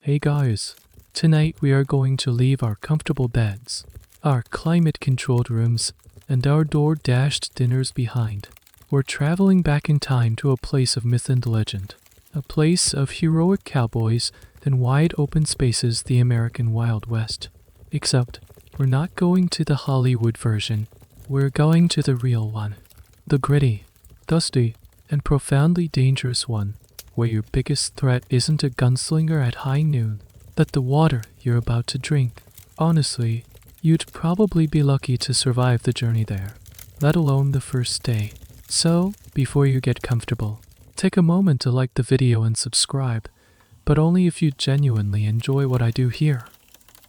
Hey guys, tonight we are going to leave our comfortable beds, our climate-controlled rooms, and our door-dashed dinners behind. We're traveling back in time to a place of myth and legend, a place of heroic cowboys and wide open spaces, the American Wild West. Except, we're not going to the Hollywood version, we're going to the real one. The gritty, dusty, and profoundly dangerous one, where your biggest threat isn't a gunslinger at high noon, but the water you're about to drink. Honestly, you'd probably be lucky to survive the journey there, let alone the first day. So, before you get comfortable, take a moment to like the video and subscribe, but only if you genuinely enjoy what I do here.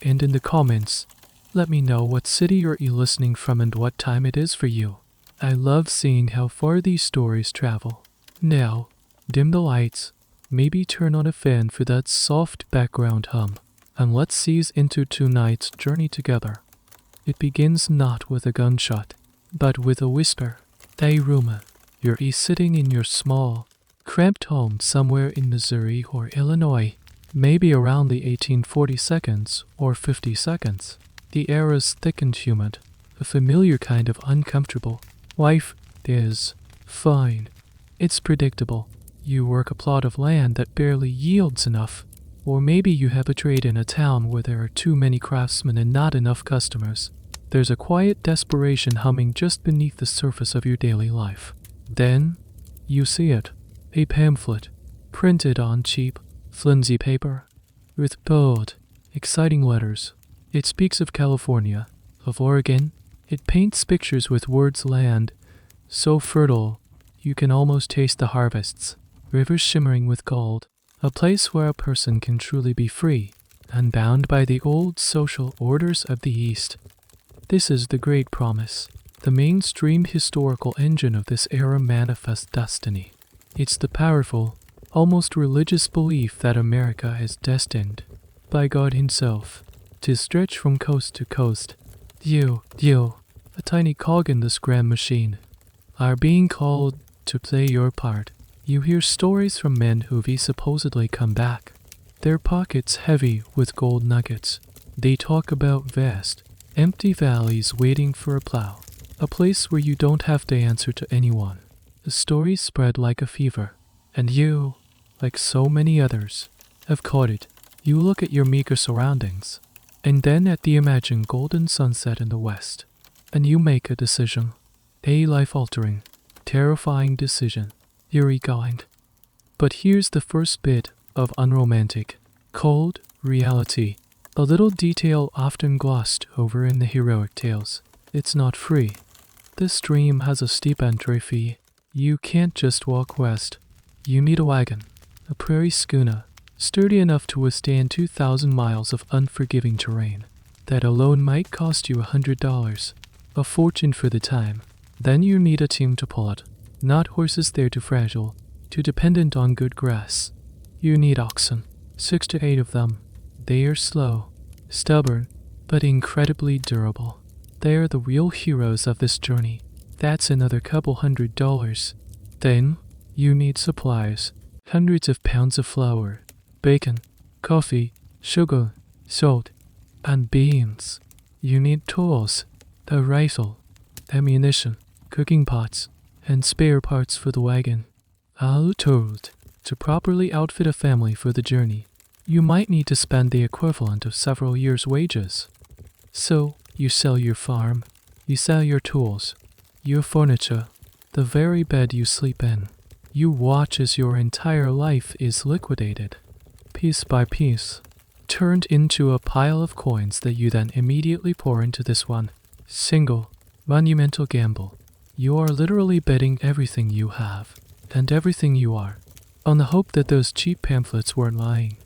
And in the comments, let me know what city you're listening from and what time it is for you. I love seeing how far these stories travel. Now, dim the lights, maybe turn on a fan for that soft background hum, and let's ease into tonight's journey together. It begins not with a gunshot, but with a whisper. Hey Ruma, you're sitting in your small, cramped home somewhere in Missouri or Illinois, maybe around the 1840 seconds or 50 seconds. The air is thick and humid, a familiar kind of uncomfortable. Life is fine. It's predictable. You work a plot of land that barely yields enough, or maybe you have a trade in a town where there are too many craftsmen and not enough customers. There's a quiet desperation humming just beneath the surface of your daily life. Then, you see it. A pamphlet, printed on cheap, flimsy paper, with bold, exciting letters. It speaks of California, of Oregon. It paints pictures with words land, so fertile, you can almost taste the harvests, rivers shimmering with gold, a place where a person can truly be free, unbound by the old social orders of the East. This is the great promise, the mainstream historical engine of this era manifest destiny. It's the powerful, almost religious belief that America is destined, by God himself, to stretch from coast to coast. You, a tiny cog in this grand machine, are being called to play your part. You hear stories from men who've supposedly come back, their pockets heavy with gold nuggets. They talk about vast, empty valleys waiting for a plow, a place where you don't have to answer to anyone. The stories spread like a fever, and you, like so many others, have caught it. You look at your meager surroundings, and then at the imagined golden sunset in the west, and you make a decision. A life-altering, terrifying decision. Eerie kind. But here's the first bit of unromantic, cold reality. A little detail often glossed over in the heroic tales. It's not free. This dream has a steep entry fee. You can't just walk west. You need a wagon, a prairie schooner, sturdy enough to withstand 2,000 miles of unforgiving terrain. That alone might cost you $100, a fortune for the time. Then you need a team to pull it. Not horses they're too fragile, too dependent on good grass. You need oxen, 6 to 8 of them. They are slow, stubborn, but incredibly durable. They are the real heroes of this journey. That's another couple $100. Then, you need supplies, hundreds of pounds of flour, bacon, coffee, sugar, salt, and beans. You need tools, a rifle, ammunition, cooking pots, and spare parts for the wagon. All told, to properly outfit a family for the journey, you might need to spend the equivalent of several years' wages. So, you sell your farm, you sell your tools, your furniture, the very bed you sleep in. You watch as your entire life is liquidated, piece by piece, turned into a pile of coins that you then immediately pour into this one single, monumental gamble. You are literally betting everything you have, and everything you are, on the hope that those cheap pamphlets weren't lying.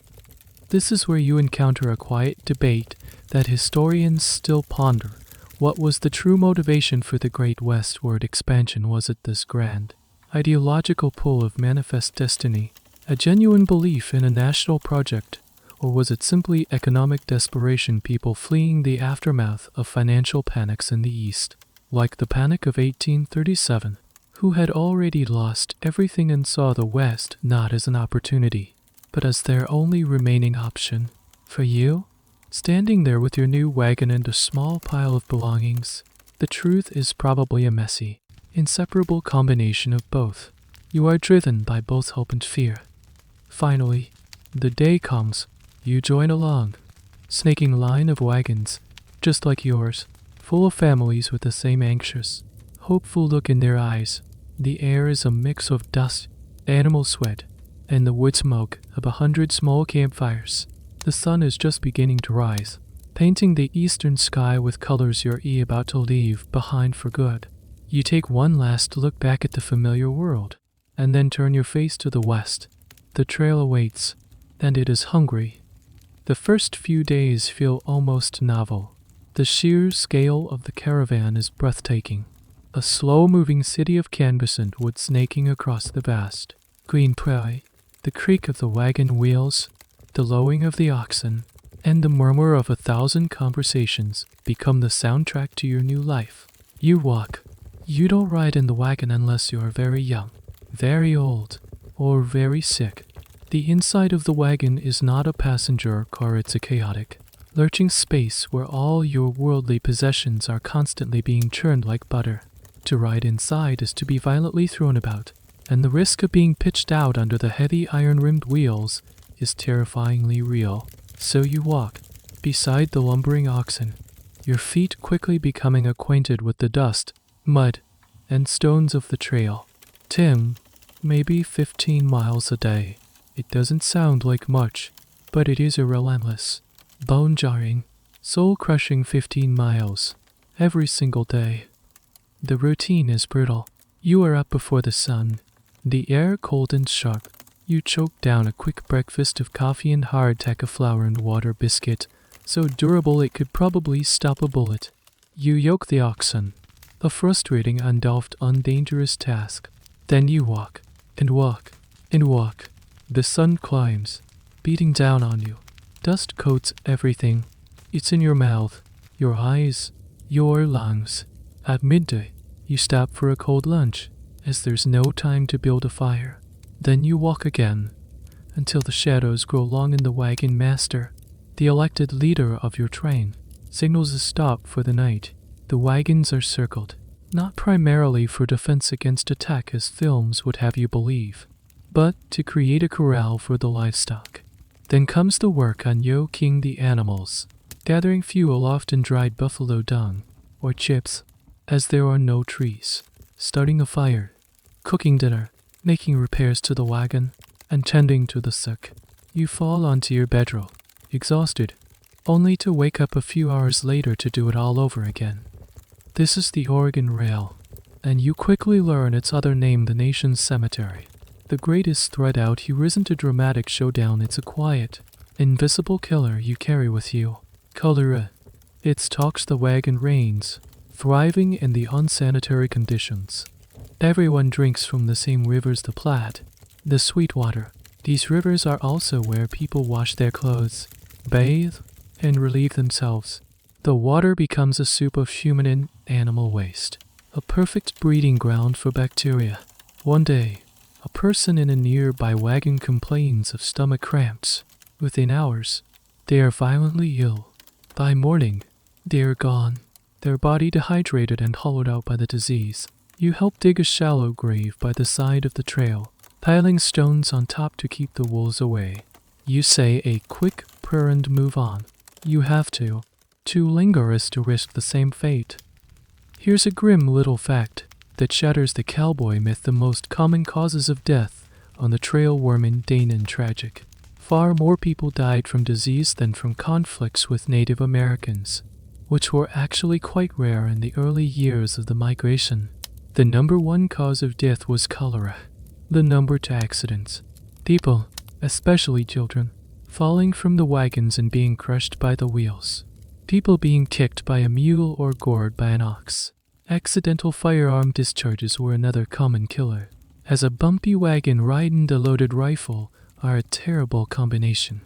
This is where you encounter a quiet debate that historians still ponder. What was the true motivation for the Great Westward expansion? Was it this grand, ideological pull of manifest destiny, a genuine belief in a national project, or was it simply economic desperation, people fleeing the aftermath of financial panics in the East? Like the Panic of 1837, who had already lost everything and saw the West not as an opportunity, but as their only remaining option. For you, standing there with your new wagon and a small pile of belongings, the truth is probably a messy, inseparable combination of both. You are driven by both hope and fear. Finally, the day comes. You join along, snaking line of wagons, just like yours, full of families with the same anxious, hopeful look in their eyes. The air is a mix of dust, animal sweat, and the wood smoke of 100 small campfires. The sun is just beginning to rise, painting the eastern sky with colors you're about to leave behind for good. You take one last look back at the familiar world, and then turn your face to the west. The trail awaits, and it is hungry. The first few days feel almost novel. The sheer scale of the caravan is breathtaking. A slow-moving city of canvas and wood snaking across the vast green prairie. The creak of the wagon wheels, the lowing of the oxen, and the murmur of 1,000 conversations become the soundtrack to your new life. You walk. You don't ride in the wagon unless you are very young, very old, or very sick. The inside of the wagon is not a passenger car, it's a chaotic, lurching space where all your worldly possessions are constantly being churned like butter. To ride inside is to be violently thrown about, and the risk of being pitched out under the heavy iron-rimmed wheels is terrifyingly real. So you walk, beside the lumbering oxen, your feet quickly becoming acquainted with the dust, mud, and stones of the trail. Tim, maybe 15 miles a day. It doesn't sound like much, but it is a relentless, bone-jarring, soul-crushing 15 miles, every single day. The routine is brutal. You are up before the sun, the air cold and sharp. You choke down a quick breakfast of coffee and hardtack, a flour and water biscuit, so durable it could probably stop a bullet. You yoke the oxen, a frustrating, undelved, undangerous task. Then you walk, and walk, and walk. The sun climbs, beating down on you. Dust coats everything. It's in your mouth, your eyes, your lungs. At midday, you stop for a cold lunch, as there's no time to build a fire. Then you walk again, until the shadows grow long and the wagon master, the elected leader of your train, signals a stop for the night. The wagons are circled, not primarily for defense against attack as films would have you believe, but to create a corral for the livestock. Then comes the work on yoking the animals, gathering fuel, often dried buffalo dung, or chips, as there are no trees, starting a fire, cooking dinner, making repairs to the wagon, and tending to the sick. You fall onto your bedroll, exhausted, only to wake up a few hours later to do it all over again. This is the Oregon Rail, and you quickly learn its other name, the nation's cemetery. The greatest threat out here isn't a dramatic showdown, it's a quiet, invisible killer you carry with you. Cholera. It stalks the wagon reins, thriving in the unsanitary conditions. Everyone drinks from the same rivers, the Platte, the Sweetwater. These rivers are also where people wash their clothes, bathe, and relieve themselves. The water becomes a soup of human and animal waste, a perfect breeding ground for bacteria. One day, a person in a nearby wagon complains of stomach cramps. Within hours, they are violently ill. By morning, they are gone, their body dehydrated and hollowed out by the disease. You help dig a shallow grave by the side of the trail, piling stones on top to keep the wolves away. You say a quick prayer and move on. You have to. To linger is to risk the same fate. Here's a grim little fact that shatters the cowboy myth. The most common causes of death on the trail were mundane and tragic. Far more people died from disease than from conflicts with Native Americans, which were actually quite rare in the early years of the migration. The number one cause of death was cholera. The number two, accidents. People, especially children, falling from the wagons and being crushed by the wheels. People being kicked by a mule or gored by an ox. Accidental firearm discharges were another common killer, as a bumpy wagon ride and a loaded rifle are a terrible combination.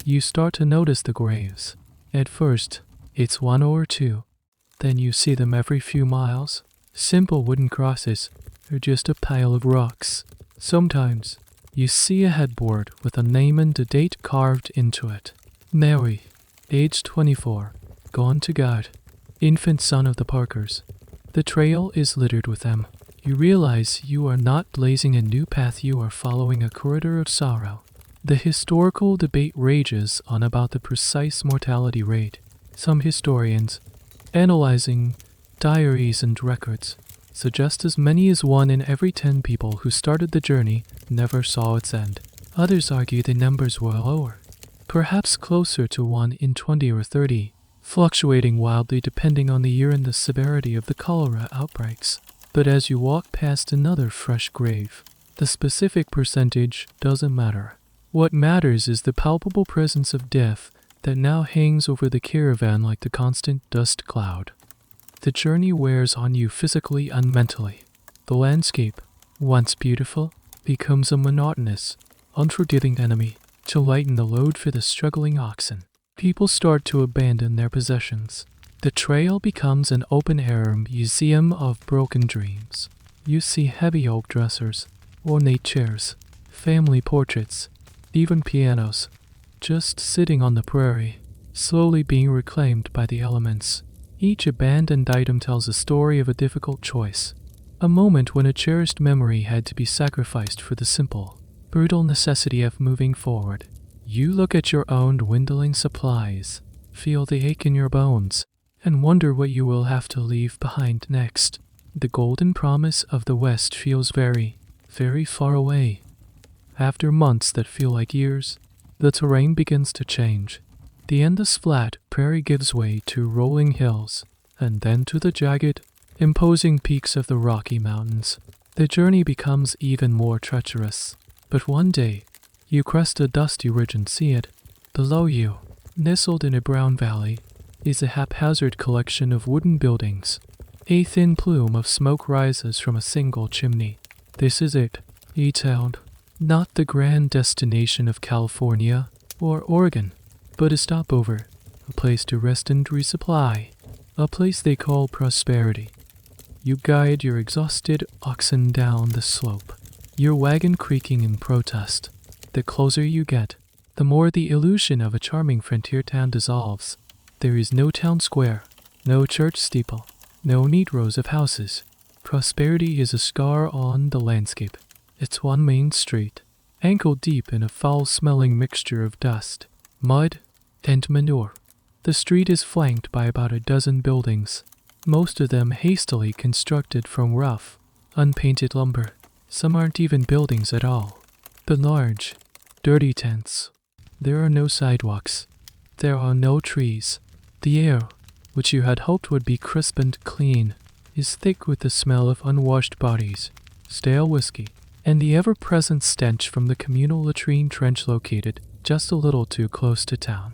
You start to notice the graves. At first, it's one or two. Then you see them every few miles. Simple wooden crosses, or just a pile of rocks. Sometimes, You see a headboard with a name and a date carved into it. Mary, age 24, gone to God, infant son of the Parkers. The trail is littered with them. You realize you are not blazing a new path, you are following a corridor of sorrow. The historical debate rages on about the precise mortality rate. Some historians, analyzing diaries and records, suggest as many as 1 in every 10 people who started the journey never saw its end. Others argue the numbers were lower, perhaps closer to 1 in 20 or 30, fluctuating wildly depending on the year and the severity of the cholera outbreaks. But as you walk past another fresh grave, the specific percentage doesn't matter. What matters is the palpable presence of death that now hangs over the caravan like the constant dust cloud. The journey wears on you physically and mentally. The landscape, once beautiful, becomes a monotonous, unforgiving enemy to lighten the load for the struggling oxen. People start to abandon their possessions. The trail becomes an open-air museum of broken dreams. You see heavy oak dressers, ornate chairs, family portraits, even pianos, just sitting on the prairie, slowly being reclaimed by the elements. Each abandoned item tells a story of a difficult choice, a moment when a cherished memory had to be sacrificed for the simple, brutal necessity of moving forward. You look at your own dwindling supplies, feel the ache in your bones, and wonder what you will have to leave behind next. The golden promise of the West feels very, very far away. After months that feel like years, the terrain begins to change. The endless flat prairie gives way to rolling hills, and then to the jagged, imposing peaks of the Rocky Mountains. The journey becomes even more treacherous. But one day, you crest a dusty ridge and see it. Below you, nestled in a brown valley, is a haphazard collection of wooden buildings. A thin plume of smoke rises from a single chimney. This is it, a town. Not the grand destination of California or Oregon, but a stopover, a place to rest and resupply, a place they call prosperity. You guide your exhausted oxen down the slope, your wagon creaking in protest. The closer you get, the more the illusion of a charming frontier town dissolves. There is no town square, no church steeple, no neat rows of houses. Prosperity is a scar on the landscape. It's one main street, ankle-deep in a foul-smelling mixture of dust, mud, and manure. The street is flanked by about a dozen buildings, most of them hastily constructed from rough, unpainted lumber. Some aren't even buildings at all, but large, dirty tents. There are no sidewalks. There are no trees. The air, which you had hoped would be crisp and clean, is thick with the smell of unwashed bodies, stale whiskey, and the ever-present stench from the communal latrine trench located just a little too close to town.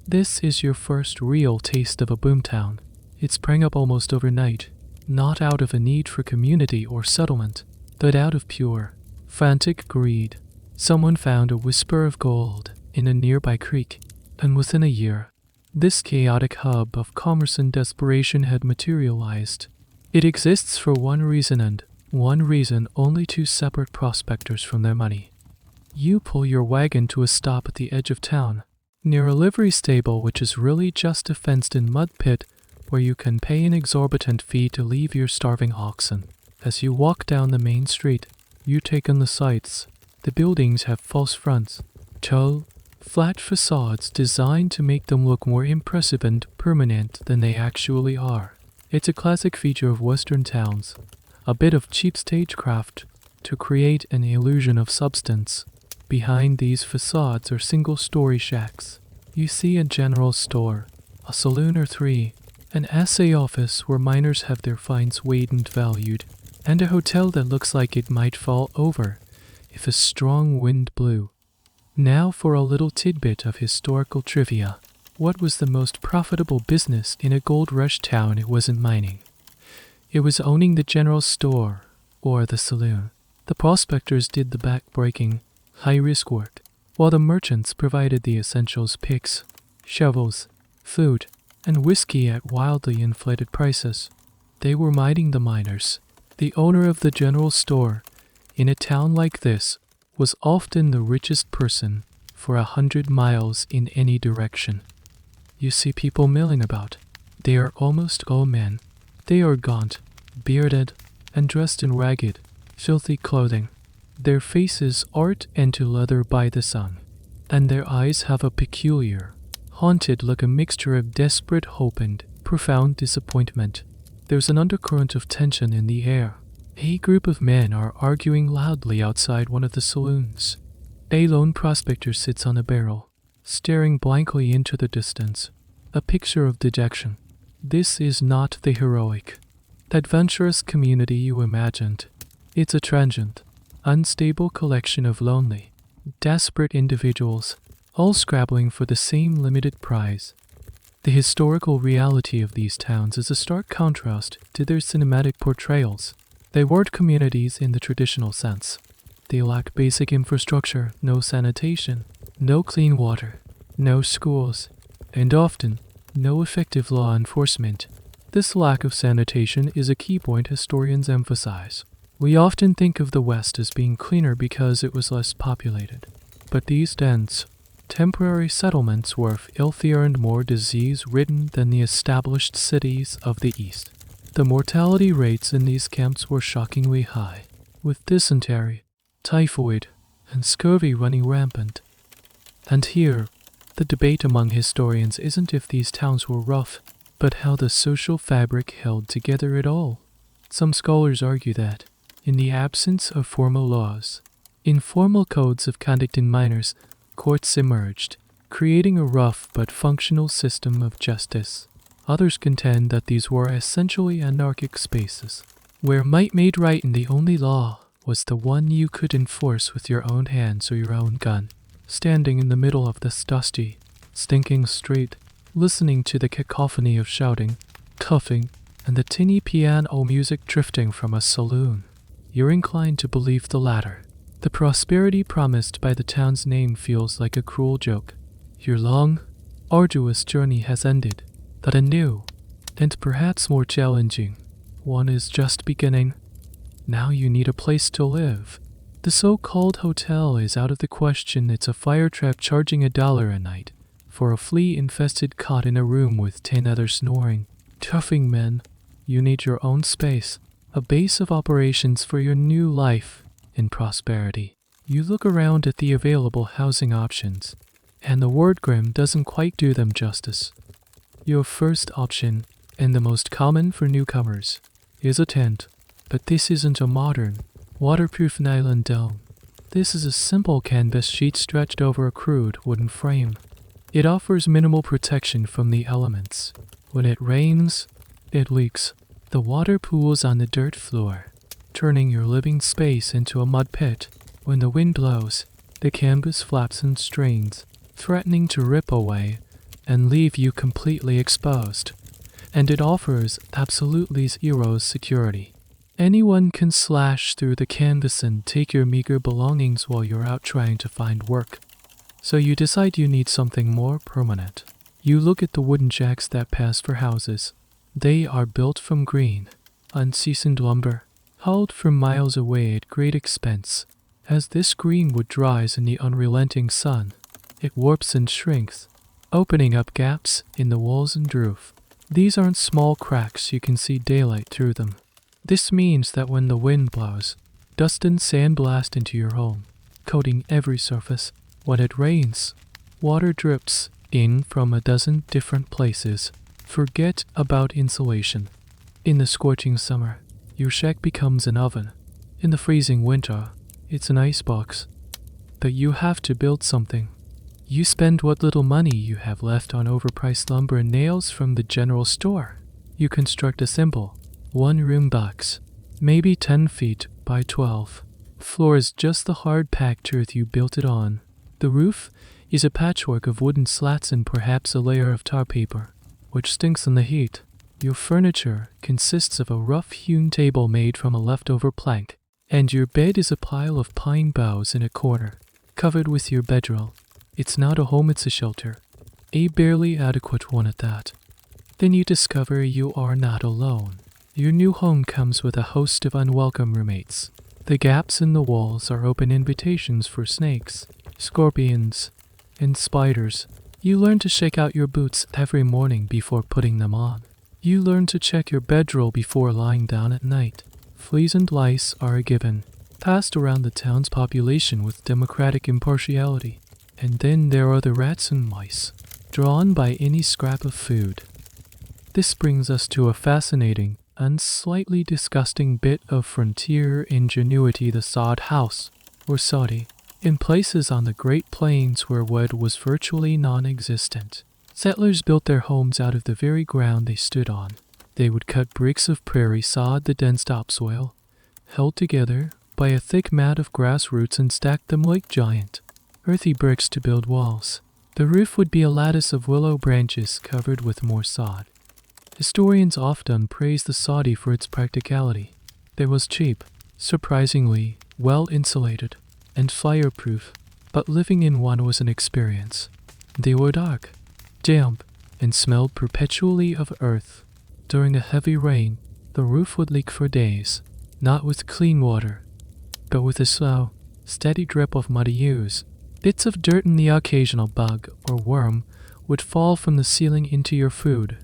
This is your first real taste of a boomtown. It sprang up almost overnight, not out of a need for community or settlement, but out of pure, frantic greed. Someone found a whisper of gold in a nearby creek, and within a year, this chaotic hub of commerce and desperation had materialized. It exists for one reason and one reason only: two separate prospectors from their money. You pull your wagon to a stop at the edge of town, near a livery stable which is really just a fenced-in mud pit where you can pay an exorbitant fee to leave your starving oxen. As you walk down the main street, you take in the sights. The buildings have false fronts, tall, flat facades designed to make them look more impressive and permanent than they actually are. It's a classic feature of Western towns, a bit of cheap stagecraft to create an illusion of substance. Behind these facades are single-story shacks. You see a general store, a saloon or three, an assay office where miners have their finds weighed and valued, and a hotel that looks like it might fall over if a strong wind blew. Now for a little tidbit of historical trivia. What was the most profitable business in a gold rush town? It wasn't mining. It was owning the general store or the saloon. The prospectors did the back-breaking, high-risk work, while the merchants provided the essentials: picks, shovels, food, and whiskey at wildly inflated prices. They were mining the miners. The owner of the general store in a town like this was often the richest person for 100 miles in any direction. You see people milling about. They are almost all men. They are gaunt, bearded, and dressed in ragged, filthy clothing. Their faces art into leather by the sun, and their eyes have a peculiar, haunted look, a mixture of desperate hope and profound disappointment. There's an undercurrent of tension in the air. A group of men are arguing loudly outside one of the saloons. A lone prospector sits on a barrel, staring blankly into the distance, a picture of dejection. This is not the heroic, adventurous community you imagined. It's a transient, unstable collection of lonely, desperate individuals, all scrabbling for the same limited prize. The historical reality of these towns is a stark contrast to their cinematic portrayals. They weren't communities in the traditional sense. They lack basic infrastructure, no sanitation, no clean water, no schools, and often no effective law enforcement. This lack of sanitation is a key point historians emphasize. We often think of the West as being cleaner because it was less populated, but these dense, temporary settlements were filthier and more disease-ridden than the established cities of the East. The mortality rates in these camps were shockingly high, with dysentery, typhoid, and scurvy running rampant. And here, the debate among historians isn't if these towns were rough, but how the social fabric held together it all. Some scholars argue that, in the absence of formal laws, informal codes of conduct in minors, courts emerged, creating a rough but functional system of justice. Others contend that these were essentially anarchic spaces, where might made right and the only law was the one you could enforce with your own hands or your own gun. Standing in the middle of this dusty, stinking street, listening to the cacophony of shouting, coughing, and the tinny piano music drifting from a saloon, you're inclined to believe the latter. The prosperity promised by the town's name feels like a cruel joke. Your long, arduous journey has ended, but a new, and perhaps more challenging, one is just beginning. Now you need a place to live. The so-called hotel is out of the question. It's a fire trap charging $1 a night for a flea-infested cot in a room with 10 other snoring, toughing men. You need your own space, a base of operations for your new life in prosperity. You look around at the available housing options, and the word grim doesn't quite do them justice. Your first option, and the most common for newcomers, is a tent, but this isn't a modern, waterproof nylon dome. This is a simple canvas sheet stretched over a crude wooden frame. It offers minimal protection from the elements. When it rains, it leaks. The water pools on the dirt floor, turning your living space into a mud pit. When the wind blows, the canvas flaps and strains, threatening to rip away and leave you completely exposed. And it offers absolutely zero security. Anyone can slash through the canvas and take your meager belongings while you're out trying to find work. So you decide you need something more permanent. You look at the wooden shacks that pass for houses. They are built from green, unseasoned lumber, hauled from miles away at great expense. As this green wood dries in the unrelenting sun, it warps and shrinks, opening up gaps in the walls and roof. These aren't small cracks, you can see daylight through them. This means that when the wind blows, dust and sand blast into your home, coating every surface. When it rains, water drips in from a dozen different places. Forget about insulation. In the scorching summer, your shack becomes an oven. In the freezing winter, it's an icebox. But you have to build something. You spend what little money you have left on overpriced lumber and nails from the general store. You construct a simple, one-room box, maybe 10 feet by 12. Floor is just the hard-packed earth you built it on. The roof is a patchwork of wooden slats and perhaps a layer of tar paper, which stinks in the heat. Your furniture consists of a rough-hewn table made from a leftover plank, and your bed is a pile of pine boughs in a corner, covered with your bedroll. It's not a home, it's a shelter, a barely adequate one at that. Then you discover you are not alone. Your new home comes with a host of unwelcome roommates. The gaps in the walls are open invitations for snakes, scorpions, and spiders. You learn to shake out your boots every morning before putting them on. You learn to check your bedroll before lying down at night. Fleas and lice are a given, passed around the town's population with democratic impartiality. And then there are the rats and mice, drawn by any scrap of food. This brings us to a fascinating and slightly disgusting bit of frontier ingenuity: the sod house, or soddy. In places on the Great Plains where wood was virtually non-existent, settlers built their homes out of the very ground they stood on. They would cut bricks of prairie sod, the dense topsoil, held together by a thick mat of grass roots, and stack them like giant, earthy bricks to build walls. The roof would be a lattice of willow branches covered with more sod. Historians often praise the soddy for its practicality. It was cheap, surprisingly well insulated, and fireproof, but living in one was an experience. They were dark, damp, and smelled perpetually of earth. During a heavy rain, the roof would leak for days, not with clean water, but with a slow, steady drip of muddy ooze. Bits of dirt and the occasional bug or worm would fall from the ceiling into your food,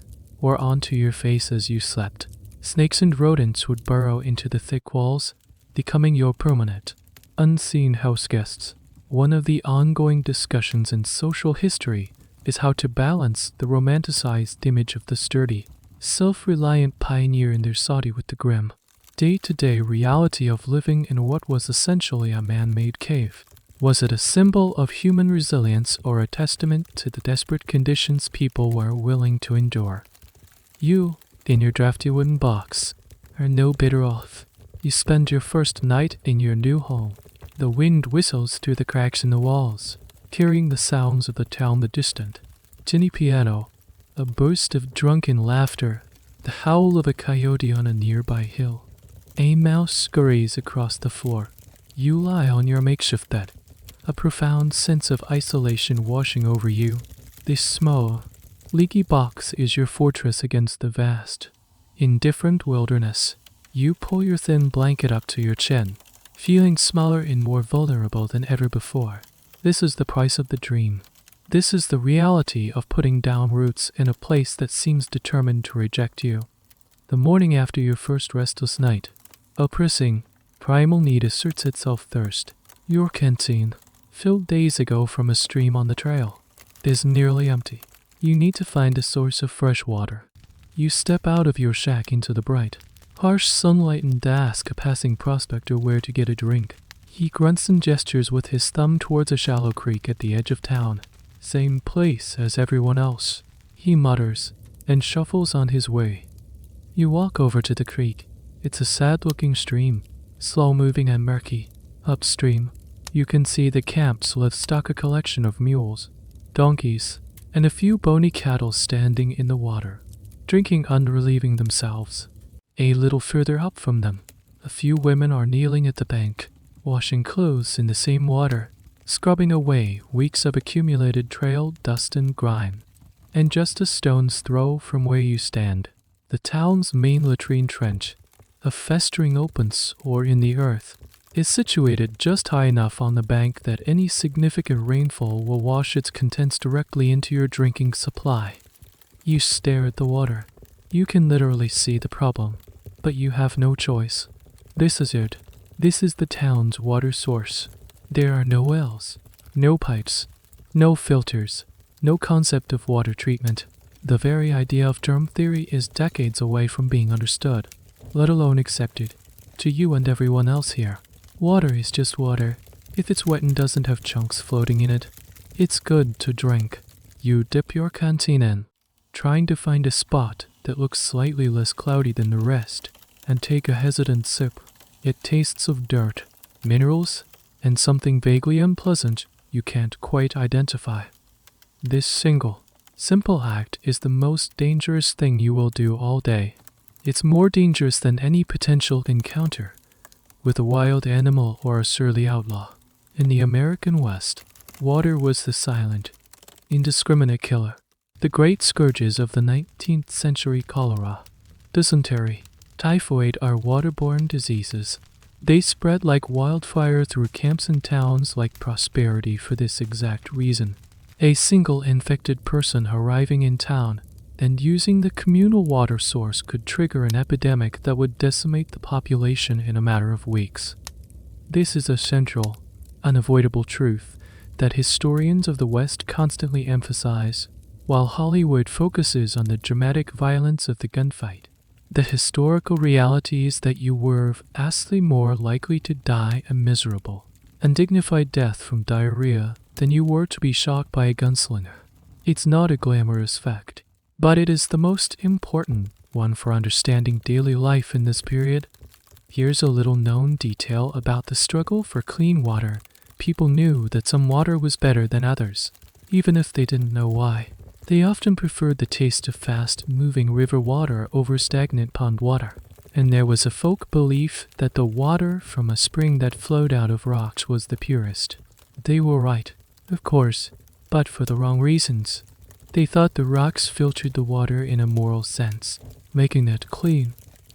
or onto your face as you slept. Snakes and rodents would burrow into the thick walls, becoming your permanent, unseen house guests. One of the ongoing discussions in social history is how to balance the romanticized image of the sturdy, self-reliant pioneer in their soddy with the grim, day-to-day reality of living in what was essentially a man-made cave. Was it a symbol of human resilience or a testament to the desperate conditions people were willing to endure? You, in your drafty wooden box, are no better off. You spend your first night in your new home. The wind whistles through the cracks in the walls, carrying the sounds of the town, the distant tinny piano, a burst of drunken laughter, the howl of a coyote on a nearby hill. A mouse scurries across the floor. You lie on your makeshift bed, a profound sense of isolation washing over you. This small, leaky box is your fortress against the vast, indifferent wilderness. You pull your thin blanket up to your chin, feeling smaller and more vulnerable than ever before. This is the price of the dream. This is the reality of putting down roots in a place that seems determined to reject you. The morning after your first restless night, a pressing, primal need asserts itself: thirst. Your canteen, filled days ago from a stream on the trail, is nearly empty. You need to find a source of fresh water. You step out of your shack into the bright, harsh sunlight and ask a passing prospector where to get a drink. He grunts and gestures with his thumb towards a shallow creek at the edge of town. Same place as everyone else. He mutters and shuffles on his way. You walk over to the creek. It's a sad-looking stream, slow-moving and murky. Upstream, you can see the camps with stock, a collection of mules, donkeys, and a few bony cattle standing in the water, drinking and relieving themselves. A little further up from them, a few women are kneeling at the bank, washing clothes in the same water, scrubbing away weeks of accumulated trail dust and grime. And just a stone's throw from where you stand, the town's main latrine trench, a festering open sore in the earth, is situated just high enough on the bank that any significant rainfall will wash its contents directly into your drinking supply. You stare at the water. You can literally see the problem, but you have no choice. This is it. This is the town's water source. There are no wells, no pipes, no filters, no concept of water treatment. The very idea of germ theory is decades away from being understood, let alone accepted. To you and everyone else here, water is just water. If it's wet and doesn't have chunks floating in it, it's good to drink. You dip your canteen in, trying to find a spot that looks slightly less cloudy than the rest, and take a hesitant sip. It tastes of dirt, minerals, and something vaguely unpleasant you can't quite identify. This simple act is the most dangerous thing you will do all day. It's more dangerous than any potential encounter with a wild animal or a surly outlaw. In the American West, water was the silent, indiscriminate killer. The great scourges of the 19th century: cholera, dysentery, typhoid are waterborne diseases. They spread like wildfire through camps and towns like prosperity for this exact reason. A single infected person arriving in town and using the communal water source could trigger an epidemic that would decimate the population in a matter of weeks. This is a central, unavoidable truth that historians of the West constantly emphasize, while Hollywood focuses on the dramatic violence of the gunfight. The historical reality is that you were vastly more likely to die a miserable, undignified death from diarrhea than you were to be shot by a gunslinger. It's not a glamorous fact, but it is the most important one for understanding daily life in this period. Here's a little known detail about the struggle for clean water. People knew that some water was better than others, even if they didn't know why. They often preferred the taste of fast-moving river water over stagnant pond water. And there was a folk belief that the water from a spring that flowed out of rocks was the purest. They were right, of course, but for the wrong reasons. They thought the rocks filtered the water in a moral sense, making it clean.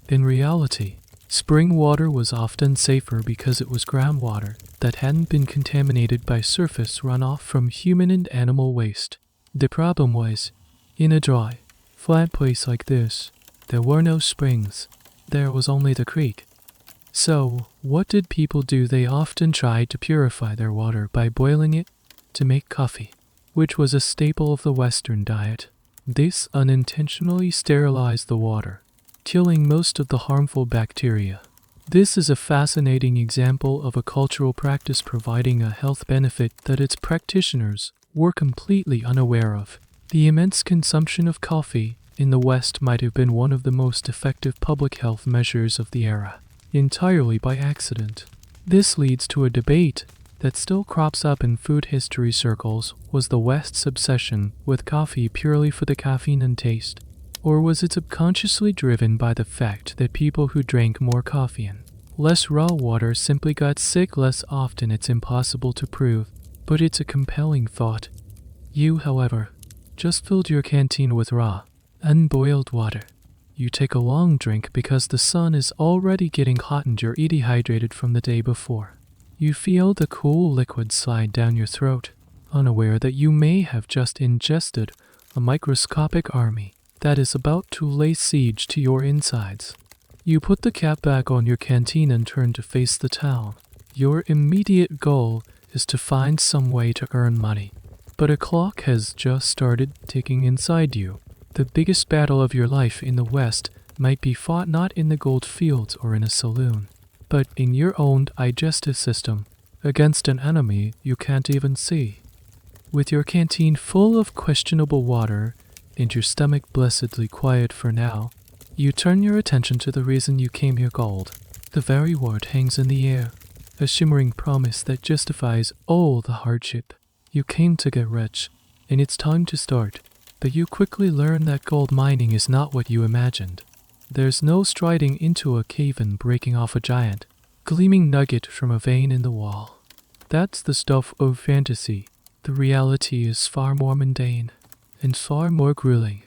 In reality, spring water was often safer because it was groundwater that hadn't been contaminated by surface runoff from human and animal waste. The problem was, in a dry, flat place like this, there were no springs. There was only the creek. So, what did people do? They often tried to purify their water by boiling it to make coffee, which was a staple of the Western diet. This unintentionally sterilized the water, killing most of the harmful bacteria. This is a fascinating example of a cultural practice providing a health benefit that its practitioners were completely unaware of. The immense consumption of coffee in the West might have been one of the most effective public health measures of the era, entirely by accident. This leads to a debate that still crops up in food history circles. Was the West's obsession with coffee purely for the caffeine and taste? Or was it subconsciously driven by the fact that people who drank more coffee and less raw water simply got sick less often? It's impossible to prove, but it's a compelling thought. You, however, just filled your canteen with raw, unboiled water. You take a long drink because the sun is already getting hot and you're dehydrated from the day before. You feel the cool liquid slide down your throat, unaware that you may have just ingested a microscopic army that is about to lay siege to your insides. You put the cap back on your canteen and turn to face the town. Your immediate goal is to find some way to earn money. But a clock has just started ticking inside you. The biggest battle of your life in the West might be fought not in the gold fields or in a saloon, but in your own digestive system, against an enemy you can't even see. With your canteen full of questionable water and your stomach blessedly quiet for now, you turn your attention to the reason you came here. Gold. The very word hangs in the air, a shimmering promise that justifies all the hardship. You came to get rich, and it's time to start. But you quickly learn that gold mining is not what you imagined. There's no striding into a cave and breaking off a giant, gleaming nugget from a vein in the wall. That's the stuff of fantasy. The reality is far more mundane and far more grueling.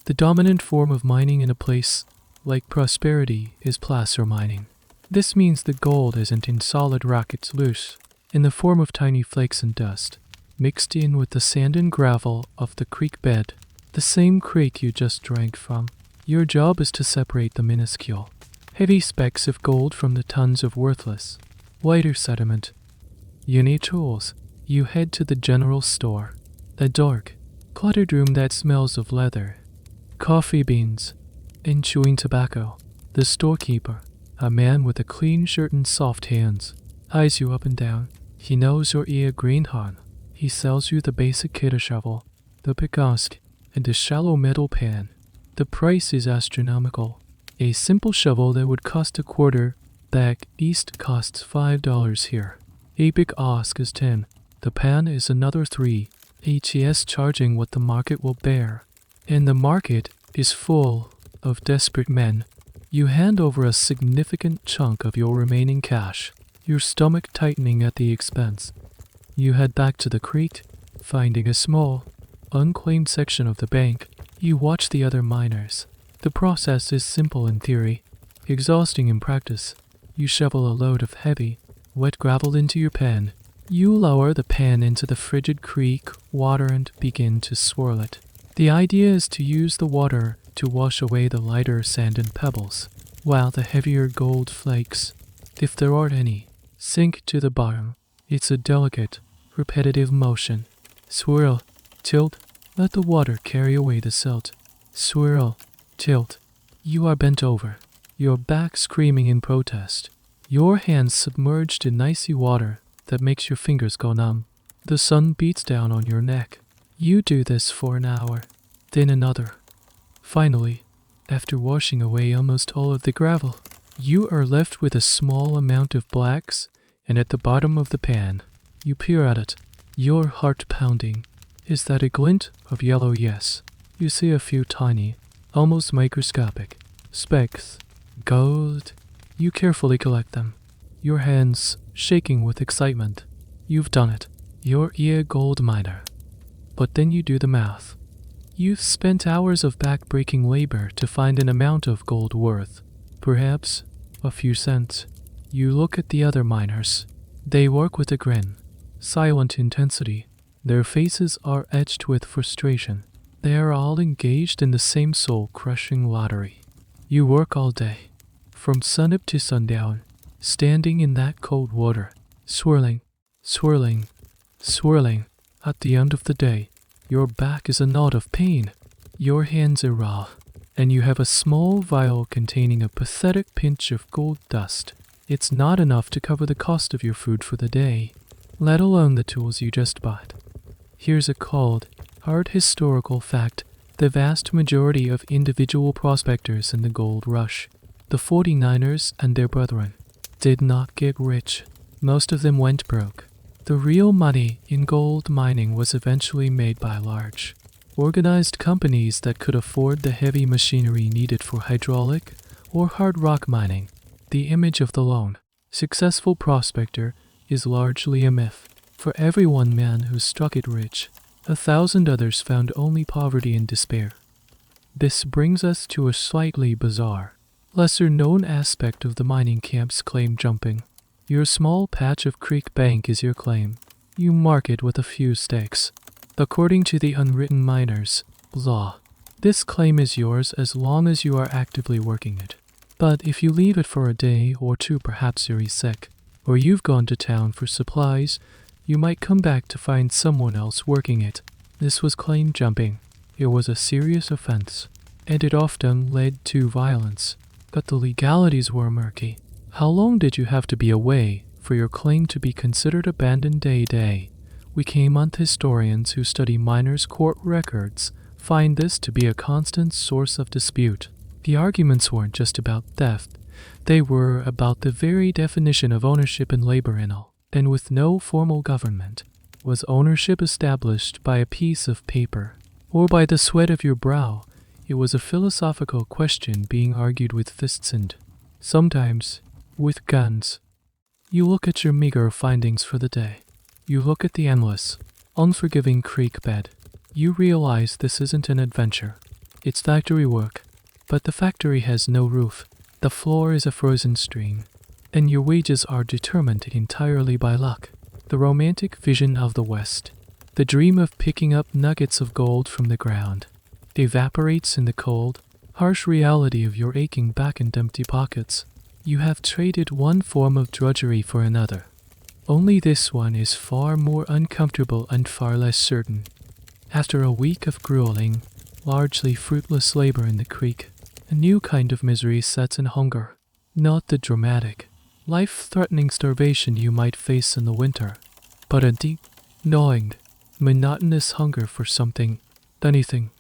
The dominant form of mining in a place like prosperity is placer mining. This means the gold isn't in solid rock, it's loose, in the form of tiny flakes and dust, mixed in with the sand and gravel of the creek bed, the same creek you just drank from. Your job is to separate the minuscule, heavy specks of gold from the tons of worthless, whiter sediment. You need tools. You head to the general store, a dark, cluttered room that smells of leather, coffee beans, and chewing tobacco. The storekeeper, a man with a clean shirt and soft hands, eyes you up and down. He knows your ear greenhorn. He sells you the basic kit: a shovel, the pickaxe, and a shallow metal pan. The price is astronomical. A simple shovel that would cost $0.25 back east costs $5 here. A pickaxe is $10. The pan is another $3. HES charging what the market will bear. And the market is full of desperate men. You hand over a significant chunk of your remaining cash, your stomach tightening at the expense. You head back to the creek, finding a small, unclaimed section of the bank. You watch the other miners. The process is simple in theory, exhausting in practice. You shovel a load of heavy, wet gravel into your pan. You lower the pan into the frigid creek water and begin to swirl it. The idea is to use the water to wash away the lighter sand and pebbles, while the heavier gold flakes, if there aren't any, sink to the bottom. It's a delicate, repetitive motion. Swirl, tilt, let the water carry away the silt. Swirl, tilt. You are bent over, your back screaming in protest, your hands submerged in icy water that makes your fingers go numb. The sun beats down on your neck. You do this for an hour, then another. Finally, after washing away almost all of the gravel, you are left with a small amount of blacks, and at the bottom of the pan, you peer at it, your heart pounding. Is that a glint of yellow? Yes. You see a few tiny, almost microscopic, specks. Gold. You carefully collect them, your hands shaking with excitement. You've done it. You're a gold miner. But then you do the math. You've spent hours of back-breaking labor to find an amount of gold worth, perhaps a few cents. You look at the other miners. They work with a grin, silent intensity. Their faces are etched with frustration. They are all engaged in the same soul-crushing lottery. You work all day, from sunup to sundown, standing in that cold water, swirling, swirling, swirling. At the end of the day, your back is a knot of pain. Your hands are raw, and you have a small vial containing a pathetic pinch of gold dust. It's not enough to cover the cost of your food for the day, let alone the tools you just bought. Here's a cold, hard historical fact. The vast majority of individual prospectors in the gold rush, the 49ers and their brethren, did not get rich. Most of them went broke. The real money in gold mining was eventually made by large, organized companies that could afford the heavy machinery needed for hydraulic or hard rock mining. The image of the lone, successful prospector is largely a myth. For every one man who struck it rich, 1,000 others found only poverty and despair. This brings us to a slightly bizarre, lesser-known aspect of the mining camp's claim jumping. Your small patch of creek bank is your claim. You mark it with a few stakes. According to the unwritten miners' law, this claim is yours as long as you are actively working it. But if you leave it for a day or two, perhaps you're sick, or you've gone to town for supplies, you might come back to find someone else working it. This was claim jumping. It was a serious offense, and it often led to violence. But the legalities were murky. How long did you have to be away for your claim to be considered abandoned day? We Month historians who study miners' court records find this to be a constant source of dispute. The arguments weren't just about theft. They were about the very definition of ownership and labor in all. And with no formal government, was ownership established by a piece of paper or by the sweat of your brow? It was a philosophical question being argued with fists and, sometimes, with guns. You look at your meager findings for the day. You look at the endless, unforgiving creek bed. You realize this isn't an adventure. It's factory work, but the factory has no roof. The floor is a frozen stream, and your wages are determined entirely by luck. The romantic vision of the West, the dream of picking up nuggets of gold from the ground, evaporates in the cold, harsh reality of your aching back and empty pockets. You have traded one form of drudgery for another. Only this one is far more uncomfortable and far less certain. After a week of grueling, largely fruitless labor in the creek, a new kind of misery sets in: hunger. Not the dramatic, life-threatening starvation you might face in the winter, but a deep, gnawing, monotonous hunger for something, anything,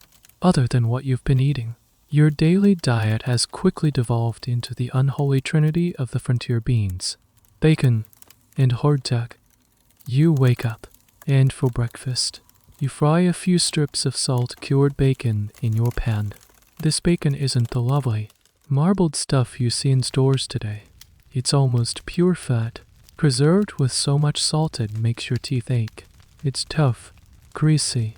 other than what you've been eating. Your daily diet has quickly devolved into the unholy trinity of the frontier beans, bacon, and hardtack. You wake up, and for breakfast, you fry a few strips of salt-cured bacon in your pan. This bacon isn't the lovely, marbled stuff you see in stores today. It's almost pure fat, preserved with so much salt it makes your teeth ache. It's tough, greasy,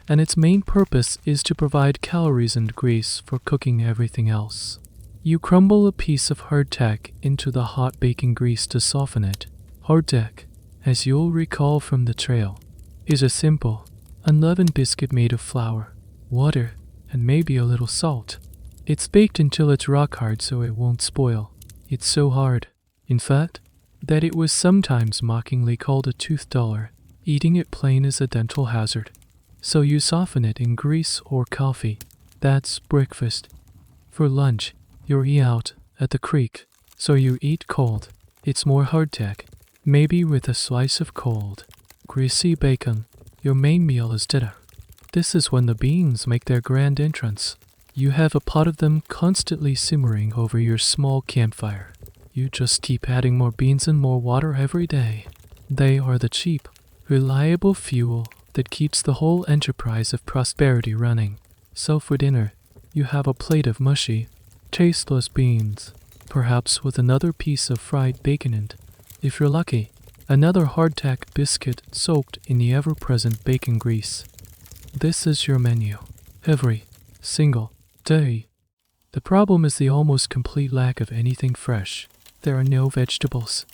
and its main purpose is to provide calories and grease for cooking everything else. You crumble a piece of hardtack into the hot baking grease to soften it. Hardtack, as you'll recall from the trail, is a simple, unleavened biscuit made of flour, water, and maybe a little salt. It's baked until it's rock hard so it won't spoil. It's so hard, in fact, that it was sometimes mockingly called a tooth dollar. Eating it plain is a dental hazard. So you soften it in grease or coffee. That's breakfast. For lunch, you're out at the creek, so you eat cold. It's more hardtack, maybe with a slice of cold, greasy bacon. Your main meal is dinner. This is when the beans make their grand entrance. You have a pot of them constantly simmering over your small campfire. You just keep adding more beans and more water every day. They are the cheap, reliable fuel that keeps the whole enterprise of prosperity running. So for dinner, you have a plate of mushy, tasteless beans, perhaps with another piece of fried bacon and, if you're lucky, another hardtack biscuit soaked in the ever-present bacon grease. This is your menu, every single day. The problem is the almost complete lack of anything fresh. There are no vegetables.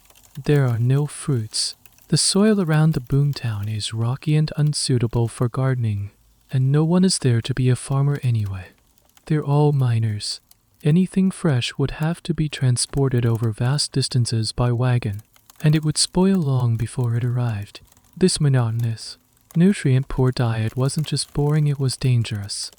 There are no fruits. The soil around the boomtown is rocky and unsuitable for gardening, and no one is there to be a farmer anyway. They're all miners. Anything fresh would have to be transported over vast distances by wagon, and it would spoil long before it arrived. This monotonous, nutrient-poor diet wasn't just boring, it was dangerous.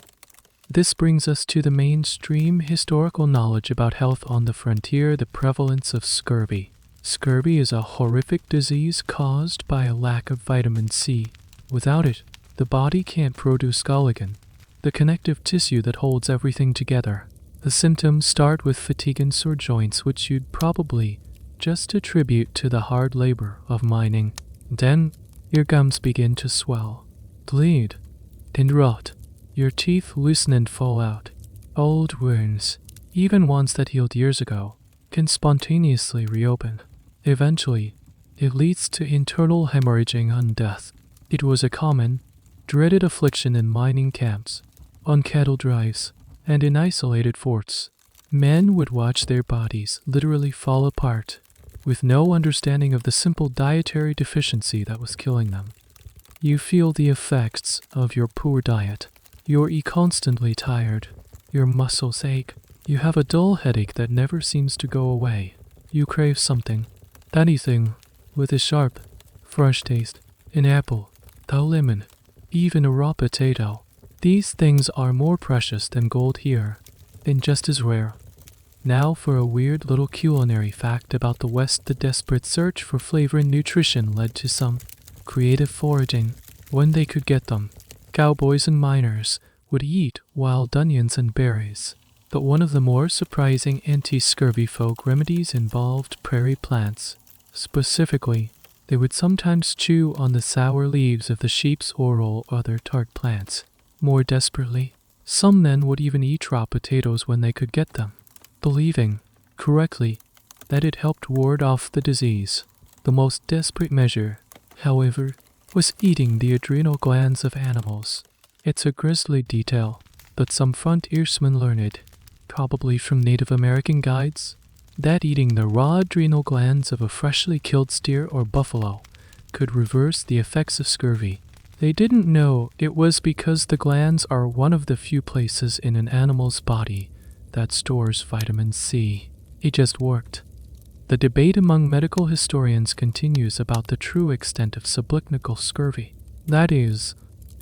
This brings us to the mainstream historical knowledge about health on the frontier, the prevalence of scurvy. Scurvy is a horrific disease caused by a lack of vitamin C. Without it, the body can't produce collagen, the connective tissue that holds everything together. The symptoms start with fatigue and sore joints, which you'd probably just attribute to the hard labor of mining. Then, your gums begin to swell, bleed, and rot. Your teeth loosen and fall out. Old wounds, even ones that healed years ago, can spontaneously reopen. Eventually, it leads to internal hemorrhaging and death. It was a common, dreaded affliction in mining camps, on cattle drives, and in isolated forts. Men would watch their bodies literally fall apart, with no understanding of the simple dietary deficiency that was killing them. You feel the effects of your poor diet. You're constantly tired. Your muscles ache. You have a dull headache that never seems to go away. You crave something. Anything with a sharp, fresh taste. An apple, a lemon, even a raw potato. These things are more precious than gold here, and just as rare. Now for a weird little culinary fact about the West. The desperate search for flavor and nutrition led to some creative foraging when they could get them. Cowboys and miners would eat wild onions and berries, but one of the more surprising anti-scurvy folk remedies involved prairie plants. Specifically, they would sometimes chew on the sour leaves of the sheep's or other tart plants. More desperately, some men would even eat raw potatoes when they could get them, believing, correctly, that it helped ward off the disease. The most desperate measure, however, was eating the adrenal glands of animals. It's a grisly detail, but some frontiersmen learned, probably from Native American guides, that eating the raw adrenal glands of a freshly killed steer or buffalo could reverse the effects of scurvy. They didn't know it was because the glands are one of the few places in an animal's body that stores vitamin C. It just worked. The debate among medical historians continues about the true extent of subclinical scurvy. That is,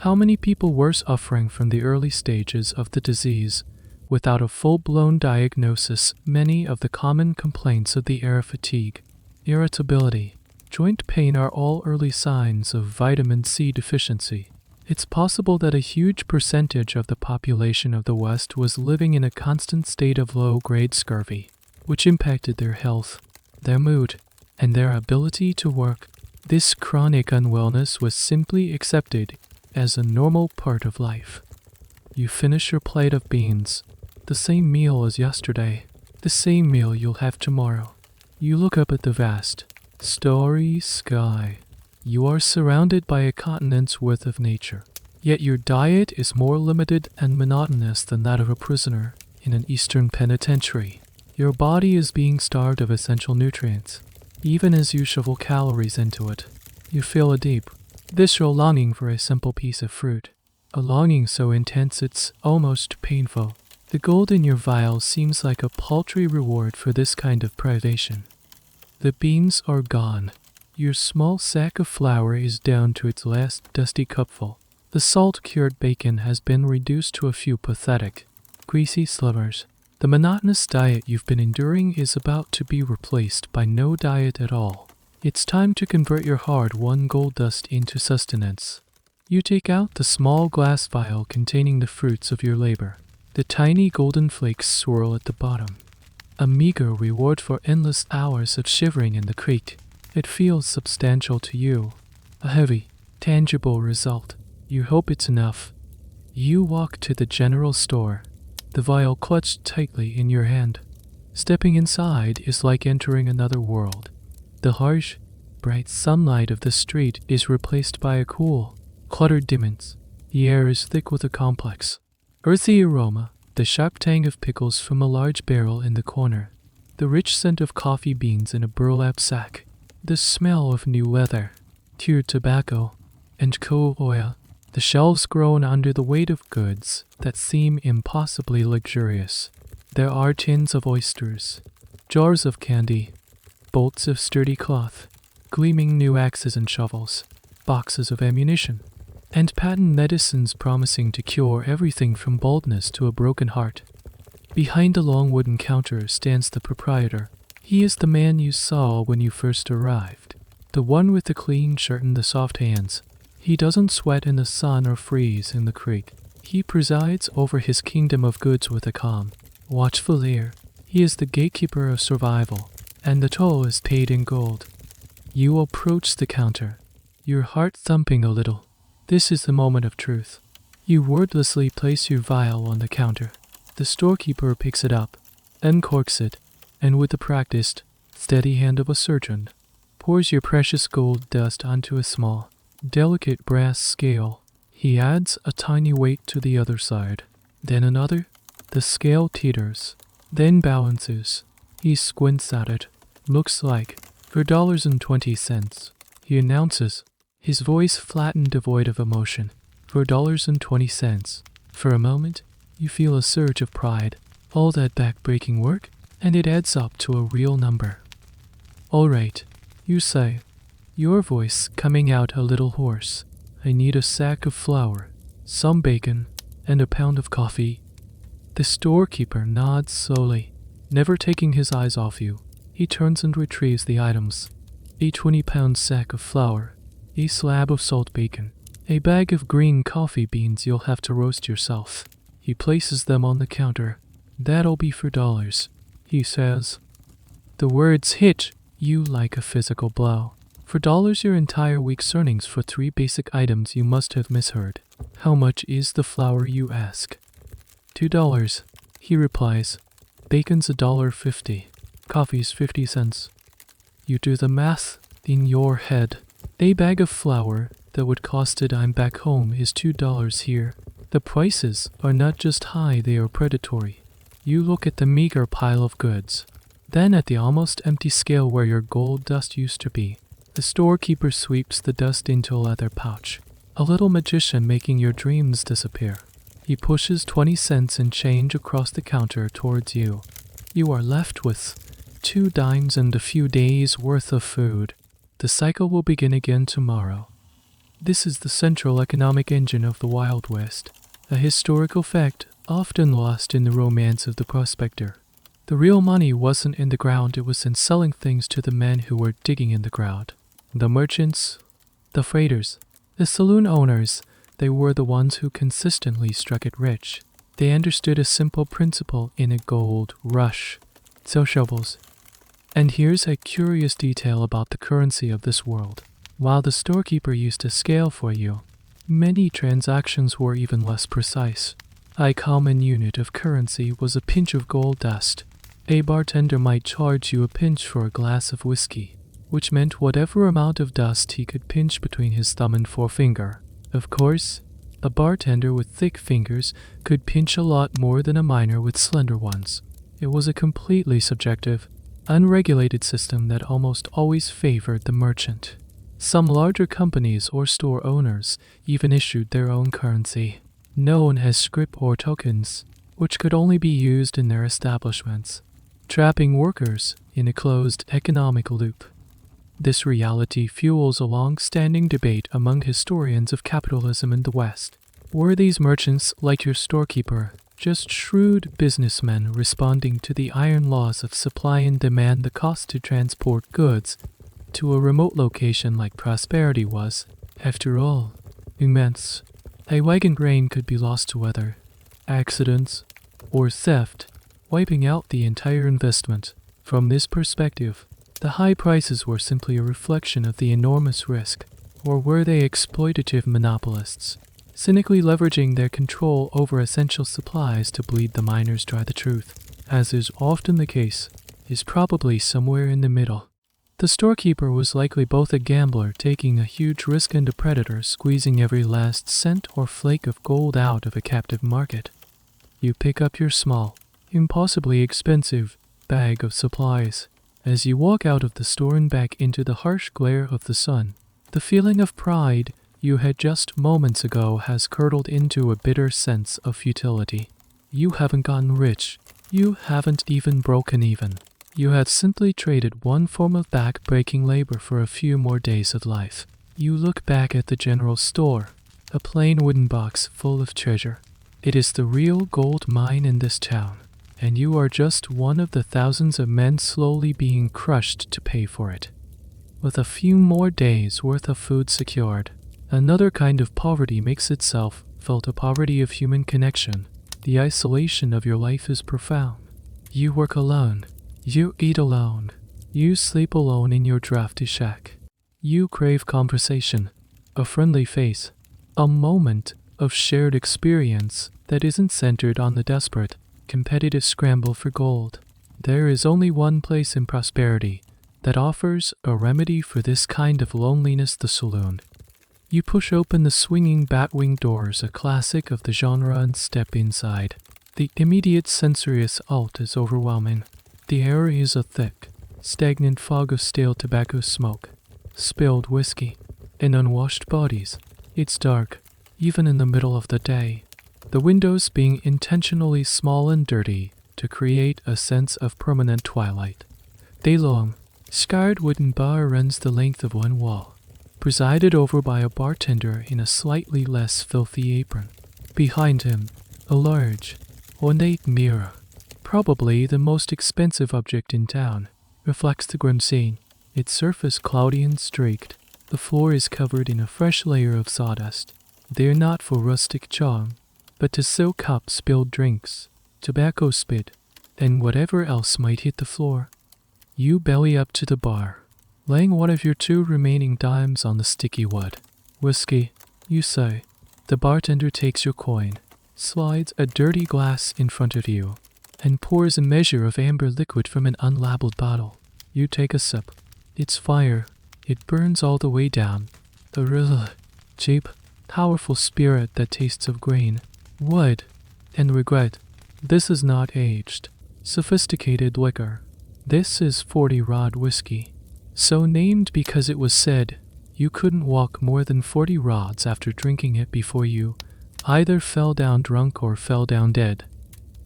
how many people were suffering from the early stages of the disease without a full-blown diagnosis. Many of the common complaints of the era, fatigue, irritability, joint pain, are all early signs of vitamin C deficiency. It's possible that a huge percentage of the population of the West was living in a constant state of low-grade scurvy, which impacted their health, their mood, and their ability to work. This chronic unwellness was simply accepted as a normal part of life. You finish your plate of beans, the same meal as yesterday, the same meal you'll have tomorrow. You look up at the vast, starry sky. You are surrounded by a continent's worth of nature, yet your diet is more limited and monotonous than that of a prisoner in an Eastern penitentiary. Your body is being starved of essential nutrients. Even as you shovel calories into it, you feel a deep, visceral longing for a simple piece of fruit. A longing so intense it's almost painful. The gold in your vial seems like a paltry reward for this kind of privation. The beans are gone. Your small sack of flour is down to its last dusty cupful. The salt-cured bacon has been reduced to a few pathetic, greasy slivers. The monotonous diet you've been enduring is about to be replaced by no diet at all. It's time to convert your hard-won gold dust into sustenance. You take out the small glass vial containing the fruits of your labor. The tiny golden flakes swirl at the bottom. A meager reward for endless hours of shivering in the creek. It feels substantial to you. A heavy, tangible result. You hope it's enough. You walk to the general store, the vial clutched tightly in your hand. Stepping inside is like entering another world. The harsh, bright sunlight of the street is replaced by a cool, cluttered dimness. The air is thick with a complex, earthy aroma, the sharp tang of pickles from a large barrel in the corner, the rich scent of coffee beans in a burlap sack, the smell of new leather, cured tobacco, and coal oil. The shelves groan under the weight of goods that seem impossibly luxurious. There are tins of oysters, jars of candy, bolts of sturdy cloth, gleaming new axes and shovels, boxes of ammunition, and patent medicines promising to cure everything from baldness to a broken heart. Behind a long wooden counter stands the proprietor. He is the man you saw when you first arrived, the one with the clean shirt and the soft hands. He doesn't sweat in the sun or freeze in the creek. He presides over his kingdom of goods with a calm, watchful air. He is the gatekeeper of survival, and the toll is paid in gold. You approach the counter, your heart thumping a little. This is the moment of truth. You wordlessly place your vial on the counter. The storekeeper picks it up, uncorks it, and with the practiced, steady hand of a surgeon, pours your precious gold dust onto a small, delicate brass scale. He adds a tiny weight to the other side, then another. The scale teeters, then balances. He squints at it. Looks like $4.20. He announces, his voice flat and devoid of emotion. $4.20. For a moment, you feel a surge of pride. All that back-breaking work, and it adds up to a real number. All right, you say, your voice coming out a little hoarse. I need a sack of flour, some bacon, and a pound of coffee. The storekeeper nods slowly, never taking his eyes off you. He turns and retrieves the items. A 20-pound sack of flour, a slab of salt bacon, a bag of green coffee beans you'll have to roast yourself. He places them on the counter. That'll be $4, he says. The words hit you like a physical blow. $4 your entire week's earnings for 3 basic items you must have misheard. How much is the flour, you ask? $2, he replies. Bacon's $1.50. Coffee's 50 cents. You do the math in your head. A bag of flour that would cost a dime back home is $2 here. The prices are not just high, they are predatory. You look at the meager pile of goods, then at the almost empty scale where your gold dust used to be. The storekeeper sweeps the dust into a leather pouch, a little magician making your dreams disappear. He pushes 20 cents in change across the counter towards you. You are left with 2 dimes and a few days' worth of food. The cycle will begin again tomorrow. This is the central economic engine of the Wild West, a historical fact often lost in the romance of the prospector. The real money wasn't in the ground, it was in selling things to the men who were digging in the ground. The merchants, the freighters, the saloon owners, they were the ones who consistently struck it rich. They understood a simple principle in a gold rush. So shovels. And here's a curious detail about the currency of this world. While the storekeeper used a scale for you, many transactions were even less precise. A common unit of currency was a pinch of gold dust. A bartender might charge you a pinch for a glass of whiskey, which meant whatever amount of dust he could pinch between his thumb and forefinger. Of course, a bartender with thick fingers could pinch a lot more than a miner with slender ones. It was a completely subjective, unregulated system that almost always favored the merchant. Some larger companies or store owners even issued their own currency, known as scrip or tokens, which could only be used in their establishments, trapping workers in a closed economic loop. This reality fuels a long-standing debate among historians of capitalism in the West. Were these merchants, like your storekeeper, just shrewd businessmen responding to the iron laws of supply and demand? The cost to transport goods to a remote location like Prosperity was, after all, immense. A wagon train could be lost to weather, accidents, or theft, wiping out the entire investment. From this perspective, the high prices were simply a reflection of the enormous risk, or were they exploitative monopolists, cynically leveraging their control over essential supplies to bleed the miners dry? The truth, as is often the case, is probably somewhere in the middle. The storekeeper was likely both a gambler taking a huge risk and a predator squeezing every last cent or flake of gold out of a captive market. You pick up your small, impossibly expensive bag of supplies. As you walk out of the store and back into the harsh glare of the sun, the feeling of pride you had just moments ago has curdled into a bitter sense of futility. You haven't gotten rich. You haven't even broken even. You have simply traded one form of back-breaking labor for a few more days of life. You look back at the general store, a plain wooden box full of treasure. It is the real gold mine in this town, and you are just one of the thousands of men slowly being crushed to pay for it. With a few more days' worth of food secured, another kind of poverty makes itself felt, a poverty of human connection. The isolation of your life is profound. You work alone. You eat alone. You sleep alone in your drafty shack. You crave conversation, a friendly face, a moment of shared experience that isn't centered on the desperate, competitive scramble for gold. There is only one place in Prosperity that offers a remedy for this kind of loneliness: the saloon. You push open the swinging bat-wing doors, a classic of the genre, and step inside. The immediate sensory assault is overwhelming. The air is a thick, stagnant fog of stale tobacco smoke, spilled whiskey, and unwashed bodies. It's dark, even in the middle of the day, the windows being intentionally small and dirty to create a sense of permanent twilight. The long, scarred wooden bar runs the length of one wall, presided over by a bartender in a slightly less filthy apron. Behind him, a large, ornate mirror, probably the most expensive object in town, reflects the grim scene, its surface cloudy and streaked. The floor is covered in a fresh layer of sawdust. They're not for rustic charm, but to soak up spilled drinks, tobacco spit, and whatever else might hit the floor. You belly up to the bar, laying one of your 2 remaining dimes on the sticky wood. Whiskey, you say. The bartender takes your coin, slides a dirty glass in front of you, and pours a measure of amber liquid from an unlabeled bottle. You take a sip. It's fire. It burns all the way down. The cheap, powerful spirit that tastes of grain, wood, and regret. This is not aged, sophisticated liquor. This is 40-rod whiskey, so named because it was said you couldn't walk more than 40 rods after drinking it before you either fell down drunk or fell down dead.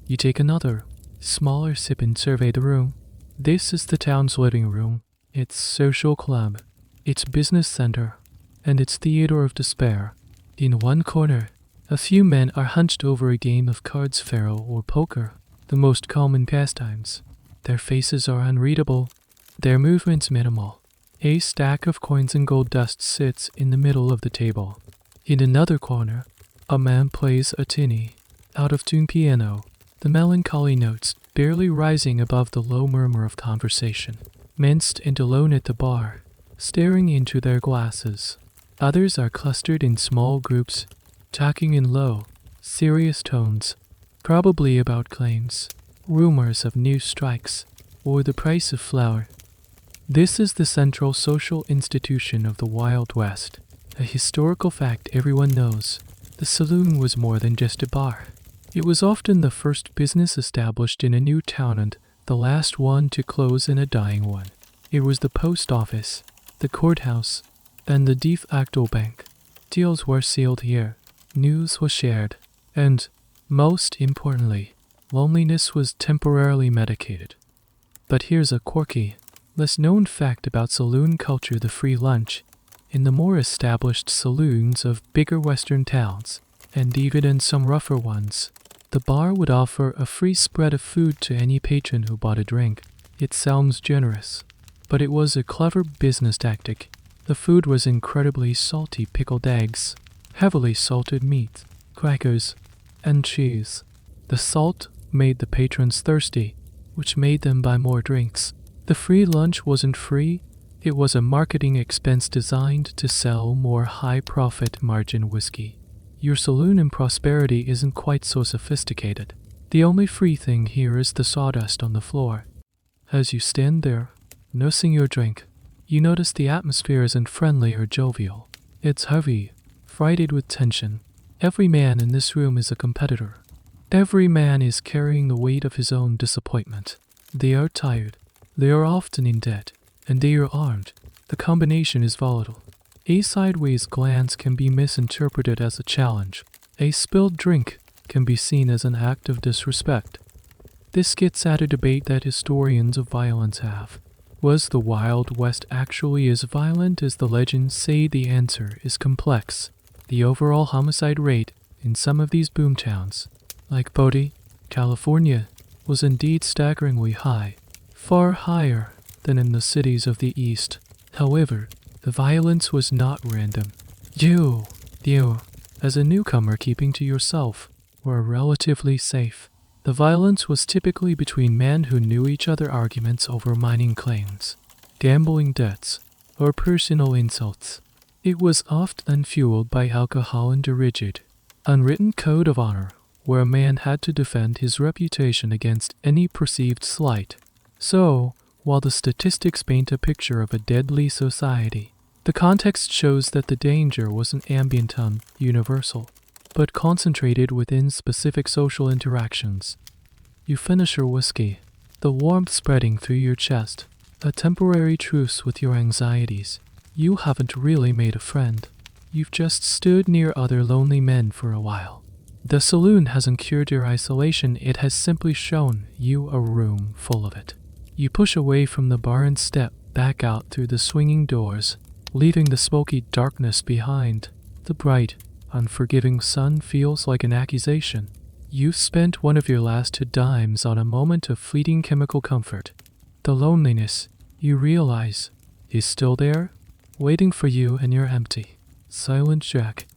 You take another, smaller sip and survey the room. This is the town's living room, its social club, its business center, and its theater of despair. In one corner, a few men are hunched over a game of cards, faro, or poker, the most common pastimes. Their faces are unreadable, their movements minimal. A stack of coins and gold dust sits in the middle of the table. In another corner, a man plays a tinny, out-of-tune piano, the melancholy notes barely rising above the low murmur of conversation. Men stand alone at the bar, staring into their glasses. Others are clustered in small groups, talking in low, serious tones, probably about claims, rumors of new strikes, or the price of flour. This is the central social institution of the Wild West, a historical fact everyone knows. The saloon was more than just a bar. It was often the first business established in a new town and the last one to close in a dying one. It was the post office, the courthouse, and the de facto bank. Deals were sealed here, news was shared, and, most importantly, loneliness was temporarily medicated. But here's a quirky, less known fact about saloon culture: the free lunch. In the more established saloons of bigger western towns, and even in some rougher ones, the bar would offer a free spread of food to any patron who bought a drink. It sounds generous, but it was a clever business tactic. The food was incredibly salty pickled eggs, heavily salted meat, crackers, and cheese. The salt made the patrons thirsty, which made them buy more drinks. The free lunch wasn't free, it was a marketing expense designed to sell more high-profit margin whiskey. Your saloon in prosperity isn't quite so sophisticated. The only free thing here is the sawdust on the floor. As you stand there, nursing your drink, you notice the atmosphere isn't friendly or jovial. It's heavy, freighted with tension. Every man in this room is a competitor. Every man is carrying the weight of his own disappointment. They are tired. They are often in debt. And they are armed. The combination is volatile. A sideways glance can be misinterpreted as a challenge. A spilled drink can be seen as an act of disrespect. This gets at a debate that historians of violence have. Was the Wild West actually as violent as the legends say? The answer is complex. The overall homicide rate in some of these boomtowns, like Bodie, California, was indeed staggeringly high, far higher than in the cities of the East. However, the violence was not random. You, as a newcomer keeping to yourself, were relatively safe. The violence was typically between men who knew each other, arguments over mining claims, gambling debts, or personal insults. It was often fueled by alcohol and a rigid, unwritten code of honor, where a man had to defend his reputation against any perceived slight. So, while the statistics paint a picture of a deadly society, the context shows that the danger wasn't ambient, universal, but concentrated within specific social interactions. You finish your whiskey, the warmth spreading through your chest, a temporary truce with your anxieties. You haven't really made a friend. You've just stood near other lonely men for a while. The saloon hasn't cured your isolation, it has simply shown you a room full of it. You push away from the bar and step back out through the swinging doors, leaving the smoky darkness behind. The bright, unforgiving sun feels like an accusation. You've spent one of your last dimes on a moment of fleeting chemical comfort. The loneliness, you realize, is still there, waiting for you in your empty, silent shack.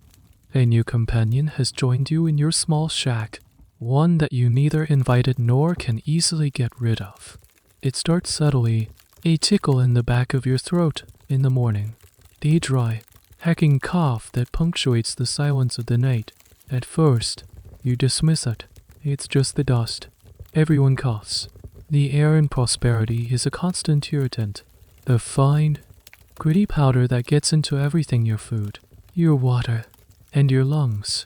A new companion has joined you in your small shack, one that you neither invited nor can easily get rid of. It starts subtly, a tickle in the back of your throat in the morning, the dry, hacking cough that punctuates the silence of the night. At first, you dismiss it. It's just the dust. Everyone coughs. The air in prosperity is a constant irritant. The fine, gritty powder that gets into everything: your food, your water, and your lungs.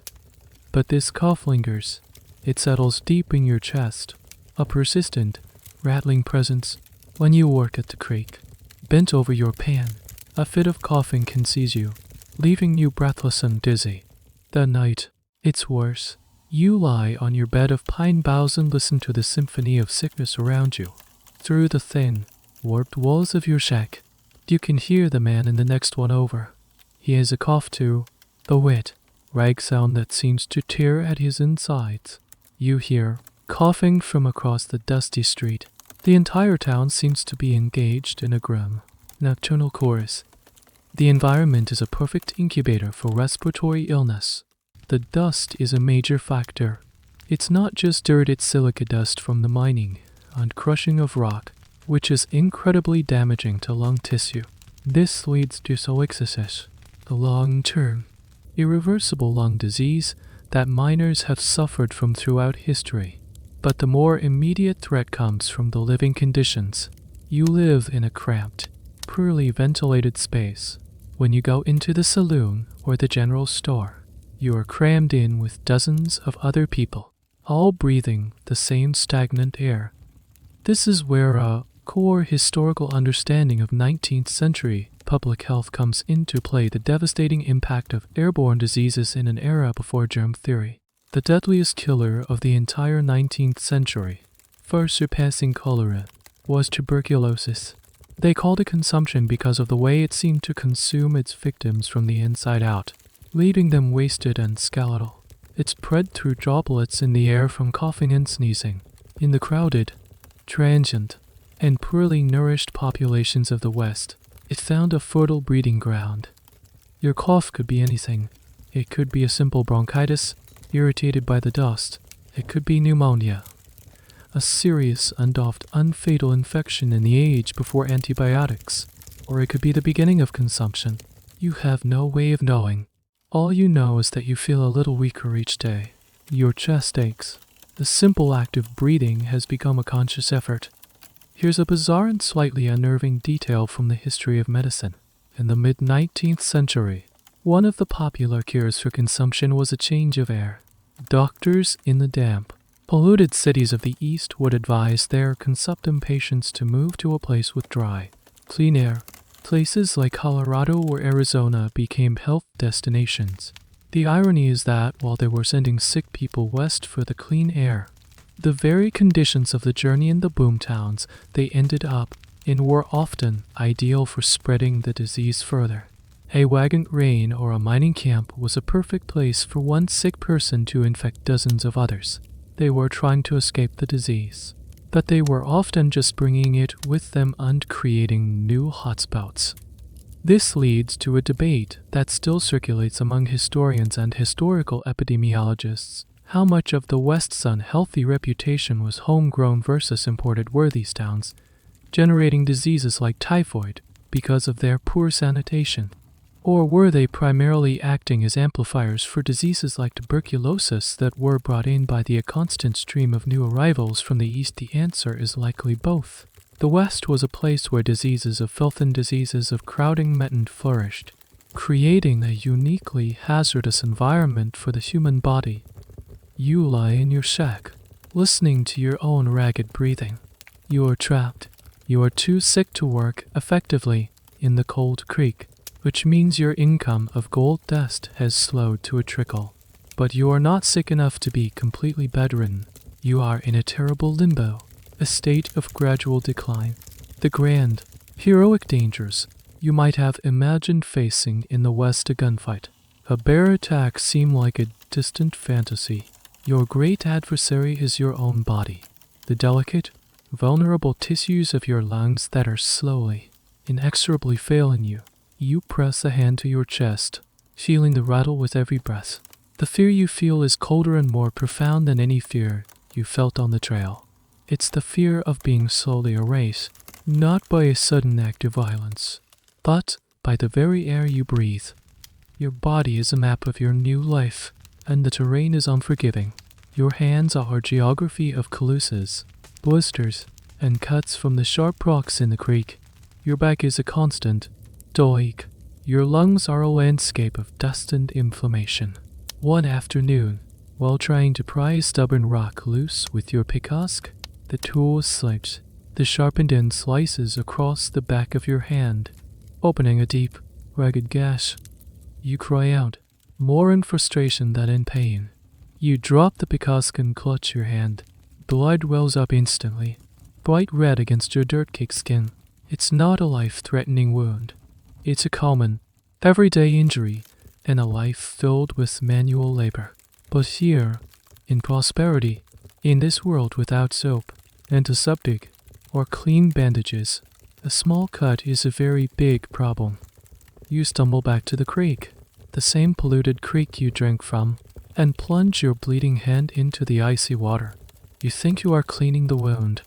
But this cough lingers. It settles deep in your chest, a persistent, rattling presence. When you work at the creek, bent over your pan, a fit of coughing can seize you, leaving you breathless and dizzy. That night, it's worse. You lie on your bed of pine boughs and listen to the symphony of sickness around you. Through the thin, warped walls of your shack, you can hear the man in the next one over. He has a cough too, the wet, rag sound that seems to tear at his insides. You hear coughing from across the dusty street. The entire town seems to be engaged in a grim, nocturnal chorus. The environment is a perfect incubator for respiratory illness. The dust is a major factor. It's not just dirt, it's silica dust from the mining and crushing of rock, which is incredibly damaging to lung tissue. This leads to psoriasis, the long-term, irreversible lung disease that miners have suffered from throughout history. But the more immediate threat comes from the living conditions. You live in a cramped, poorly ventilated space. When you go into the saloon or the general store, you are crammed in with dozens of other people, all breathing the same stagnant air. This is where a core historical understanding of 19th century public health comes into play, the devastating impact of airborne diseases in an era before germ theory. The deadliest killer of the entire 19th century, far surpassing cholera, was tuberculosis. They called it consumption because of the way it seemed to consume its victims from the inside out, leaving them wasted and skeletal. It spread through droplets in the air from coughing and sneezing. In the crowded, transient, and poorly nourished populations of the West, it found a fertile breeding ground. Your cough could be anything. It could be a simple bronchitis, irritated by the dust. It could be pneumonia, a serious and oft unfatal infection in the age before antibiotics. Or it could be the beginning of consumption. You have no way of knowing. All you know is that you feel a little weaker each day. Your chest aches. The simple act of breathing has become a conscious effort. Here's a bizarre and slightly unnerving detail from the history of medicine. In the mid-19th century, one of the popular cures for consumption was a change of air. Doctors in the damp, polluted cities of the East would advise their consumptive patients to move to a place with dry, clean air. Places like Colorado or Arizona became health destinations. The irony is that while they were sending sick people west for the clean air, the very conditions of the journey in the boomtowns they ended up in were often ideal for spreading the disease further. A wagon train or a mining camp was a perfect place for one sick person to infect dozens of others. They were trying to escape the disease, but they were often just bringing it with them and creating new hotspots. This leads to a debate that still circulates among historians and historical epidemiologists. How much of the West's unhealthy reputation was homegrown versus imported were these towns, generating diseases like typhoid because of their poor sanitation? Or were they primarily acting as amplifiers for diseases like tuberculosis that were brought in by the constant stream of new arrivals from the East? The answer is likely both. The West was a place where diseases of filth and diseases of crowding met and flourished, creating a uniquely hazardous environment for the human body. You lie in your shack, listening to your own ragged breathing. You are trapped. You are too sick to work effectively in the cold creek, which means your income of gold dust has slowed to a trickle. But you are not sick enough to be completely bedridden. You are in a terrible limbo, a state of gradual decline. The grand, heroic dangers you might have imagined facing in the West, a gunfight, a bear attack, seem like a distant fantasy. Your great adversary is your own body, the delicate, vulnerable tissues of your lungs that are slowly, inexorably failing you. You press a hand to your chest, feeling the rattle with every breath. The fear you feel is colder and more profound than any fear you felt on the trail. It's the fear of being slowly erased, not by a sudden act of violence, but by the very air you breathe. Your body is a map of your new life, and the terrain is unforgiving. Your hands are a geography of calluses, blisters, and cuts from the sharp rocks in the creek. Your back is a constant dull ache. Your lungs are a landscape of dust and inflammation. One afternoon, while trying to pry a stubborn rock loose with your pickaxe, the tool slips. The sharpened end slices across the back of your hand, opening a deep, ragged gash. You cry out, more in frustration than in pain. You drop the pickaxe and clutch your hand. Blood wells up instantly, bright red against your dirt-caked skin. It's not a life-threatening wound. It's a common, everyday injury in a life filled with manual labor. But here, in prosperity, in this world without soap, antiseptic, or clean bandages, a small cut is a very big problem. You stumble back to the creek, the same polluted creek you drank from, and plunge your bleeding hand into the icy water. You think you are cleaning the wound.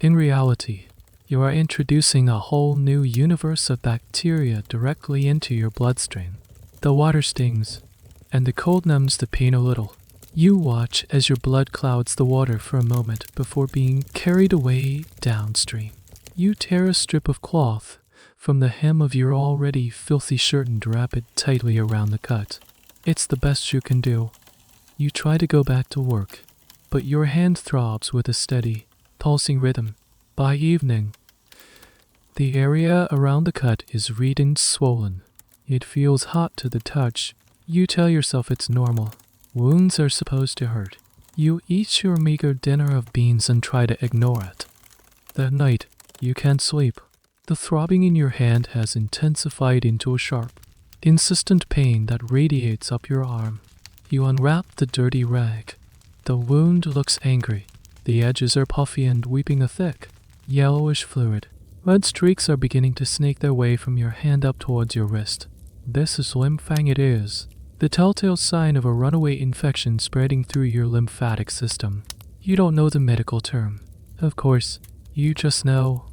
In reality, you are introducing a whole new universe of bacteria directly into your bloodstream. The water stings, and the cold numbs the pain a little. You watch as your blood clouds the water for a moment before being carried away downstream. You tear a strip of cloth from the hem of your already filthy shirt and wrap it tightly around the cut. It's the best you can do. You try to go back to work. but your hand throbs with a steady, pulsing rhythm. By evening, the area around the cut is red and swollen. It feels hot to the touch. You tell yourself it's normal. Wounds are supposed to hurt. You eat your meager dinner of beans and try to ignore it. That night, you can't sleep. The throbbing in your hand has intensified into a sharp, insistent pain that radiates up your arm. You unwrap the dirty rag. The wound looks angry. The edges are puffy and weeping a thick, yellowish fluid. Red streaks are beginning to snake their way from your hand up towards your wrist. This is lymphang, it is. The telltale sign of a runaway infection spreading through your lymphatic system. You don't know the medical term. Of course, you just know,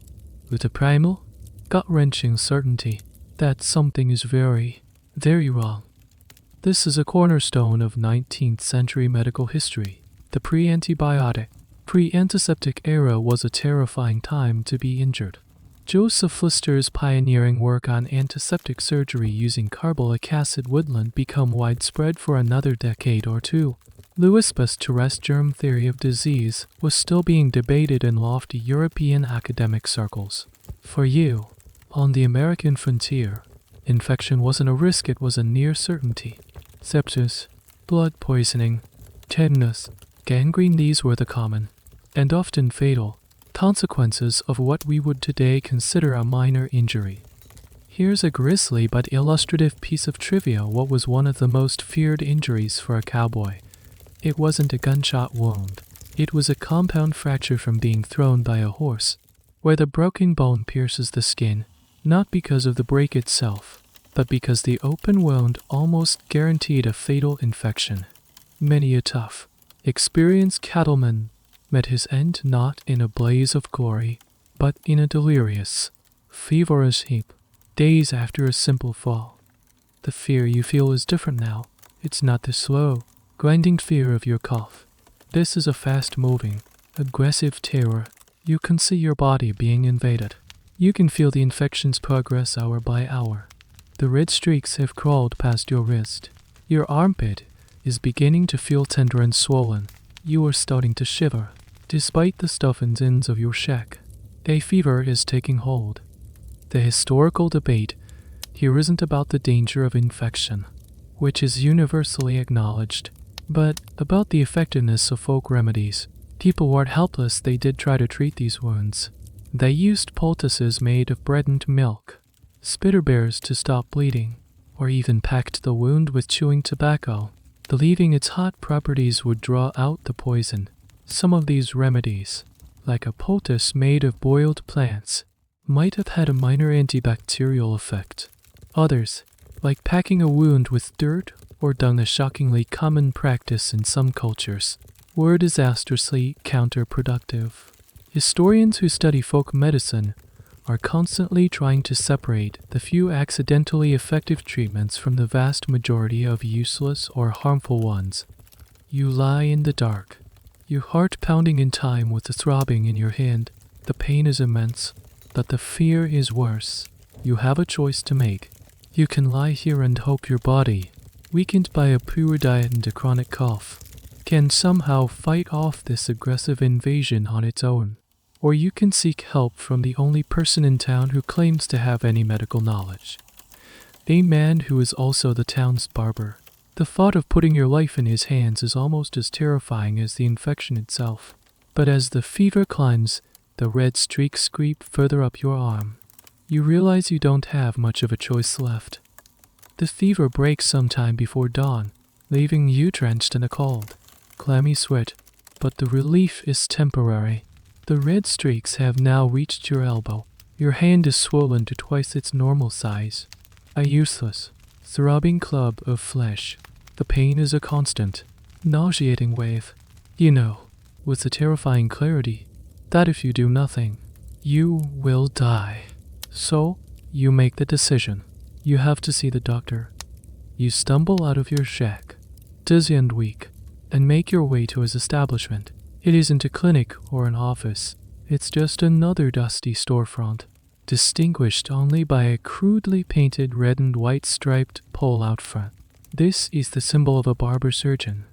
with a primal, gut-wrenching certainty, that something is very, very wrong. This is a cornerstone of 19th century medical history. The pre-antibiotic, pre-antiseptic era was a terrifying time to be injured. Joseph Lister's pioneering work on antiseptic surgery using carbolic acid would become widespread for another decade or two. Louis Pasteur's germ theory of disease was still being debated in lofty European academic circles. For you, on the American frontier, infection wasn't a risk, it was a near certainty. Sepsis, blood poisoning, tetanus, gangrene, these were the common, and often fatal, consequences of what we would today consider a minor injury. Here's a grisly but illustrative piece of trivia. What was one of the most feared injuries for a cowboy? It wasn't a gunshot wound. It was a compound fracture from being thrown by a horse, where the broken bone pierces the skin, not because of the break itself, but because the open wound almost guaranteed a fatal infection. Many a tough, experienced cattleman met his end not in a blaze of glory, but in a delirious, feverish heap, days after a simple fall. The fear you feel is different now. It's not the slow, grinding fear of your cough. This is a fast-moving, aggressive terror. You can see your body being invaded. You can feel the infection's progress hour by hour. The red streaks have crawled past your wrist. Your armpit is beginning to feel tender and swollen. You are starting to shiver, despite the stuffed ends of your shack. A fever is taking hold. The historical debate here isn't about the danger of infection, which is universally acknowledged, but about the effectiveness of folk remedies. People weren't helpless, they did try to treat these wounds. They used poultices made of bread and milk, spitter bears to stop bleeding, or even packed the wound with chewing tobacco, believing its hot properties would draw out the poison. Some of these remedies, like a poultice made of boiled plants, might have had a minor antibacterial effect. Others, like packing a wound with dirt or dung, a shockingly common practice in some cultures, were disastrously counterproductive. Historians who study folk medicine are constantly trying to separate the few accidentally effective treatments from the vast majority of useless or harmful ones. You lie in the dark, your heart pounding in time with the throbbing in your hand. The pain is immense, but the fear is worse. You have a choice to make. You can lie here and hope your body, weakened by a poor diet and a chronic cough, can somehow fight off this aggressive invasion on its own. Or you can seek help from the only person in town who claims to have any medical knowledge. A man who is also the town's barber. The thought of putting your life in his hands is almost as terrifying as the infection itself. But as the fever climbs, the red streaks creep further up your arm. You realize you don't have much of a choice left. The fever breaks sometime before dawn, leaving you drenched in a cold, clammy sweat, but the relief is temporary. The red streaks have now reached your elbow. Your hand is swollen to twice its normal size. A useless, throbbing club of flesh. The pain is a constant, nauseating wave. You know, with a terrifying clarity, that if you do nothing, you will die. So, you make the decision. You have to see the doctor. You stumble out of your shack, dizzy and weak, and make your way to his establishment. It isn't a clinic or an office. It's just another dusty storefront, distinguished only by a crudely painted red and white striped pole out front. This is the symbol of a barber surgeon,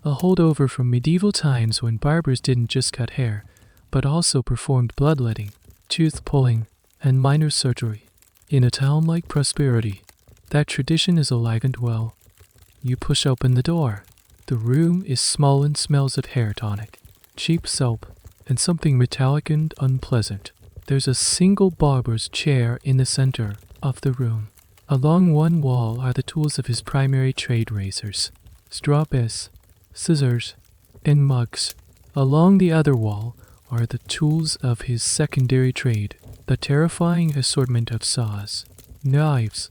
a holdover from medieval times when barbers didn't just cut hair, but also performed bloodletting, tooth pulling, and minor surgery. In a town like Prosperity, that tradition is alive and well. You push open the door. The room is small and smells of hair tonic, cheap soap, and something metallic and unpleasant. There's a single barber's chair in the center of the room. Along one wall are the tools of his primary trade: razors, straw bits, scissors, and mugs. Along the other wall are the tools of his secondary trade, the terrifying assortment of saws, knives,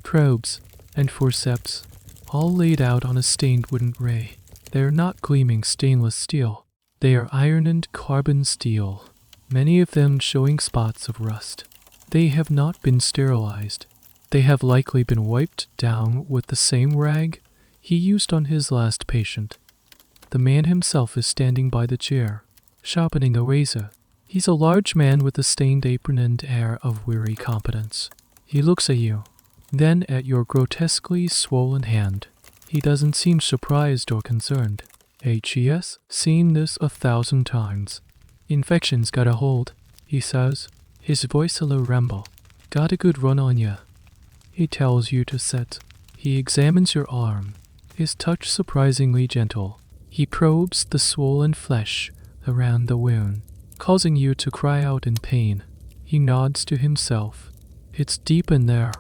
probes, and forceps, all laid out on a stained wooden tray. They are not gleaming stainless steel. They are iron and carbon steel, many of them showing spots of rust. They have not been sterilized. They have likely been wiped down with the same rag he used on his last patient. The man himself is standing by the chair, sharpening a razor. He's a large man with a stained apron and air of weary competence. He looks at you, then at your grotesquely swollen hand. He doesn't seem surprised or concerned. H.E.S. seen this 1,000 times. Infection's got a hold, he says, his voice a low rumble. Got a good run on ya. He tells you to sit. He examines your arm, his touch surprisingly gentle. He probes the swollen flesh around the wound, causing you to cry out in pain. He nods to himself. It's deep in there.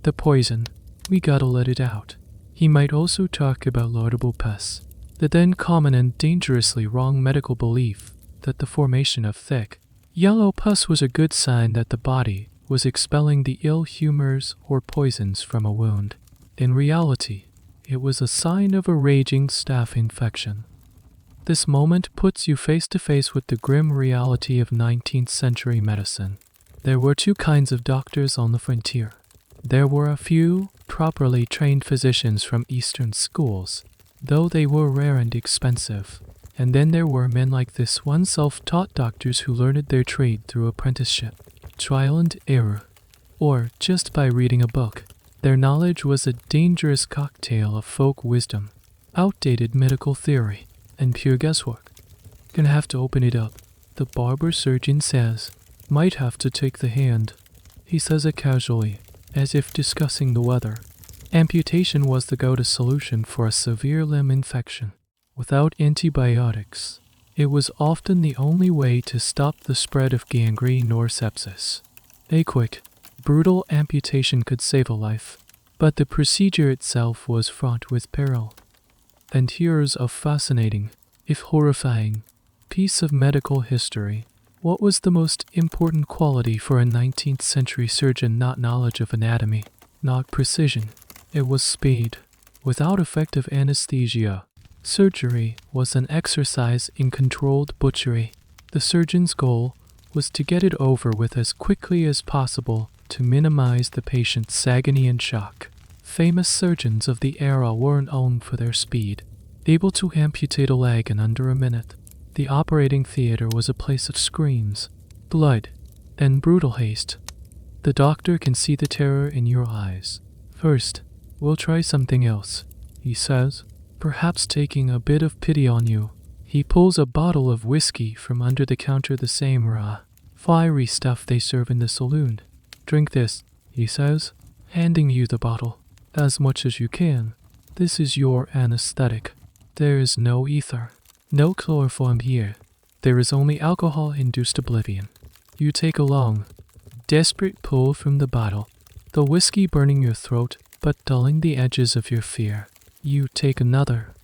The poison. We gotta let it out. He might also talk about laudable pus, the then common and dangerously wrong medical belief that the formation of thick, yellow pus was a good sign that the body was expelling the ill humors or poisons from a wound. In reality, it was a sign of a raging staph infection. This moment puts you face to face with the grim reality of 19th century medicine. There were two kinds of doctors on the frontier. There were a few properly trained physicians from Eastern schools, though they were rare and expensive. And then there were men like this one, self-taught doctors who learned their trade through apprenticeship, trial and error, or just by reading a book. Their knowledge was a dangerous cocktail of folk wisdom, outdated medical theory, and pure guesswork. Gonna have to open it up, the barber surgeon says. Might have to take the hand. He says it casually, as if discussing the weather. Amputation was the go-to solution for a severe limb infection. Without antibiotics, it was often the only way to stop the spread of gangrene or sepsis. A quick, brutal amputation could save a life, but the procedure itself was fraught with peril. And here's a fascinating, if horrifying, piece of medical history. What was the most important quality for a 19th century surgeon? Not knowledge of anatomy, not precision. It was speed. Without effective anesthesia, surgery was an exercise in controlled butchery. The surgeon's goal was to get it over with as quickly as possible to minimize the patient's agony and shock. Famous surgeons of the era were known for their speed, able to amputate a leg in under a minute. The operating theater was a place of screams, blood, and brutal haste. The doctor can see the terror in your eyes. First, we'll try something else, he says, perhaps taking a bit of pity on you. He pulls a bottle of whiskey from under the counter, the same raw, fiery stuff they serve in the saloon. Drink this, he says, handing you the bottle. As much as you can. This is your anesthetic. There is no ether, no chloroform here. There is only alcohol-induced oblivion. You take a long, desperate pull from the bottle, the whiskey burning your throat but dulling the edges of your fear. You take another.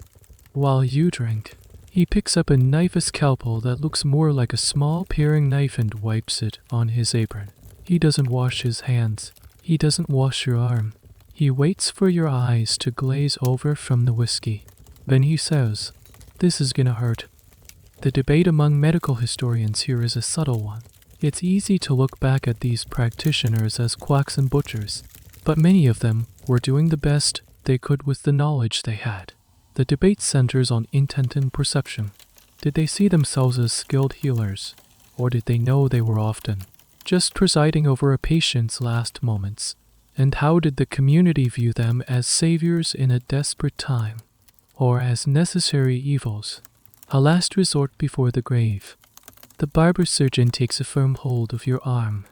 While you drink, he picks up a knife, a scalpel that looks more like a small paring knife, and wipes it on his apron. He doesn't wash his hands. He doesn't wash your arm. He waits for your eyes to glaze over from the whiskey. Then he says, "This is gonna hurt." The debate among medical historians here is a subtle one. It's easy to look back at these practitioners as quacks and butchers, but many of them were doing the best they could with the knowledge they had. The debate centers on intent and perception. Did they see themselves as skilled healers, or did they know they were often just presiding over a patient's last moments? And how did the community view them as saviors in a desperate time? or as necessary evils, a last resort before the grave. The barber surgeon takes a firm hold of your arm.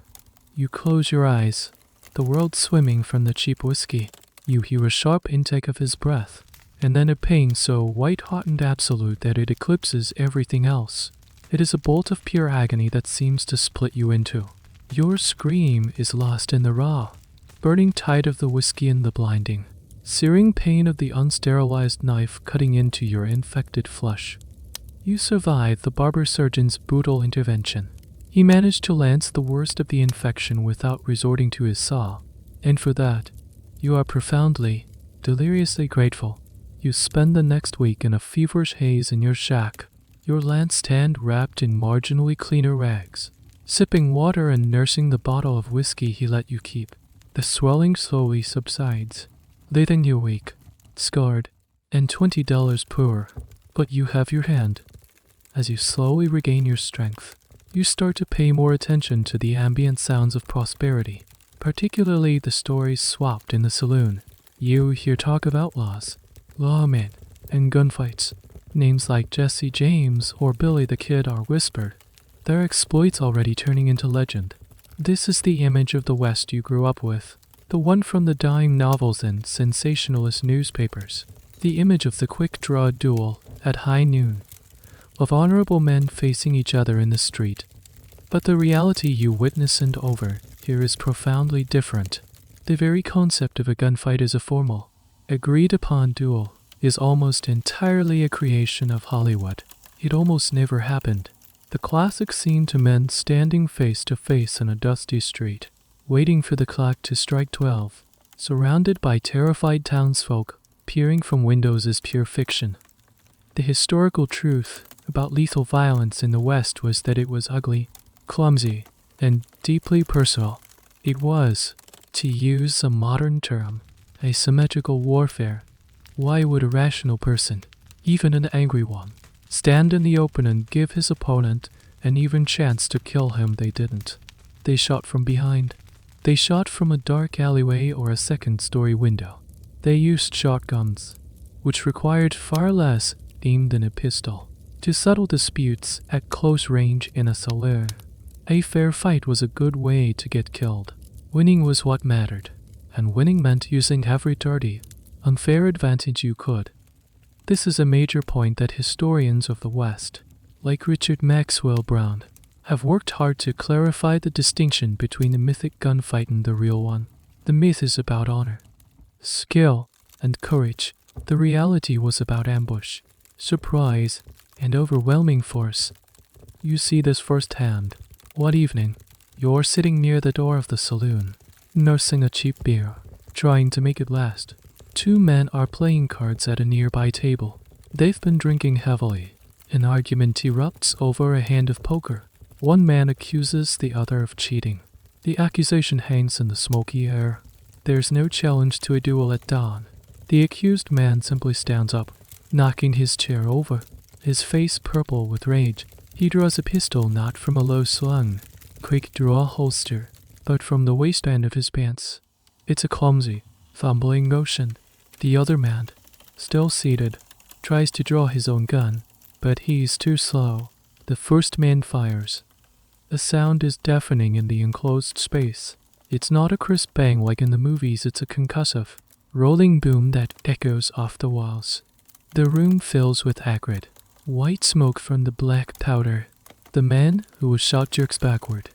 You close your eyes, the world swimming from the cheap whiskey. You hear a sharp intake of his breath, and then a pain so white-hot and absolute that it eclipses everything else. It is a bolt of pure agony that seems to split you in two. Your scream is lost in the raw, burning tide of the whiskey and the blinding, searing pain of the unsterilized knife cutting into your infected flesh. You survive the barber surgeon's brutal intervention. He managed to lance the worst of the infection without resorting to his saw, and for that, you are profoundly, deliriously grateful. You spend the next week in a feverish haze in your shack, your lance stand wrapped in marginally cleaner rags, sipping water and nursing the bottle of whiskey he let you keep. The swelling slowly subsides, leaving you weak, scarred, and $20 poor. But you have your hand. As you slowly regain your strength, you start to pay more attention to the ambient sounds of prosperity, particularly the stories swapped in the saloon. You hear talk of outlaws, lawmen, and gunfights. Names like Jesse James or Billy the Kid are whispered, their exploits already turning into legend. This is the image of the West you grew up with, the one from the dime novels and sensationalist newspapers, the image of the quick-draw duel at high noon, of honorable men facing each other in the street. But the reality you witness and over here is profoundly different. The very concept of a gunfight as a formal, agreed-upon duel is almost entirely a creation of Hollywood. It almost never happened. The classic scene to men standing face to face in a dusty street, waiting for the clock to strike 12, surrounded by terrified townsfolk peering from windows is pure fiction. The historical truth about lethal violence in the West was that it was ugly, clumsy, and deeply personal. It was, to use a modern term, asymmetrical warfare. Why would a rational person, even an angry one, stand in the open and give his opponent an even chance to kill him? They didn't. They shot from behind. They shot from a dark alleyway or a second-story window. They used shotguns, which required far less aim than a pistol, to settle disputes at close range in a saloon. A fair fight was a good way to get killed. Winning was what mattered, and winning meant using every dirty, unfair advantage you could. This is a major point that historians of the West, like Richard Maxwell Brown, have worked hard to clarify the distinction between the mythic gunfight and the real one. The myth is about honor, skill, and courage. The reality was about ambush, surprise, and overwhelming force. You see this firsthand. One evening, you're sitting near the door of the saloon, nursing a cheap beer, trying to make it last. Two men are playing cards at a nearby table. They've been drinking heavily. An argument erupts over a hand of poker. One man accuses the other of cheating. The accusation hangs in the smoky air. There's no challenge to a duel at dawn. The accused man simply stands up, knocking his chair over, his face purple with rage. He draws a pistol not from a low-slung, quick-draw holster, but from the waistband of his pants. It's a clumsy, fumbling motion. The other man, still seated, tries to draw his own gun, but he's too slow. The first man fires. The sound is deafening in the enclosed space. It's not a crisp bang like in the movies, it's a concussive, rolling boom that echoes off the walls. The room fills with acrid, white smoke from the black powder. The man who was shot jerks backward,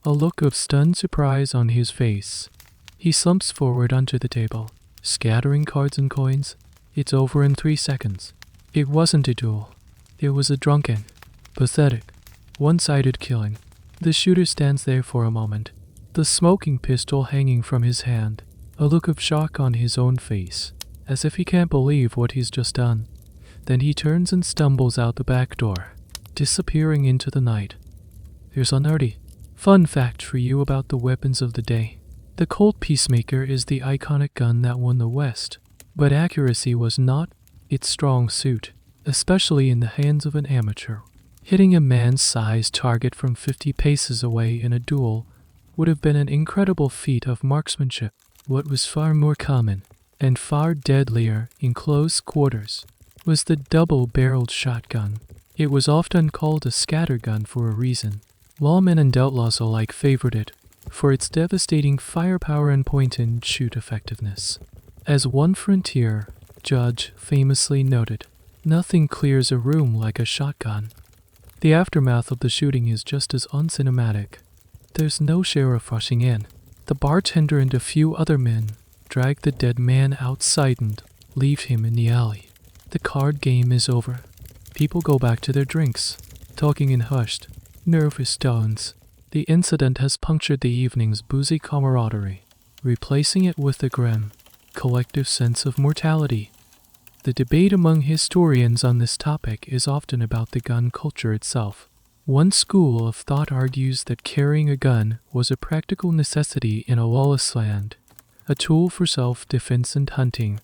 a look of stunned surprise on his face. He slumps forward onto the table, scattering cards and coins. It's over in 3 seconds. It wasn't a duel. It was a drunken, pathetic, one-sided killing. The shooter stands there for a moment, the smoking pistol hanging from his hand, a look of shock on his own face, as if he can't believe what he's just done. Then he turns and stumbles out the back door, disappearing into the night. Here's a nerdy, fun fact for you about the weapons of the day. The Colt Peacemaker is the iconic gun that won the West, but accuracy was not its strong suit, especially in the hands of an amateur. Hitting a man-sized target from 50 paces away in a duel would have been an incredible feat of marksmanship. What was far more common and far deadlier in close quarters, was the double-barreled shotgun. It was often called a scattergun for a reason. Lawmen and outlaws alike favored it for its devastating firepower and point-and-shoot effectiveness. As one frontier judge famously noted, "Nothing clears a room like a shotgun." The aftermath of the shooting is just as uncinematic. There's no sheriff rushing in. The bartender and a few other men drag the dead man outside and leave him in the alley. The card game is over. People go back to their drinks, talking in hushed, nervous tones. The incident has punctured the evening's boozy camaraderie, replacing it with a grim, collective sense of mortality. The debate among historians on this topic is often about the gun culture itself. One school of thought argues that carrying a gun was a practical necessity in a lawless land, a tool for self-defense and hunting.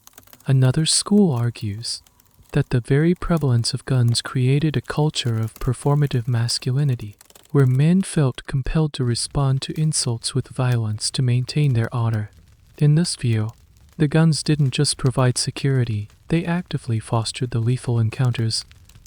Another school argues that the very prevalence of guns created a culture of performative masculinity, where men felt compelled to respond to insults with violence to maintain their honor. In this view, the guns didn't just provide security, they actively fostered the lethal encounters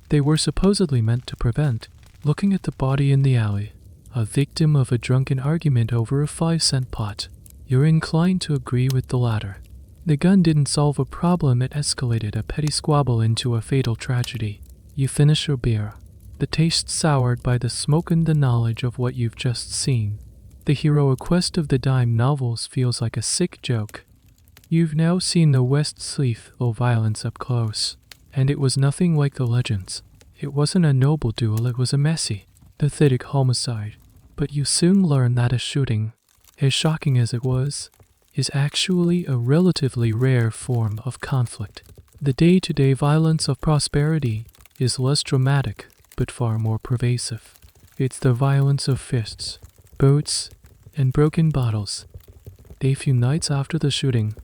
they were supposedly meant to prevent. Looking at the body in the alley, a victim of a drunken argument over a 5-cent pot, you're inclined to agree with the latter. The gun didn't solve a problem, it escalated a petty squabble into a fatal tragedy. You finish your beer, the taste soured by the smoke and the knowledge of what you've just seen. The heroic quest of the dime novels feels like a sick joke. You've now seen the West Sleeth of violence up close, and it was nothing like the legends. It wasn't a noble duel, it was a messy, pathetic homicide. But you soon learn that a shooting, as shocking as it was, is actually a relatively rare form of conflict. The day-to-day violence of prosperity is less dramatic, but far more pervasive. It's the violence of fists, boats, and broken bottles. A few nights after the shooting,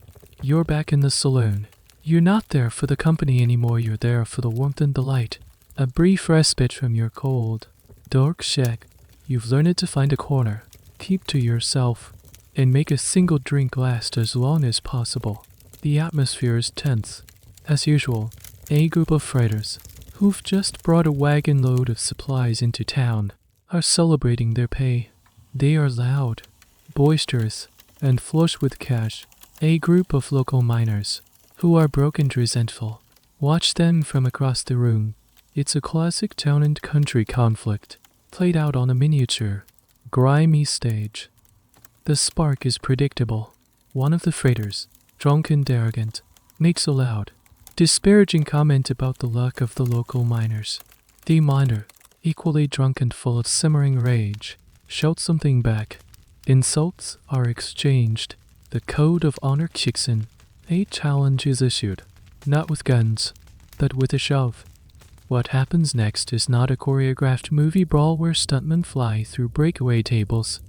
you're back in the saloon. You're not there for the company anymore, you're there for the warmth and the light. A brief respite from your cold, dark shack. You've learned to find a corner, keep to yourself, and make a single drink last as long as possible. The atmosphere is tense. As usual, a group of freighters, who've just brought a wagon load of supplies into town, are celebrating their pay. They are loud, boisterous, and flush with cash. A group of local miners, who are broke and resentful, watch them from across the room. It's a classic town and country conflict, played out on a miniature, grimy stage. The spark is predictable. One of the freighters, drunk and arrogant, makes a loud, disparaging comment about the luck of the local miners. The miner, equally drunk and full of simmering rage, shouts something back. Insults are exchanged. The code of honor kicks in. A challenge is issued, not with guns, but with a shove. What happens next is not a choreographed movie brawl where stuntmen fly through breakaway tables.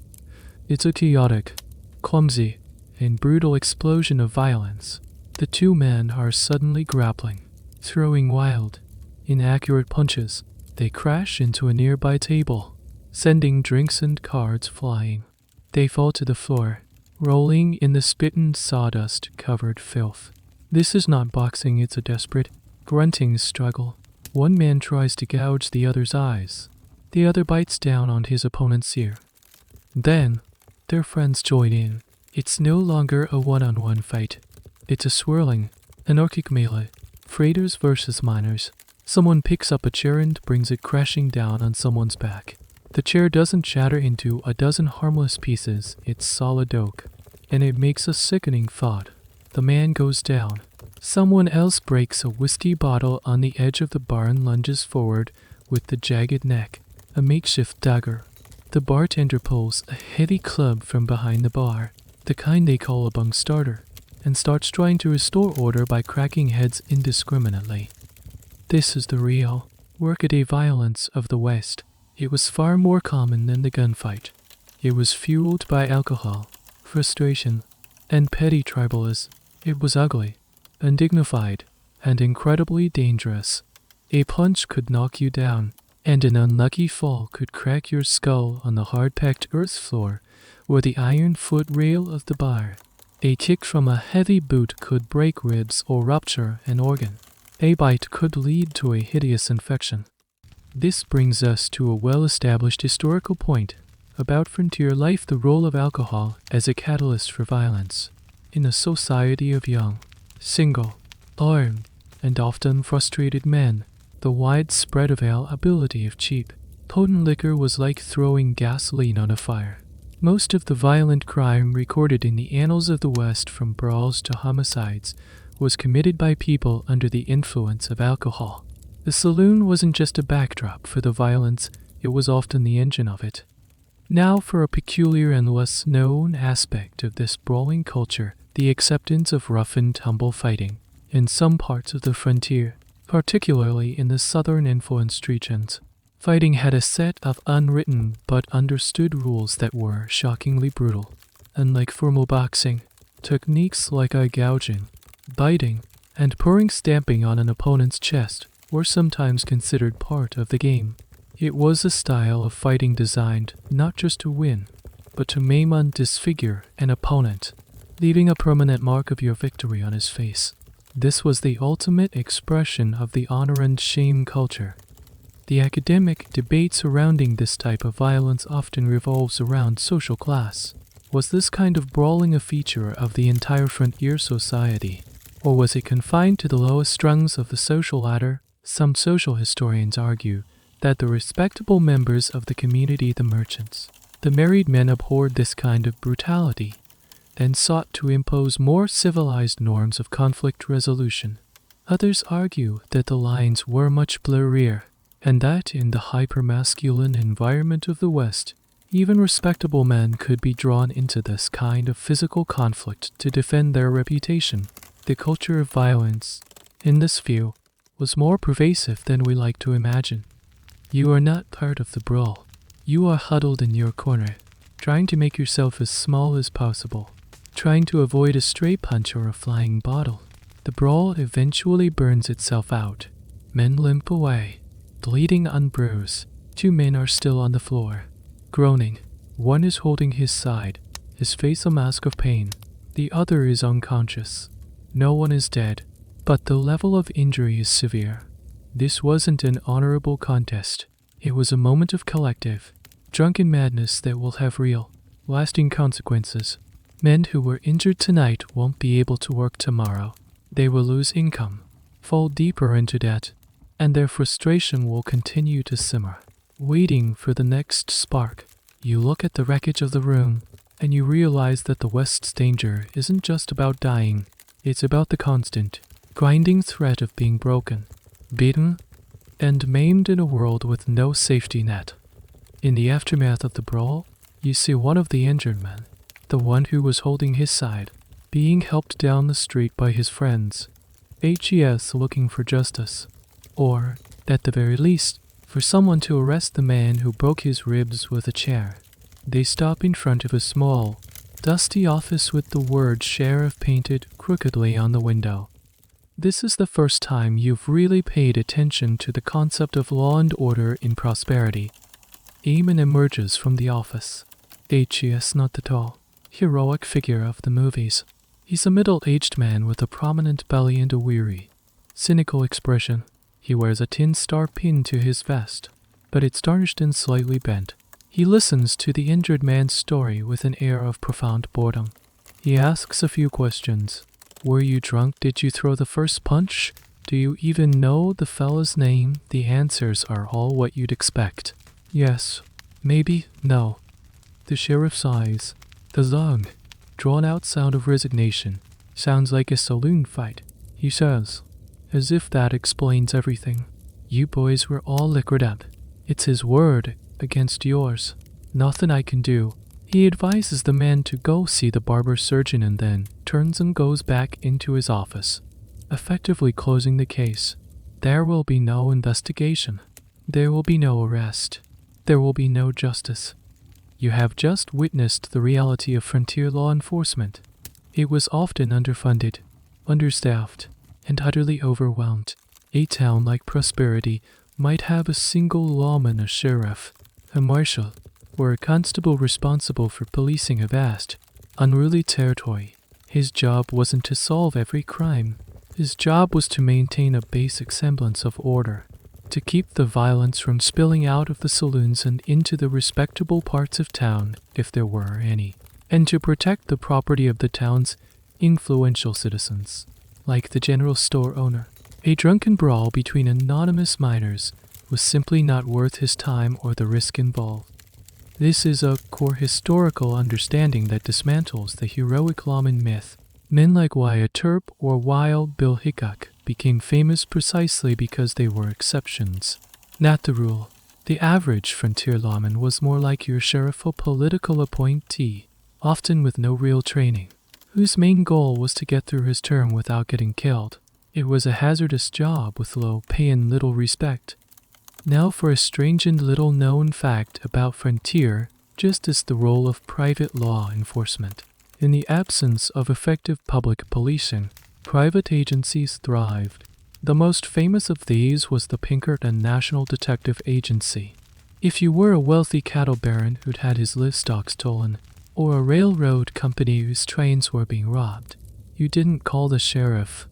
It's a chaotic, clumsy, and brutal explosion of violence. The two men are suddenly grappling, throwing wild, inaccurate punches. They crash into a nearby table, sending drinks and cards flying. They fall to the floor, rolling in the spit-and sawdust-covered filth. This is not boxing, it's a desperate, grunting struggle. One man tries to gouge the other's eyes. The other bites down on his opponent's ear. Then, their friends join in. It's no longer a one-on-one fight. It's a swirling, anarchic melee. Freighters versus miners. Someone picks up a chair and brings it crashing down on someone's back. The chair doesn't shatter into a dozen harmless pieces, it's solid oak. And it makes a sickening thud. The man goes down. Someone else breaks a whiskey bottle on the edge of the bar and lunges forward with the jagged neck, a makeshift dagger. The bartender pulls a heavy club from behind the bar, the kind they call a bunk starter, and starts trying to restore order by cracking heads indiscriminately. This is the real, workaday violence of the West. It was far more common than the gunfight. It was fueled by alcohol, frustration, and petty tribalism. It was ugly, undignified, and incredibly dangerous. A punch could knock you down, and an unlucky fall could crack your skull on the hard-packed earth floor or the iron footrail of the bar. A kick from a heavy boot could break ribs or rupture an organ. A bite could lead to a hideous infection. This brings us to a well-established historical point about frontier life: the role of alcohol as a catalyst for violence. In a society of young, single, armed, and often frustrated men, the widespread availability of cheap, potent liquor was like throwing gasoline on a fire. Most of the violent crime recorded in the annals of the West, from brawls to homicides, was committed by people under the influence of alcohol. The saloon wasn't just a backdrop for the violence, it was often the engine of it. Now for a peculiar and less known aspect of this brawling culture, the acceptance of rough-and-tumble fighting. In some parts of the frontier, particularly in the southern-influenced regions, fighting had a set of unwritten but understood rules that were shockingly brutal. Unlike formal boxing, techniques like eye gouging, biting, and pouring stamping on an opponent's chest were sometimes considered part of the game. It was a style of fighting designed not just to win, but to maim and disfigure an opponent, leaving a permanent mark of your victory on his face. This was the ultimate expression of the honor and shame culture. The academic debate surrounding this type of violence often revolves around social class. Was this kind of brawling a feature of the entire frontier society, or was it confined to the lowest rungs of the social ladder? Some social historians argue that the respectable members of the community, the merchants, the married men, abhorred this kind of brutality and sought to impose more civilized norms of conflict resolution. Others argue that the lines were much blurrier, and that in the hyper-masculine environment of the West, even respectable men could be drawn into this kind of physical conflict to defend their reputation. The culture of violence, in this view, was more pervasive than we like to imagine. You are not part of the brawl. You are huddled in your corner, trying to make yourself as small as possible, trying to avoid a stray punch or a flying bottle. The brawl eventually burns itself out. Men limp away, bleeding unbruised. Two men are still on the floor, groaning. One is holding his side, his face a mask of pain. The other is unconscious. No one is dead, but the level of injury is severe. This wasn't an honorable contest. It was a moment of collective, drunken madness that will have real, lasting consequences. Men who were injured tonight won't be able to work tomorrow. They will lose income, fall deeper into debt, and their frustration will continue to simmer, waiting for the next spark. You look at the wreckage of the room, and you realize that the West's danger isn't just about dying. It's about the constant, grinding threat of being broken, beaten, and maimed in a world with no safety net. In the aftermath of the brawl, you see one of the injured men, the one who was holding his side, being helped down the street by his friends, HES looking for justice, or, at the very least, for someone to arrest the man who broke his ribs with a chair. They stop in front of a small, dusty office with the word sheriff painted crookedly on the window. This is the first time you've really paid attention to the concept of law and order in prosperity. Eamon emerges from the office. HES, not the tall, heroic figure of the movies. He's a middle-aged man with a prominent belly and a weary, cynical expression. He wears a tin star pinned to his vest, but it's tarnished and slightly bent. He listens to the injured man's story with an air of profound boredom. He asks a few questions. Were you drunk? Did you throw the first punch? Do you even know the fella's name? The answers are all what you'd expect. Yes. Maybe. No. The sheriff sighs. The long, drawn-out sound of resignation sounds like a saloon fight. He says, as if that explains everything. You boys were all liquored up. It's his word against yours. Nothing I can do. He advises the man to go see the barber surgeon and then turns and goes back into his office, effectively closing the case. There will be no investigation. There will be no arrest. There will be no justice. You have just witnessed the reality of frontier law enforcement. It was often underfunded, understaffed, and utterly overwhelmed. A town like Prosperity might have a single lawman, a sheriff, a marshal, or a constable responsible for policing a vast, unruly territory. His job wasn't to solve every crime. His job was to maintain a basic semblance of order, to keep the violence from spilling out of the saloons and into the respectable parts of town, if there were any, and to protect the property of the town's influential citizens, like the general store owner. A drunken brawl between anonymous miners was simply not worth his time or the risk involved. This is a core historical understanding that dismantles the heroic lawman myth. Men like Wyatt Earp or Wild Bill Hickok became famous precisely because they were exceptions, not the rule. The average frontier lawman was more like your sheriff or political appointee, often with no real training, whose main goal was to get through his term without getting killed. It was a hazardous job with low pay and little respect. Now for a strange and little-known fact about frontier justice: the role of private law enforcement. In the absence of effective public policing, private agencies thrived. The most famous of these was the Pinkerton National Detective Agency. If you were a wealthy cattle baron who'd had his livestock stolen, or a railroad company whose trains were being robbed, you didn't call the sheriff.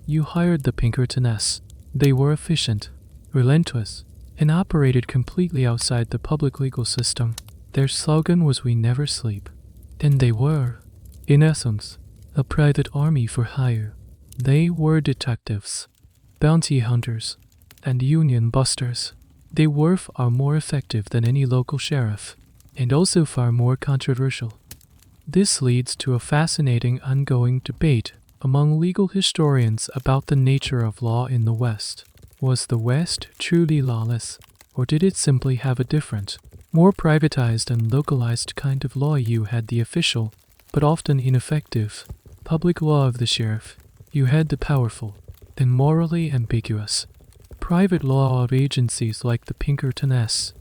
You hired the Pinkertoness. They were efficient, relentless, and operated completely outside the public legal system. Their slogan was "We never sleep." And they were, in essence, a private army for hire. They were detectives, bounty hunters, and union busters. They were far more effective than any local sheriff, and also far more controversial. This leads to a fascinating ongoing debate among legal historians about the nature of law in the West. Was the West truly lawless, or did it simply have a different, more privatized and localized kind of law? You had the official, but often ineffective, public law of the sheriff. You had the powerful, and morally ambiguous, private law of agencies like the Pinkertoness.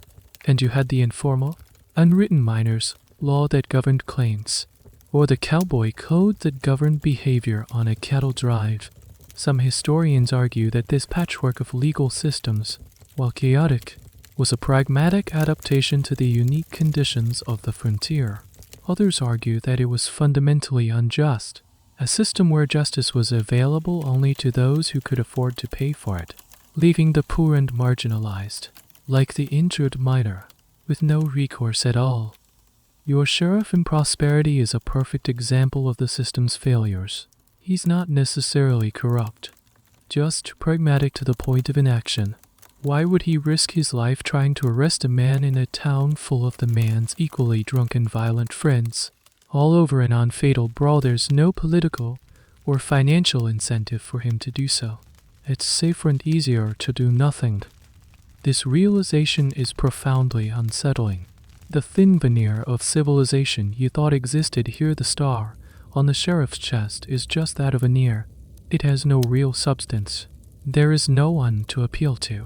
And you had the informal, unwritten miners' law that governed claims, or the Cowboy code that governed behavior on a cattle drive. Some historians argue that this patchwork of legal systems, while chaotic, was a pragmatic adaptation to the unique conditions of the frontier. Others argue that it was fundamentally unjust, a system where justice was available only to those who could afford to pay for it, leaving the poor and marginalized, like the injured miner, with no recourse at all. Your sheriff in prosperity is a perfect example of the system's failures. He's not necessarily corrupt, just pragmatic to the point of inaction. Why would he risk his life trying to arrest a man in a town full of the man's equally drunk and violent friends? All over an unfatal brawl, there's no political or financial incentive for him to do so. It's safer and easier to do nothing. This realization is profoundly unsettling. The thin veneer of civilization you thought existed here, the star on the sheriff's chest, is just that, a veneer. It has no real substance. There is no one to appeal to.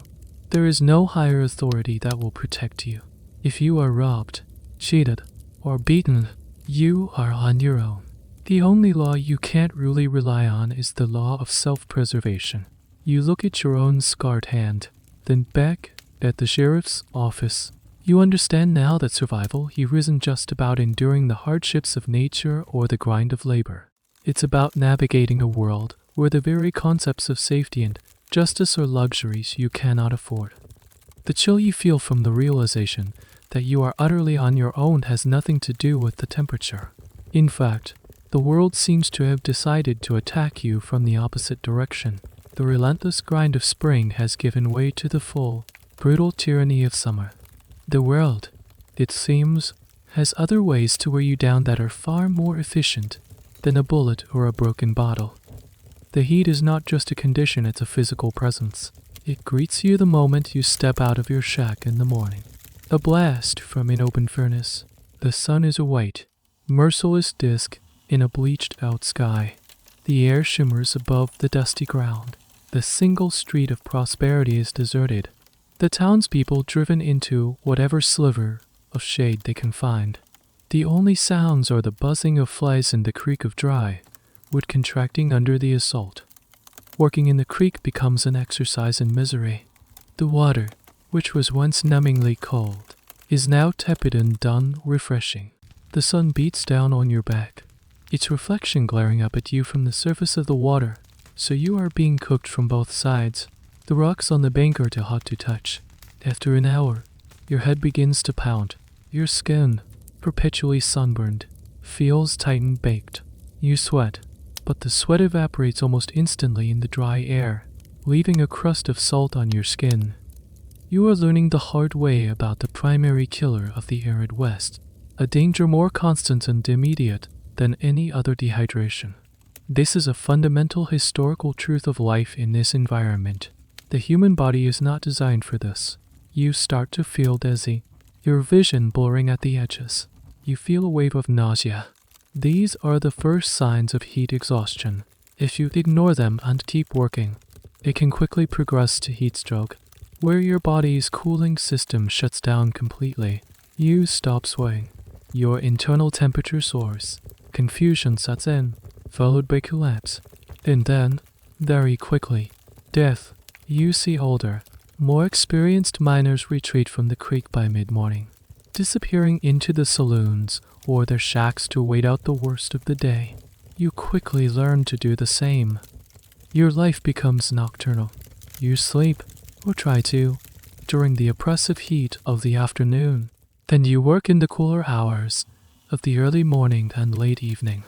There is no higher authority that will protect you. If you are robbed, cheated, or beaten, you are on your own. The only law you can't really rely on is the law of self-preservation. You look at your own scarred hand, then back at the sheriff's office. You understand now that survival here isn't just about enduring the hardships of nature or the grind of labor. It's about navigating a world where the very concepts of safety and justice are luxuries you cannot afford. The chill you feel from the realization that you are utterly on your own has nothing to do with the temperature. In fact, the world seems to have decided to attack you from the opposite direction. The relentless grind of spring has given way to the full, brutal tyranny of summer. The world, it seems, has other ways to wear you down that are far more efficient than a bullet or a broken bottle. The heat is not just a condition, it's a physical presence. It greets you the moment you step out of your shack in the morning. A blast from an open furnace. The sun is a white, merciless disk in a bleached-out sky. The air shimmers above the dusty ground. The single street of prosperity is deserted. The townspeople driven into whatever sliver of shade they can find. The only sounds are the buzzing of flies and the creak of dry wood contracting under the assault. Working in the creek becomes an exercise in misery. The water, which was once numbingly cold, is now tepid and unrefreshing. The sun beats down on your back. its reflection glaring up at you from the surface of the water, so you are being cooked from both sides. The rocks on the bank are too hot to touch. After an hour, your head begins to pound. Your skin, perpetually sunburned, feels tight and baked. You sweat, but the sweat evaporates almost instantly in the dry air, leaving a crust of salt on your skin. You are learning the hard way about the primary killer of the arid West, a danger more constant and immediate than any other dehydration. This is a fundamental historical truth of life in this environment. The human body is not designed for this. You start to feel dizzy, your vision blurring at the edges. You feel a wave of nausea. These are the first signs of heat exhaustion. If you ignore them and keep working, it can quickly progress to heat stroke, where your body's cooling system shuts down completely. You stop sweating. Your internal temperature soars. Confusion sets in, followed by collapse. And then, very quickly, death. You see older, more experienced miners retreat from the creek by mid-morning, disappearing into the saloons or their shacks to wait out the worst of the day. You quickly learn to do the same. Your life becomes nocturnal. You sleep, or try to, during the oppressive heat of the afternoon. Then you work in the cooler hours of the early morning and late evening.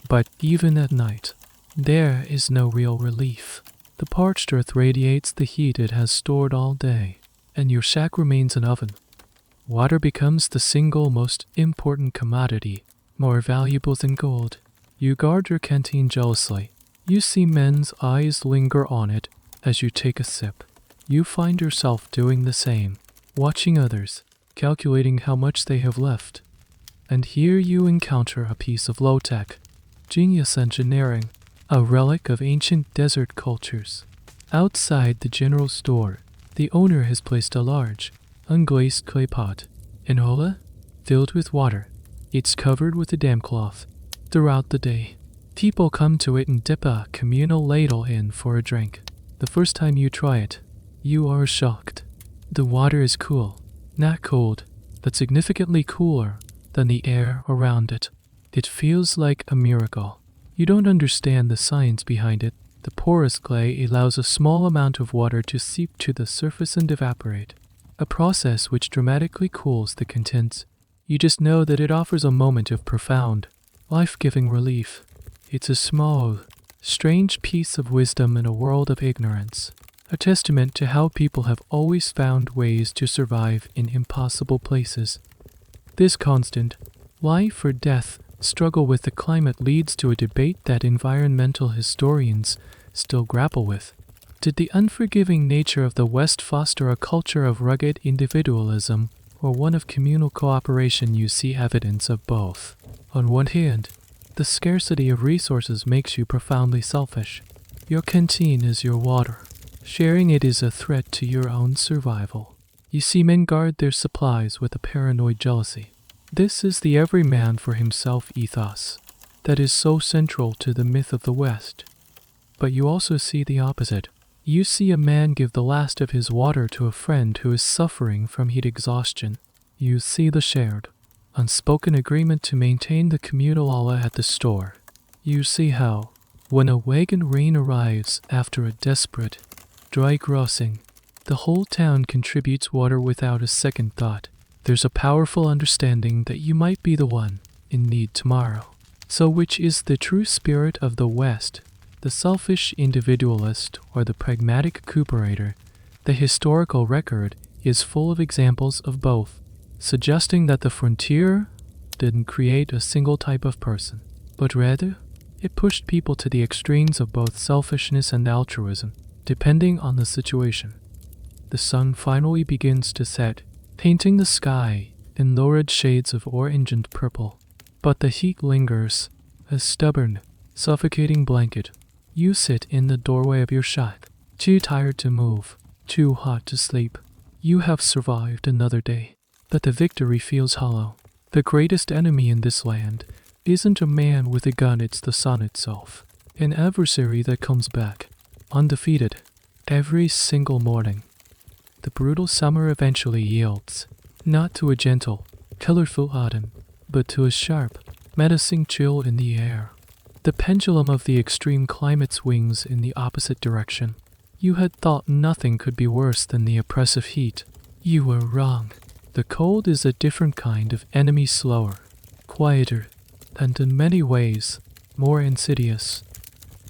But even at night, there is no real relief. The parched earth radiates the heat it has stored all day, and your shack remains an oven. Water becomes the single most important commodity, more valuable than gold. You guard your canteen jealously. You see men's eyes linger on it as you take a sip. You find yourself doing the same, watching others, calculating how much they have left. And here you encounter a piece of low-tech, genius engineering, a relic of ancient desert cultures. Outside the general store, the owner has placed a large, unglazed clay pot, an hola, filled with water. It's covered with a damp cloth. Throughout the day, people come to it and dip a communal ladle in for a drink. The first time you try it, you are shocked. The water is cool, not cold, but significantly cooler than the air around it. It feels like a miracle. You don't understand the science behind it. The porous clay allows a small amount of water to seep to the surface and evaporate, a process which dramatically cools the contents. You just know that it offers a moment of profound, life-giving relief. It's a small, strange piece of wisdom in a world of ignorance, a testament to how people have always found ways to survive in impossible places. This constant, life or death, struggle with the climate leads to a debate that environmental historians still grapple with. Did the unforgiving nature of the West foster a culture of rugged individualism or one of communal cooperation? You see evidence of both. On one hand, the scarcity of resources makes you profoundly selfish. Your canteen is your water. Sharing it is a threat to your own survival. You see men guard their supplies with a paranoid jealousy. This is the every man for himself ethos that is so central to the myth of the West. But you also see the opposite. You see a man give the last of his water to a friend who is suffering from heat exhaustion. You see the shared, unspoken agreement to maintain the communal aula at the store. You see how, when a wagon rain arrives after a desperate, dry crossing, the whole town contributes water without a second thought. There's a powerful understanding that you might be the one in need tomorrow. So which is the true spirit of the West? The selfish individualist or the pragmatic recuperator? The historical record is full of examples of both, suggesting that the frontier didn't create a single type of person, but rather it pushed people to the extremes of both selfishness and altruism, depending on the situation. The sun finally begins to set, painting the sky in lurid shades of orange and purple. But the heat lingers, a stubborn, suffocating blanket. You sit in the doorway of your shack, too tired to move, too hot to sleep. You have survived another day, but the victory feels hollow. The greatest enemy in this land isn't a man with a gun, it's the sun itself. An adversary that comes back, undefeated, every single morning. The brutal summer eventually yields, not to a gentle, colorful autumn, but to a sharp, menacing chill in the air. The pendulum of the extreme climate swings in the opposite direction. You had thought nothing could be worse than the oppressive heat. You were wrong. The cold is a different kind of enemy, slower, quieter, and in many ways, more insidious.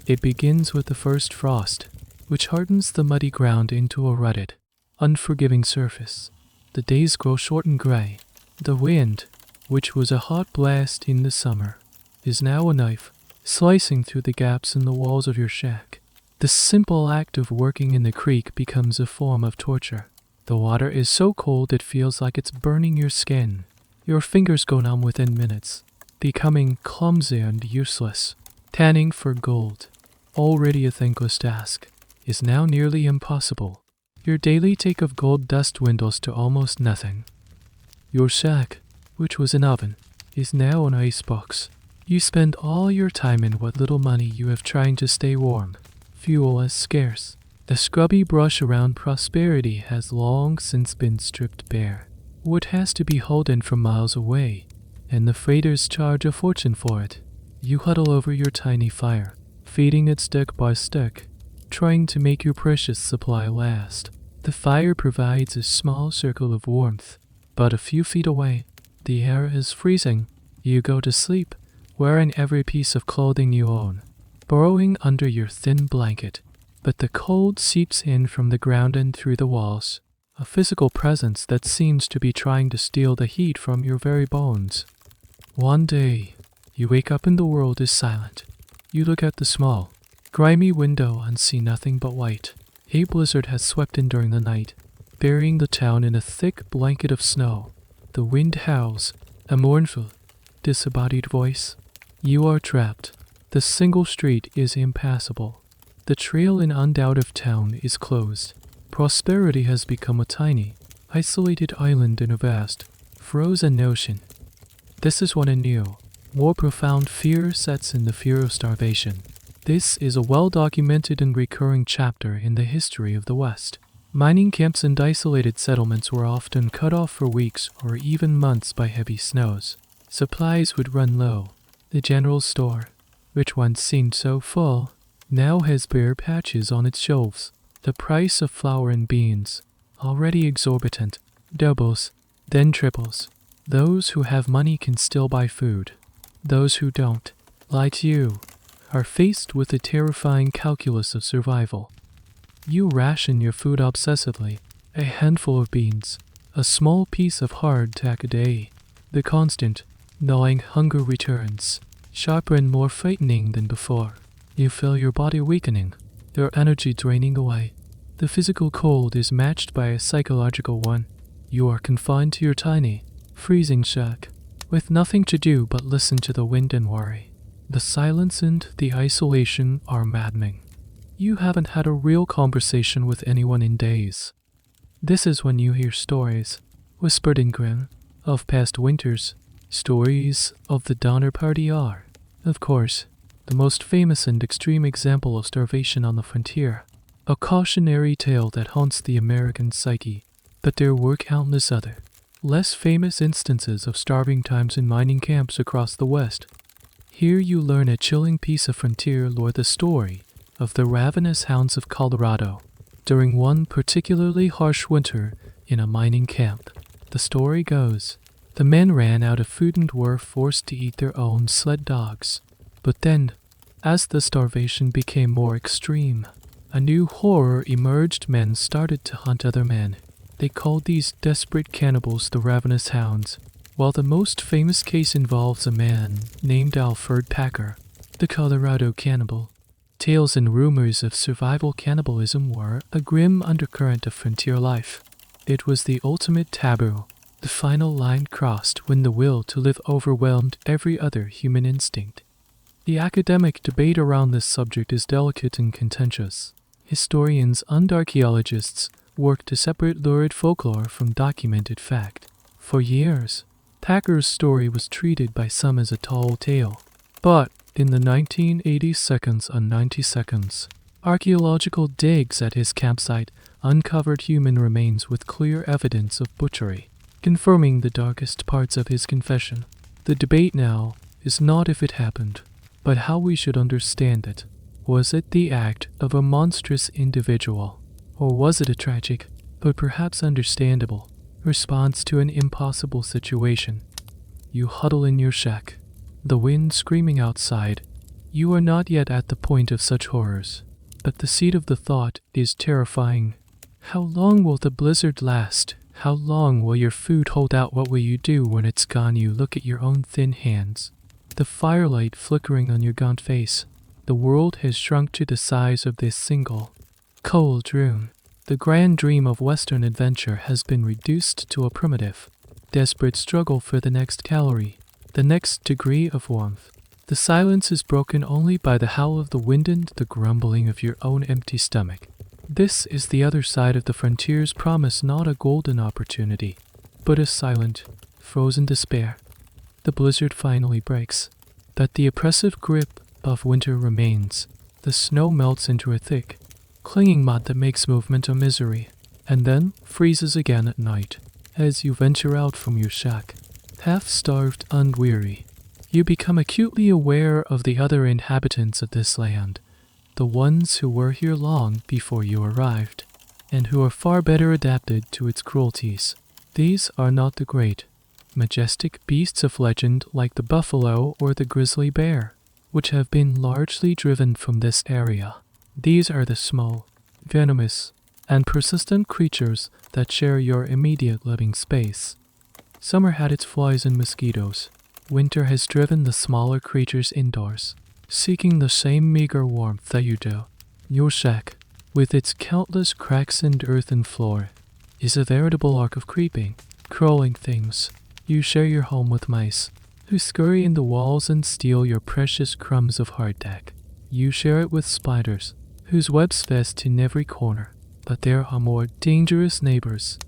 It begins with the first frost, which hardens the muddy ground into a rutted, unforgiving surface. The days grow short and gray. The wind, which was a hot blast in the summer, is now a knife, slicing through the gaps in the walls of your shack. The simple act of working in the creek becomes a form of torture. The water is so cold it feels like it's burning your skin. Your fingers go numb within minutes, becoming clumsy and useless. Tanning for gold, already a thankless task, is now nearly impossible. Your daily take of gold dust dwindles to almost nothing. Your shack, which was an oven, is now an icebox. You spend all your time and what little money you have trying to stay warm. Fuel is scarce. The scrubby brush around prosperity has long since been stripped bare. Wood has to be hauled in from miles away, and the freighters charge a fortune for it. You huddle over your tiny fire, feeding it stick by stick, trying to make your precious supply last. The fire provides a small circle of warmth, but a few feet away, the air is freezing. You go to sleep, wearing every piece of clothing you own, burrowing under your thin blanket. But the cold seeps in from the ground and through the walls, a physical presence that seems to be trying to steal the heat from your very bones. One day, you wake up and the world is silent. You look out the small, grimy window and see nothing but white. A blizzard has swept in during the night, burying the town in a thick blanket of snow. The wind howls, a mournful, disembodied voice. You are trapped. The single street is impassable. The trail in and out of town is closed. Prosperity has become a tiny, isolated island in a vast, frozen ocean. This is when a new, more profound fear sets in, the fear of starvation. This is a well-documented and recurring chapter in the history of the West. Mining camps and isolated settlements were often cut off for weeks or even months by heavy snows. Supplies would run low. The general store, which once seemed so full, now has bare patches on its shelves. The price of flour and beans, already exorbitant, doubles, then triples. Those who have money can still buy food. Those who don't, like you, are faced with the terrifying calculus of survival. You ration your food obsessively, a handful of beans, a small piece of hardtack a day. The constant, gnawing hunger returns, sharper and more frightening than before. You feel your body weakening, your energy draining away. The physical cold is matched by a psychological one. You are confined to your tiny, freezing shack, with nothing to do but listen to the wind and worry. The silence and the isolation are maddening. You haven't had a real conversation with anyone in days. This is when you hear stories, whispered in grin, of past winters. Stories of the Donner Party are, of course, the most famous and extreme example of starvation on the frontier, a cautionary tale that haunts the American psyche. But there were countless other, less famous instances of starving times in mining camps across the West. Here you learn a chilling piece of frontier lore, the story of the ravenous hounds of Colorado during one particularly harsh winter in a mining camp. The story goes, the men ran out of food and were forced to eat their own sled dogs. But then, as the starvation became more extreme, a new horror emerged. Men started to hunt other men. They called these desperate cannibals the ravenous hounds. While the most famous case involves a man named Alfred Packer, the Colorado cannibal, tales and rumors of survival cannibalism were a grim undercurrent of frontier life. It was the ultimate taboo, the final line crossed when the will to live overwhelmed every other human instinct. The academic debate around this subject is delicate and contentious. Historians and archaeologists work to separate lurid folklore from documented fact. For years, Packer's story was treated by some as a tall tale. But in the 1980s seconds and 90 seconds, archaeological digs at his campsite uncovered human remains with clear evidence of butchery, confirming the darkest parts of his confession. The debate now is not if it happened, but how we should understand it. Was it the act of a monstrous individual, or was it a tragic, but perhaps understandable, response to an impossible situation? You huddle in your shack, the wind screaming outside. You are not yet at the point of such horrors, but the seed of the thought is terrifying. How long will the blizzard last? How long will your food hold out? What will you do when it's gone? You look at your own thin hands, the firelight flickering on your gaunt face. The world has shrunk to the size of this single, cold room. The grand dream of Western adventure has been reduced to a primitive, desperate struggle for the next calorie, the next degree of warmth. The silence is broken only by the howl of the wind and the grumbling of your own empty stomach. This is the other side of the frontier's promise, not a golden opportunity, but a silent, frozen despair. The blizzard finally breaks, but the oppressive grip of winter remains. The snow melts into a thick, clinging mud that makes movement a misery, and then freezes again at night as you venture out from your shack. Half-starved and weary, you become acutely aware of the other inhabitants of this land, the ones who were here long before you arrived, and who are far better adapted to its cruelties. These are not the great, majestic beasts of legend like the buffalo or the grizzly bear, which have been largely driven from this area. These are the small, venomous, and persistent creatures that share your immediate living space. Summer had its flies and mosquitoes. Winter has driven the smaller creatures indoors, seeking the same meager warmth that you do. Your shack, with its countless cracks and earthen floor, is a veritable ark of creeping, crawling things. You share your home with mice, who scurry in the walls and steal your precious crumbs of hardtack. You share it with spiders, whose webs fest in every corner. But there are more dangerous neighbors.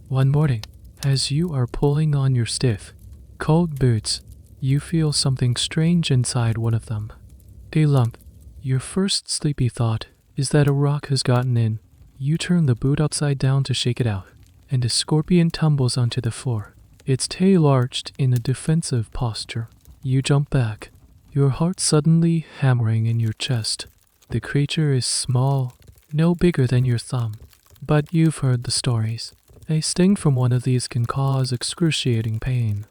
One morning, as you are pulling on your stiff, cold boots, you feel something strange inside one of them. A lump. Your first sleepy thought is that a rock has gotten in. You turn the boot upside down to shake it out, and a scorpion tumbles onto the floor, its tail arched in a defensive posture. You jump back, your heart suddenly hammering in your chest. The creature is small, no bigger than your thumb, but you've heard the stories. A sting from one of these can cause excruciating pain,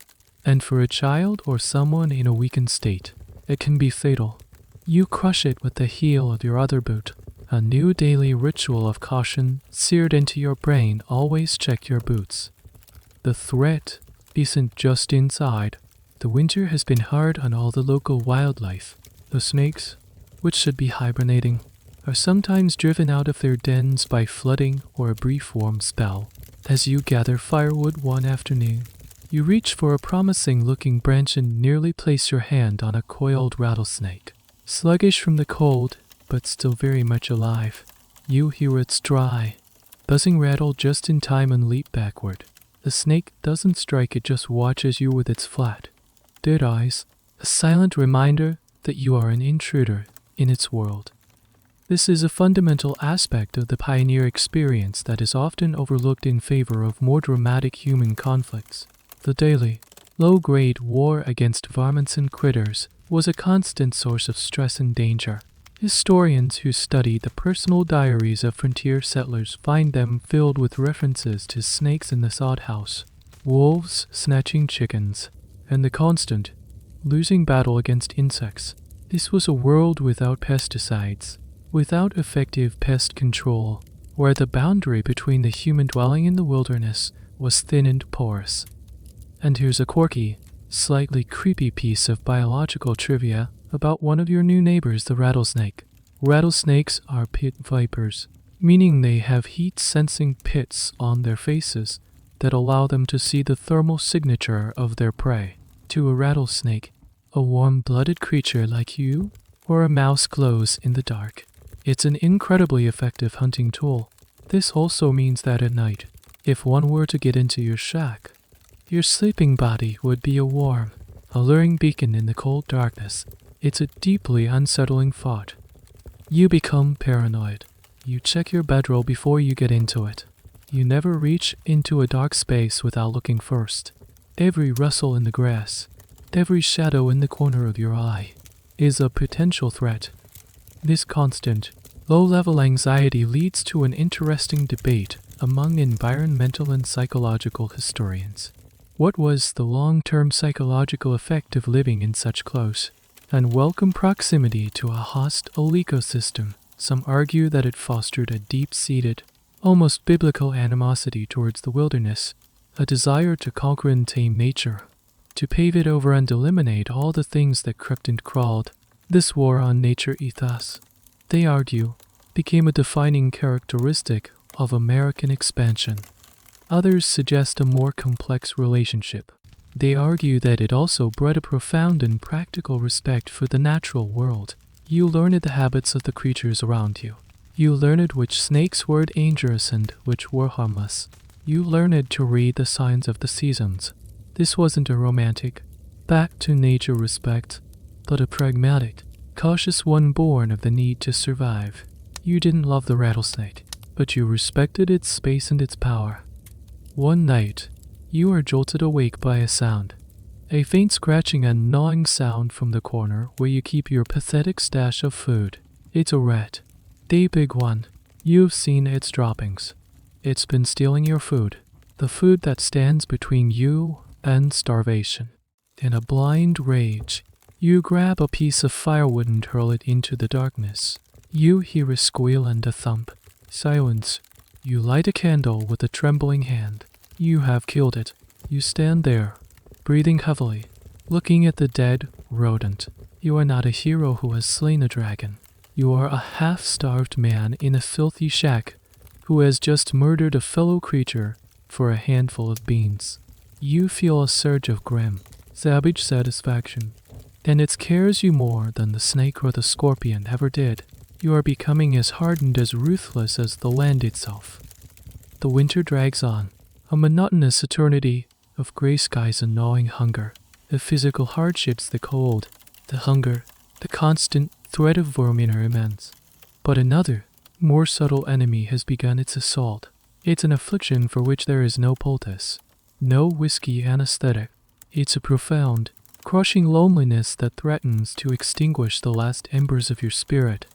and for a child or someone in a weakened state, it can be fatal. You crush it with the heel of your other boot, a new daily ritual of caution seared into your brain. Always check your boots. The threat isn't just inside. The winter has been hard on all the local wildlife. The snakes, which should be hibernating, are sometimes driven out of their dens by flooding or a brief warm spell. As you gather firewood one afternoon, you reach for a promising-looking branch and nearly place your hand on a coiled rattlesnake. Sluggish from the cold, but still very much alive, you hear its dry, buzzing rattle just in time and leap backward. The snake doesn't strike, it just watches you with its flat, dead eyes, a silent reminder that you are an intruder in its world. This is a fundamental aspect of the pioneer experience that is often overlooked in favor of more dramatic human conflicts. The daily, low-grade war against varmints and critters was a constant source of stress and danger. Historians who study the personal diaries of frontier settlers find them filled with references to snakes in the sod house, wolves snatching chickens, and the constant, losing battle against insects. This was a world without pesticides, without effective pest control, where the boundary between the human dwelling in the wilderness was thin and porous. And here's a quirky, slightly creepy piece of biological trivia about one of your new neighbors, the rattlesnake. Rattlesnakes are pit vipers, meaning they have heat-sensing pits on their faces that allow them to see the thermal signature of their prey. To a rattlesnake, a warm-blooded creature like you or a mouse glows in the dark. It's an incredibly effective hunting tool. This also means that at night, if one were to get into your shack, your sleeping body would be a warm, alluring beacon in the cold darkness. It's a deeply unsettling thought. You become paranoid. You check your bedroll before you get into it. You never reach into a dark space without looking first. Every rustle in the grass, every shadow in the corner of your eye, is a potential threat. This constant, low-level anxiety leads to an interesting debate among environmental and psychological historians. What was the long-term psychological effect of living in such close, unwelcome proximity to a hostile ecosystem? Some argue that it fostered a deep-seated, almost biblical animosity towards the wilderness, a desire to conquer and tame nature, to pave it over and eliminate all the things that crept and crawled. This war on nature ethos, they argue, became a defining characteristic of American expansion. Others suggest a more complex relationship. They argue that it also bred a profound and practical respect for the natural world. You learned the habits of the creatures around you. You learned which snakes were dangerous and which were harmless. You learned to read the signs of the seasons. This wasn't a romantic, back-to-nature respect, but a pragmatic, cautious one born of the need to survive. You didn't love the rattlesnake, but you respected its space and its power. One night, you are jolted awake by a sound. A faint scratching and gnawing sound from the corner where you keep your pathetic stash of food. It's a rat. The big one. You've seen its droppings. It's been stealing your food. The food that stands between you and starvation. In a blind rage, you grab a piece of firewood and hurl it into the darkness. You hear a squeal and a thump. Silence. You light a candle with a trembling hand. You have killed it. You stand there, breathing heavily, looking at the dead rodent. You are not a hero who has slain a dragon. You are a half-starved man in a filthy shack who has just murdered a fellow creature for a handful of beans. You feel a surge of grim, savage satisfaction, and it scares you more than the snake or the scorpion ever did. You are becoming as hardened, as ruthless as the land itself. The winter drags on, a monotonous eternity of gray skies and gnawing hunger, the physical hardships, the cold, the hunger, the constant threat of vermin are immense. But another, more subtle enemy has begun its assault. It's an affliction for which there is no poultice, no whiskey anesthetic. It's a profound, crushing loneliness that threatens to extinguish the last embers of your spirit.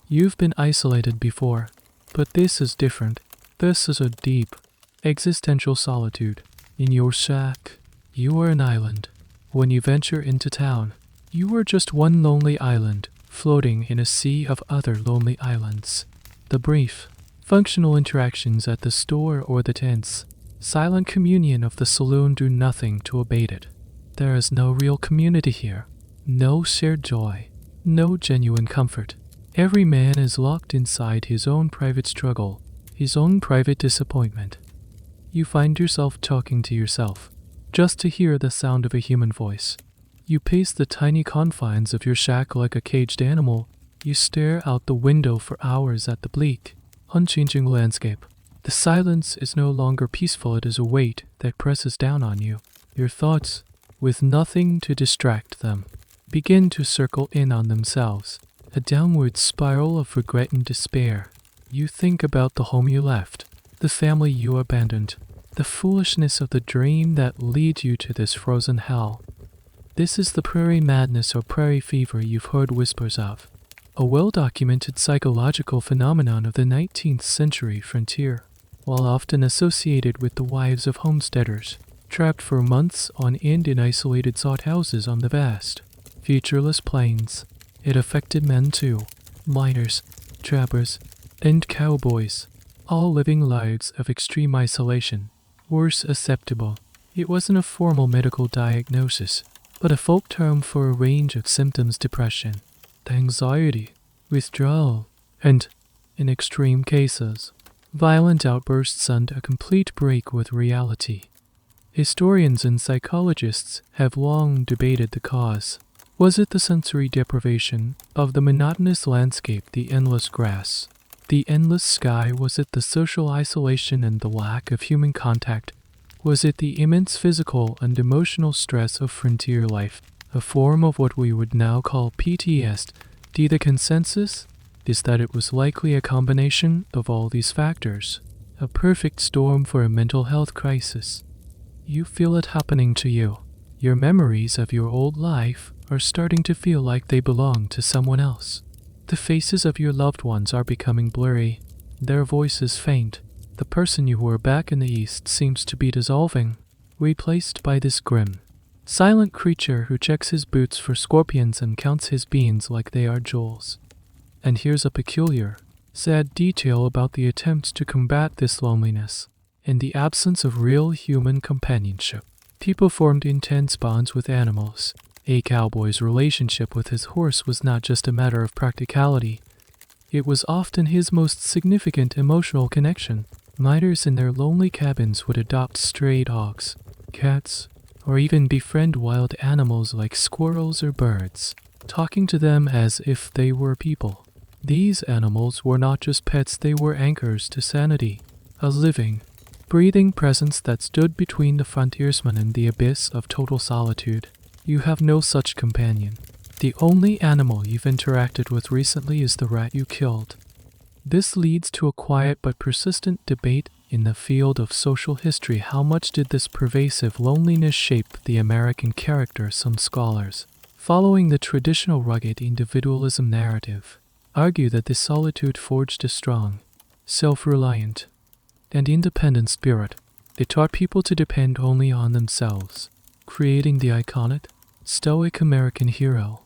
You've been isolated before, but this is different. This is a deep, existential solitude. In your shack, you are an island. When you venture into town, you are just one lonely island, floating in a sea of other lonely islands. The brief, functional interactions at the store or the tense, silent communion of the saloon do nothing to abate it. There is no real community here, no shared joy, no genuine comfort. Every man is locked inside his own private struggle, his own private disappointment. You find yourself talking to yourself, just to hear the sound of a human voice. You pace the tiny confines of your shack like a caged animal. You stare out the window for hours at the bleak, unchanging landscape. The silence is no longer peaceful, it is a weight that presses down on you. Your thoughts, with nothing to distract them, begin to circle in on themselves. A downward spiral of regret and despair. You think about the home you left, the family you abandoned, the foolishness of the dream that leads you to this frozen hell. This is the prairie madness or prairie fever you've heard whispers of, a well-documented psychological phenomenon of the 19th century frontier, while often associated with the wives of homesteaders, trapped for months on end in isolated sod houses on the vast, featureless plains. It affected men too, miners, trappers, and cowboys, all living lives of extreme isolation. Worse, susceptible. It wasn't a formal medical diagnosis, but a folk term for a range of symptoms: depression, anxiety, withdrawal, and, in extreme cases, violent outbursts and a complete break with reality. Historians and psychologists have long debated the cause. Was it the sensory deprivation of the monotonous landscape, the endless grass, the endless sky? Was it the social isolation and the lack of human contact? Was it the immense physical and emotional stress of frontier life, a form of what we would now call PTSD? The consensus is that it was likely a combination of all these factors, a perfect storm for a mental health crisis. You feel it happening to you. Your memories of your old life are starting to feel like they belong to someone else. The faces of your loved ones are becoming blurry, their voices faint. The person you were back in the East seems to be dissolving, replaced by this grim, silent creature who checks his boots for scorpions and counts his beans like they are jewels. And here's a peculiar, sad detail about the attempts to combat this loneliness. In the absence of real human companionship, people formed intense bonds with animals. A cowboy's relationship with his horse was not just a matter of practicality. It was often his most significant emotional connection. Miners in their lonely cabins would adopt stray dogs, cats, or even befriend wild animals like squirrels or birds, talking to them as if they were people. These animals were not just pets, they were anchors to sanity, a living, breathing presence that stood between the frontiersman and the abyss of total solitude. You have no such companion. The only animal you've interacted with recently is the rat you killed. This leads to a quiet but persistent debate in the field of social history. How much did this pervasive loneliness shape the American character? Some scholars, following the traditional rugged individualism narrative, argue that this solitude forged a strong, self-reliant, and independent spirit. It taught people to depend only on themselves, creating the iconic, stoic American hero.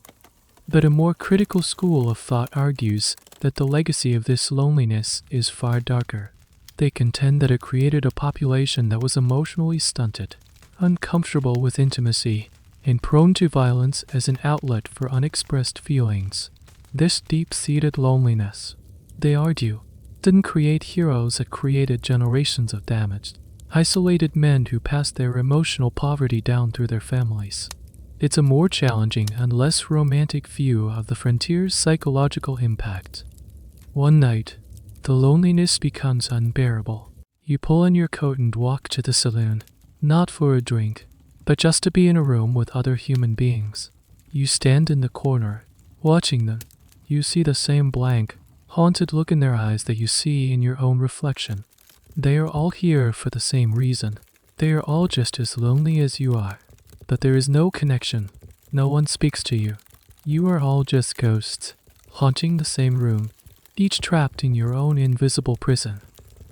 But a more critical school of thought argues that the legacy of this loneliness is far darker. They contend that it created a population that was emotionally stunted, uncomfortable with intimacy, and prone to violence as an outlet for unexpressed feelings. This deep-seated loneliness, they argue, didn't create heroes, it created generations of damaged, isolated men who passed their emotional poverty down through their families. It's a more challenging and less romantic view of the frontier's psychological impact. One night, the loneliness becomes unbearable. You pull on your coat and walk to the saloon, not for a drink, but just to be in a room with other human beings. You stand in the corner, watching them. You see the same blank, haunted look in their eyes that you see in your own reflection. They are all here for the same reason. They are all just as lonely as you are. But there is no connection. No one speaks to you. You are all just ghosts, haunting the same room, each trapped in your own invisible prison.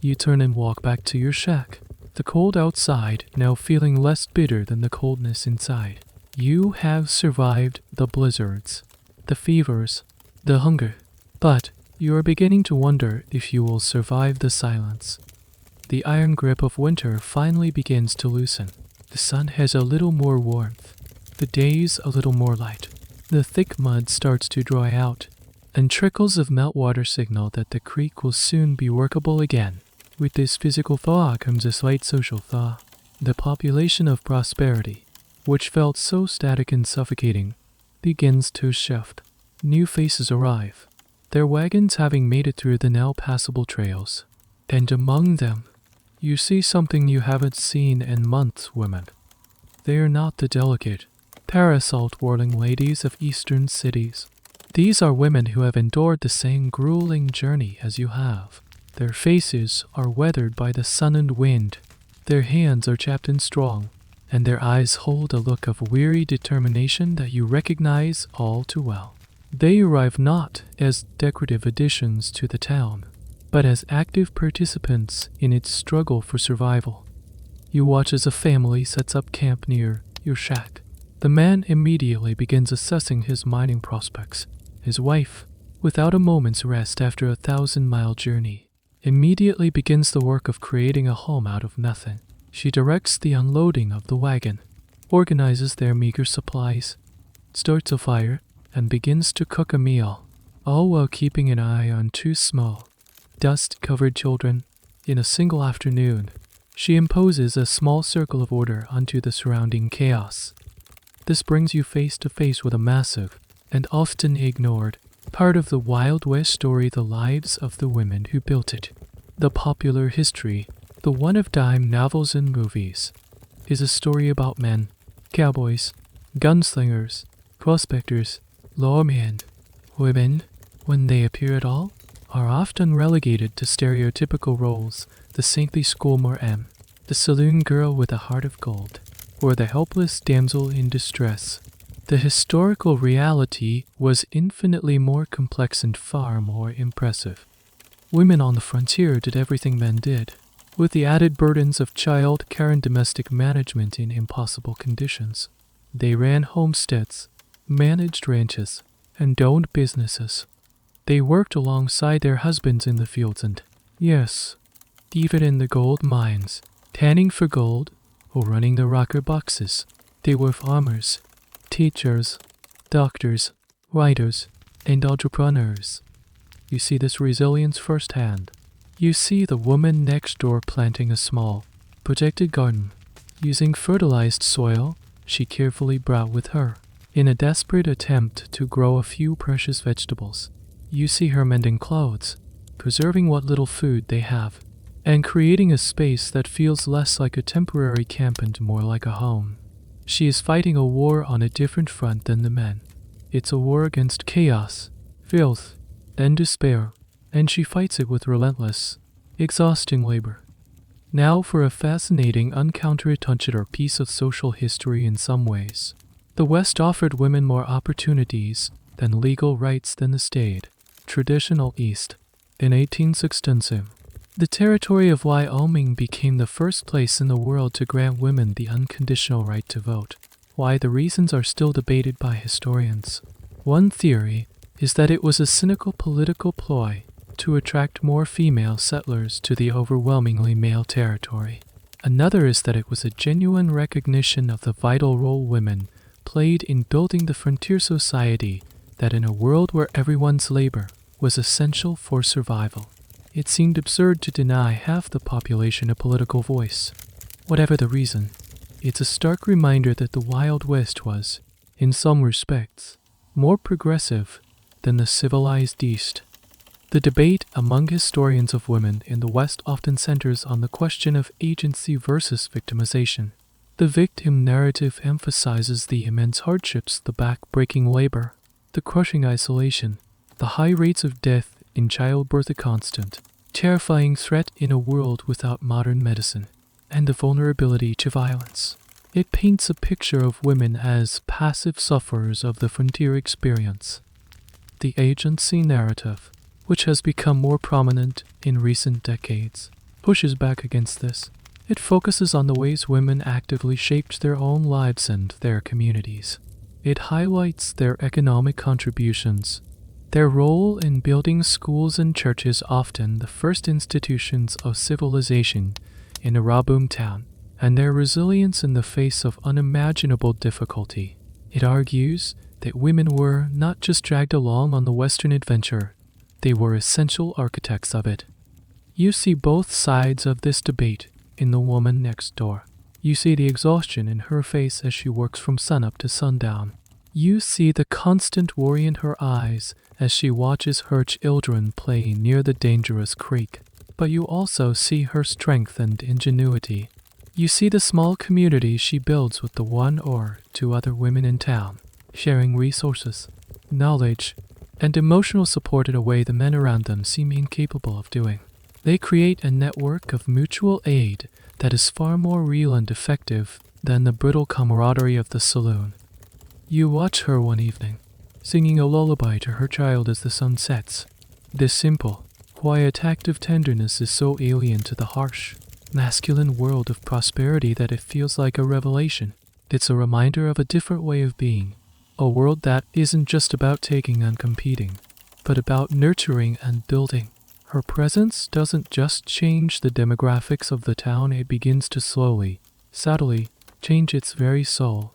You turn and walk back to your shack, the cold outside now feeling less bitter than the coldness inside. You have survived the blizzards, the fevers, the hunger, but you are beginning to wonder if you will survive the silence. The iron grip of winter finally begins to loosen. The sun has a little more warmth, the days a little more light. The thick mud starts to dry out, and trickles of meltwater signal that the creek will soon be workable again. With this physical thaw comes a slight social thaw. The population of prosperity, which felt so static and suffocating, begins to shift. New faces arrive, their wagons having made it through the now passable trails. And among them, you see something you haven't seen in months, women. They are not the delicate, parasol-twirling ladies of eastern cities. These are women who have endured the same grueling journey as you have. Their faces are weathered by the sun and wind. Their hands are chapped and strong, and their eyes hold a look of weary determination that you recognize all too well. They arrive not as decorative additions to the town, but as active participants in its struggle for survival. You watch as a family sets up camp near your shack. The man immediately begins assessing his mining prospects. His wife, without a moment's rest after a 1,000-mile journey, immediately begins the work of creating a home out of nothing. She directs the unloading of the wagon, organizes their meager supplies, starts a fire, and begins to cook a meal, all while keeping an eye on two small, dust-covered children. In a single afternoon, she imposes a small circle of order onto the surrounding chaos. This brings you face to face with a massive, and often ignored, part of the Wild West story, the lives of the women who built it. The popular history, the one of dime novels and movies, is a story about men, cowboys, gunslingers, prospectors, lawmen. Women, when they appear at all, are often relegated to stereotypical roles: the saintly schoolmarm, the saloon girl with a heart of gold, or the helpless damsel in distress. The historical reality was infinitely more complex and far more impressive. Women on the frontier did everything men did, with the added burdens of child care and domestic management in impossible conditions. They ran homesteads, managed ranches, and owned businesses. They worked alongside their husbands in the fields and, yes, even in the gold mines, tanning for gold or running the rocker boxes. They were farmers, teachers, doctors, writers, and entrepreneurs. You see this resilience firsthand. You see the woman next door planting a small, protected garden. Using fertilized soil she carefully brought with her, in a desperate attempt to grow a few precious vegetables. You see her mending clothes, preserving what little food they have, and creating a space that feels less like a temporary camp and more like a home. She is fighting a war on a different front than the men. It's a war against chaos, filth, and despair, and she fights it with relentless, exhausting labor. Now for a fascinating, uncounterattouched piece of social history in some ways. The West offered women more opportunities than legal rights than the state, traditional East. In 1816, the territory of Wyoming became the first place in the world to grant women the unconditional right to vote. Why, the reasons are still debated by historians. One theory is that it was a cynical political ploy to attract more female settlers to the overwhelmingly male territory. Another is that it was a genuine recognition of the vital role women played in building the frontier society that in a world where everyone's labor was essential for survival, it seemed absurd to deny half the population a political voice. Whatever the reason, it's a stark reminder that the Wild West was, in some respects, more progressive than the civilized East. The debate among historians of women in the West often centers on the question of agency versus victimization. The victim narrative emphasizes the immense hardships, the back-breaking labor, the crushing isolation, the high rates of death in childbirth, a constant, terrifying threat in a world without modern medicine, and the vulnerability to violence. It paints a picture of women as passive sufferers of the frontier experience. The agency narrative, which has become more prominent in recent decades, pushes back against this. It focuses on the ways women actively shaped their own lives and their communities. It highlights their economic contributions, their role in building schools and churches, often the first institutions of civilization in a raw boom town, and their resilience in the face of unimaginable difficulty. It argues that women were not just dragged along on the Western adventure, they were essential architects of it. You see both sides of this debate in the woman next door. You see the exhaustion in her face as she works from sunup to sundown. You see the constant worry in her eyes as she watches her children play near the dangerous creek. But you also see her strength and ingenuity. You see the small community she builds with the one or two other women in town, sharing resources, knowledge, and emotional support in a way the men around them seem incapable of doing. They create a network of mutual aid that is far more real and effective than the brittle camaraderie of the saloon. You watch her one evening, singing a lullaby to her child as the sun sets. This simple, quiet act of tenderness is so alien to the harsh, masculine world of prosperity that it feels like a revelation. It's a reminder of a different way of being, a world that isn't just about taking and competing, but about nurturing and building. Her presence doesn't just change the demographics of the town, it begins to slowly, subtly, change its very soul.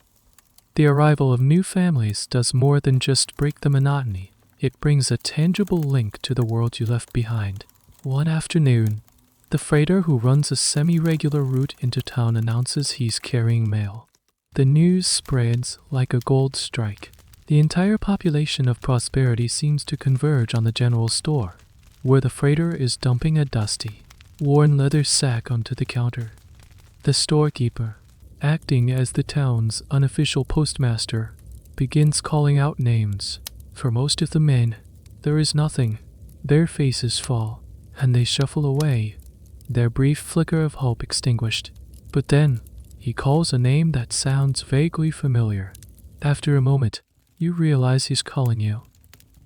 The arrival of new families does more than just break the monotony. It brings a tangible link to the world you left behind. One afternoon, the freighter who runs a semi-regular route into town announces he's carrying mail. The news spreads like a gold strike. The entire population of prosperity seems to converge on the general store, where the freighter is dumping a dusty, worn leather sack onto the counter. The storekeeper, acting as the town's unofficial postmaster, begins calling out names. For most of the men, there is nothing. Their faces fall, and they shuffle away, their brief flicker of hope extinguished. But then, he calls a name that sounds vaguely familiar. After a moment, you realize he's calling you.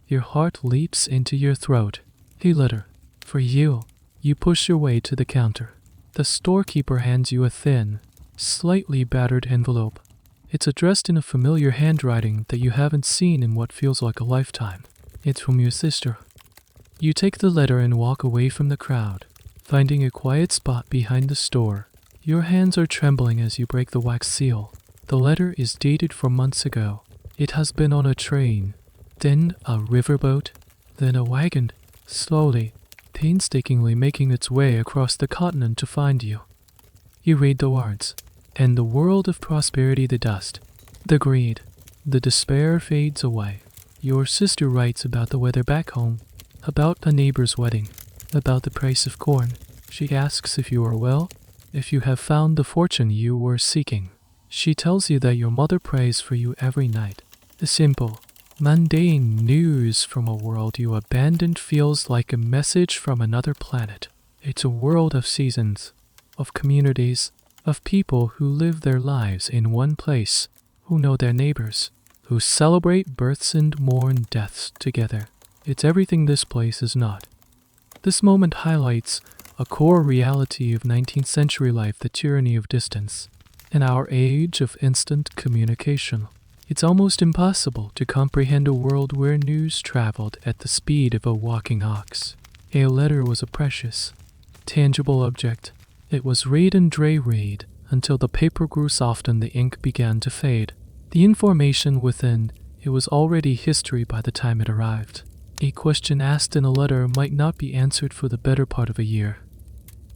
Your heart leaps into your throat. A letter. For you. You push your way to the counter. The storekeeper hands you a thin, slightly battered envelope. It's addressed in a familiar handwriting that you haven't seen in what feels like a lifetime. It's from your sister. You take the letter and walk away from the crowd, finding a quiet spot behind the store. Your hands are trembling as you break the wax seal. The letter is dated from months ago. It has been on a train, then a riverboat, then a wagon, slowly, painstakingly making its way across the continent to find you. You read the words, and the world of prosperity, the dust, the greed, the despair fades away. Your sister writes about the weather back home, about a neighbor's wedding, about the price of corn. She asks if you are well, if you have found the fortune you were seeking. She tells you that your mother prays for you every night. The simple, mundane news from a world you abandoned feels like a message from another planet. It's a world of seasons, of communities, of people who live their lives in one place, who know their neighbors, who celebrate births and mourn deaths together. It's everything this place is not. This moment highlights a core reality of 19th century life, the tyranny of distance. In our age of instant communication, it's almost impossible to comprehend a world where news traveled at the speed of a walking ox. A letter was a precious, tangible object. It was read and reread until the paper grew soft and the ink began to fade. The information within it was already history by the time it arrived. A question asked in a letter might not be answered for the better part of a year.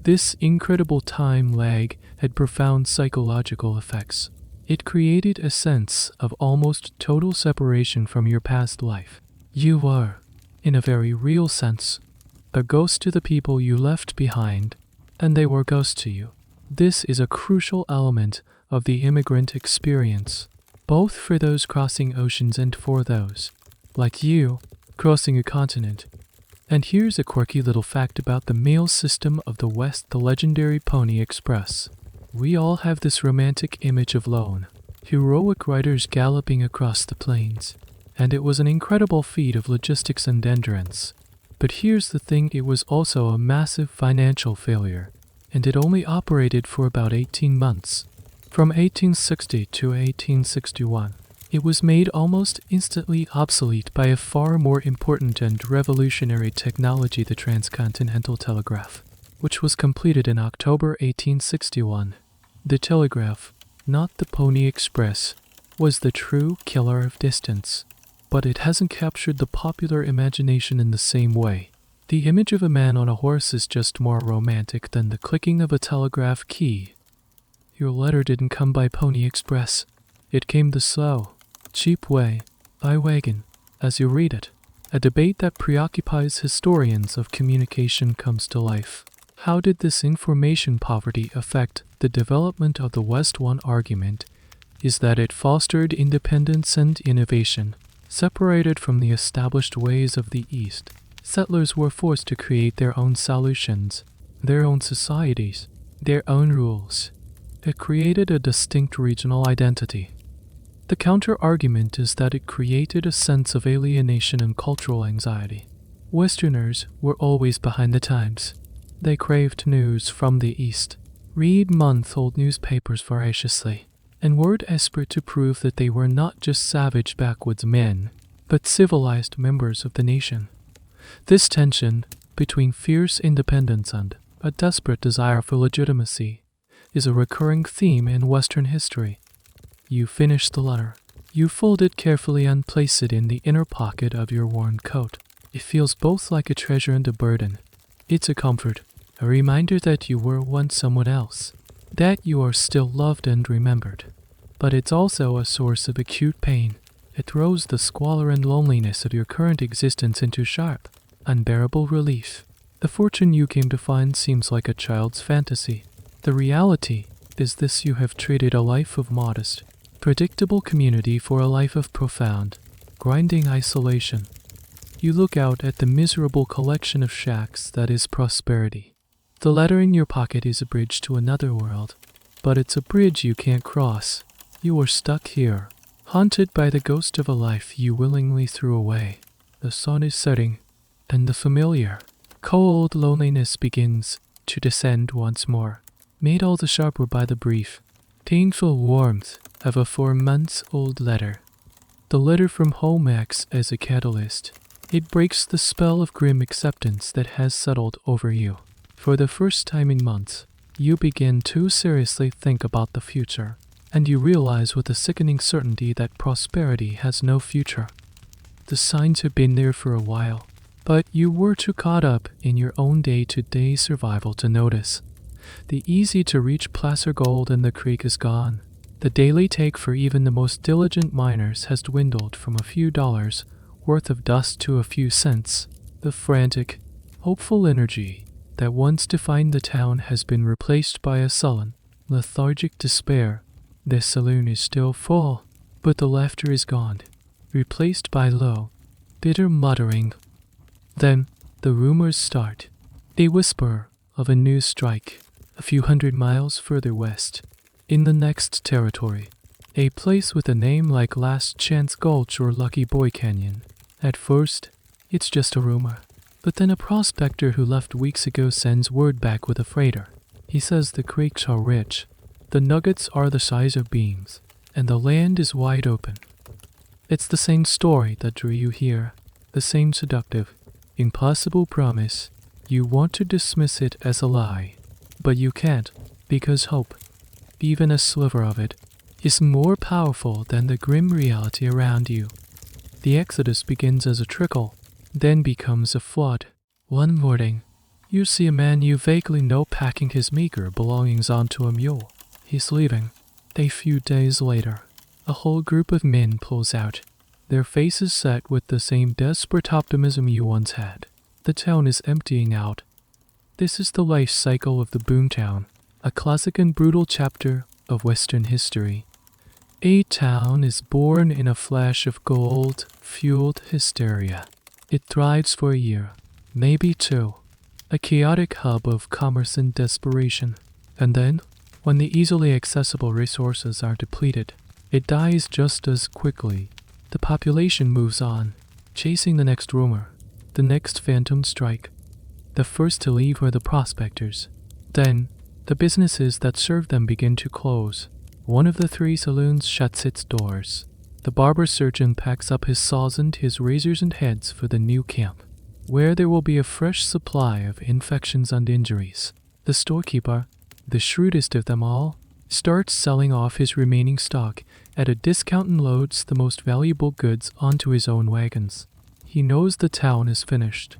This incredible time lag had profound psychological effects. It created a sense of almost total separation from your past life. You were, in a very real sense, a ghost to the people you left behind, and they were ghosts to you. This is a crucial element of the immigrant experience, both for those crossing oceans and for those, like you, crossing a continent. And here's a quirky little fact about the mail system of the West, the legendary Pony Express. We all have this romantic image of lone, heroic riders galloping across the plains, and it was an incredible feat of logistics and endurance. But here's the thing, it was also a massive financial failure, and it only operated for about 18 months. From 1860 to 1861, it was made almost instantly obsolete by a far more important and revolutionary technology, the transcontinental telegraph, which was completed in October 1861. The telegraph, not the Pony Express, was the true killer of distance, but it hasn't captured the popular imagination in the same way. The image of a man on a horse is just more romantic than the clicking of a telegraph key. Your letter didn't come by Pony Express. It came the slow, cheap way, by wagon. As you read it, a debate that preoccupies historians of communication comes to life. How did this information poverty affect the development of the West? One argument is that it fostered independence and innovation. Separated from the established ways of the East, settlers were forced to create their own solutions, their own societies, their own rules. It created a distinct regional identity. The counter-argument is that it created a sense of alienation and cultural anxiety. Westerners were always behind the times. They craved news from the East, read month-old newspapers voraciously, and were desperate to prove that they were not just savage backwoods men, but civilized members of the nation. This tension between fierce independence and a desperate desire for legitimacy is a recurring theme in Western history. You finish the letter. You fold it carefully and place it in the inner pocket of your worn coat. It feels both like a treasure and a burden. It's a comfort, a reminder that you were once someone else, that you are still loved and remembered. But it's also a source of acute pain. It throws the squalor and loneliness of your current existence into sharp, unbearable relief. The fortune you came to find seems like a child's fantasy. The reality is this: you have traded a life of modest, predictable community for a life of profound, grinding isolation. You look out at the miserable collection of shacks that is prosperity. The letter in your pocket is a bridge to another world, but it's a bridge you can't cross. You are stuck here, haunted by the ghost of a life you willingly threw away. The sun is setting, and the familiar, cold loneliness begins to descend once more, made all the sharper by the brief, painful warmth of a 4-month-old letter. The letter from home acts as a catalyst. It breaks the spell of grim acceptance that has settled over you. For the first time in months, you begin to seriously think about the future, and you realize with a sickening certainty that prosperity has no future. The signs have been there for a while, but you were too caught up in your own day-to-day survival to notice. The easy-to-reach placer gold in the creek is gone. The daily take for even the most diligent miners has dwindled from a few dollars worth of dust to a few cents. The frantic, hopeful energy that once defined the town has been replaced by a sullen, lethargic despair. The saloon is still full, but the laughter is gone, replaced by low, bitter muttering. Then the rumors start. They whisper of a new strike a few hundred miles further west, in the next territory, a place with a name like Last Chance Gulch or Lucky Boy Canyon. At first, it's just a rumor, but then a prospector who left weeks ago sends word back with a freighter. He says the creeks are rich, the nuggets are the size of beans, and the land is wide open. It's the same story that drew you here, the same seductive, impossible promise. You want to dismiss it as a lie, but you can't, because hope, even a sliver of it, is more powerful than the grim reality around you. The exodus begins as a trickle, then becomes a flood. One morning, you see a man you vaguely know packing his meager belongings onto a mule. He's leaving. A few days later, a whole group of men pulls out, their faces set with the same desperate optimism you once had. The town is emptying out. This is the life cycle of the boomtown, a classic and brutal chapter of Western history. A town is born in a flash of gold-fueled hysteria. It thrives for a year, maybe two, a chaotic hub of commerce and desperation. And then, when the easily accessible resources are depleted, it dies just as quickly. The population moves on, chasing the next rumor, the next phantom strike. The first to leave are the prospectors. Then, the businesses that serve them begin to close. One of the 3 saloons shuts its doors. The barber surgeon packs up his saws and his razors and heads for the new camp, where there will be a fresh supply of infections and injuries. The storekeeper, the shrewdest of them all, starts selling off his remaining stock at a discount and loads the most valuable goods onto his own wagons. He knows the town is finished.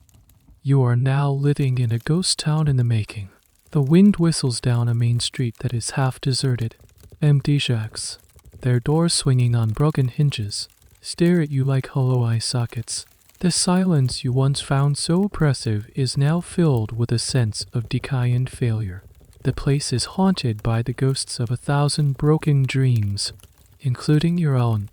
You are now living in a ghost town in the making. The wind whistles down a main street that is half deserted. Empty shacks, their doors swinging on broken hinges, stare at you like hollow eye sockets. The silence you once found so oppressive is now filled with a sense of decay and failure. The place is haunted by the ghosts of 1,000 broken dreams, including your own.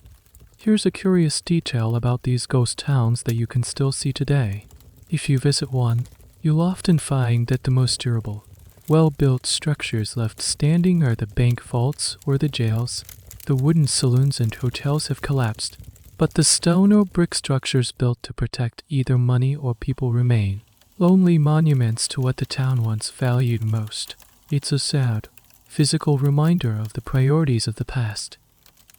Here's a curious detail about these ghost towns that you can still see today. If you visit one, you'll often find that the most durable, well-built structures left standing are the bank vaults or the jails. The wooden saloons and hotels have collapsed, but the stone or brick structures built to protect either money or people remain, lonely monuments to what the town once valued most. It's a sad, physical reminder of the priorities of the past.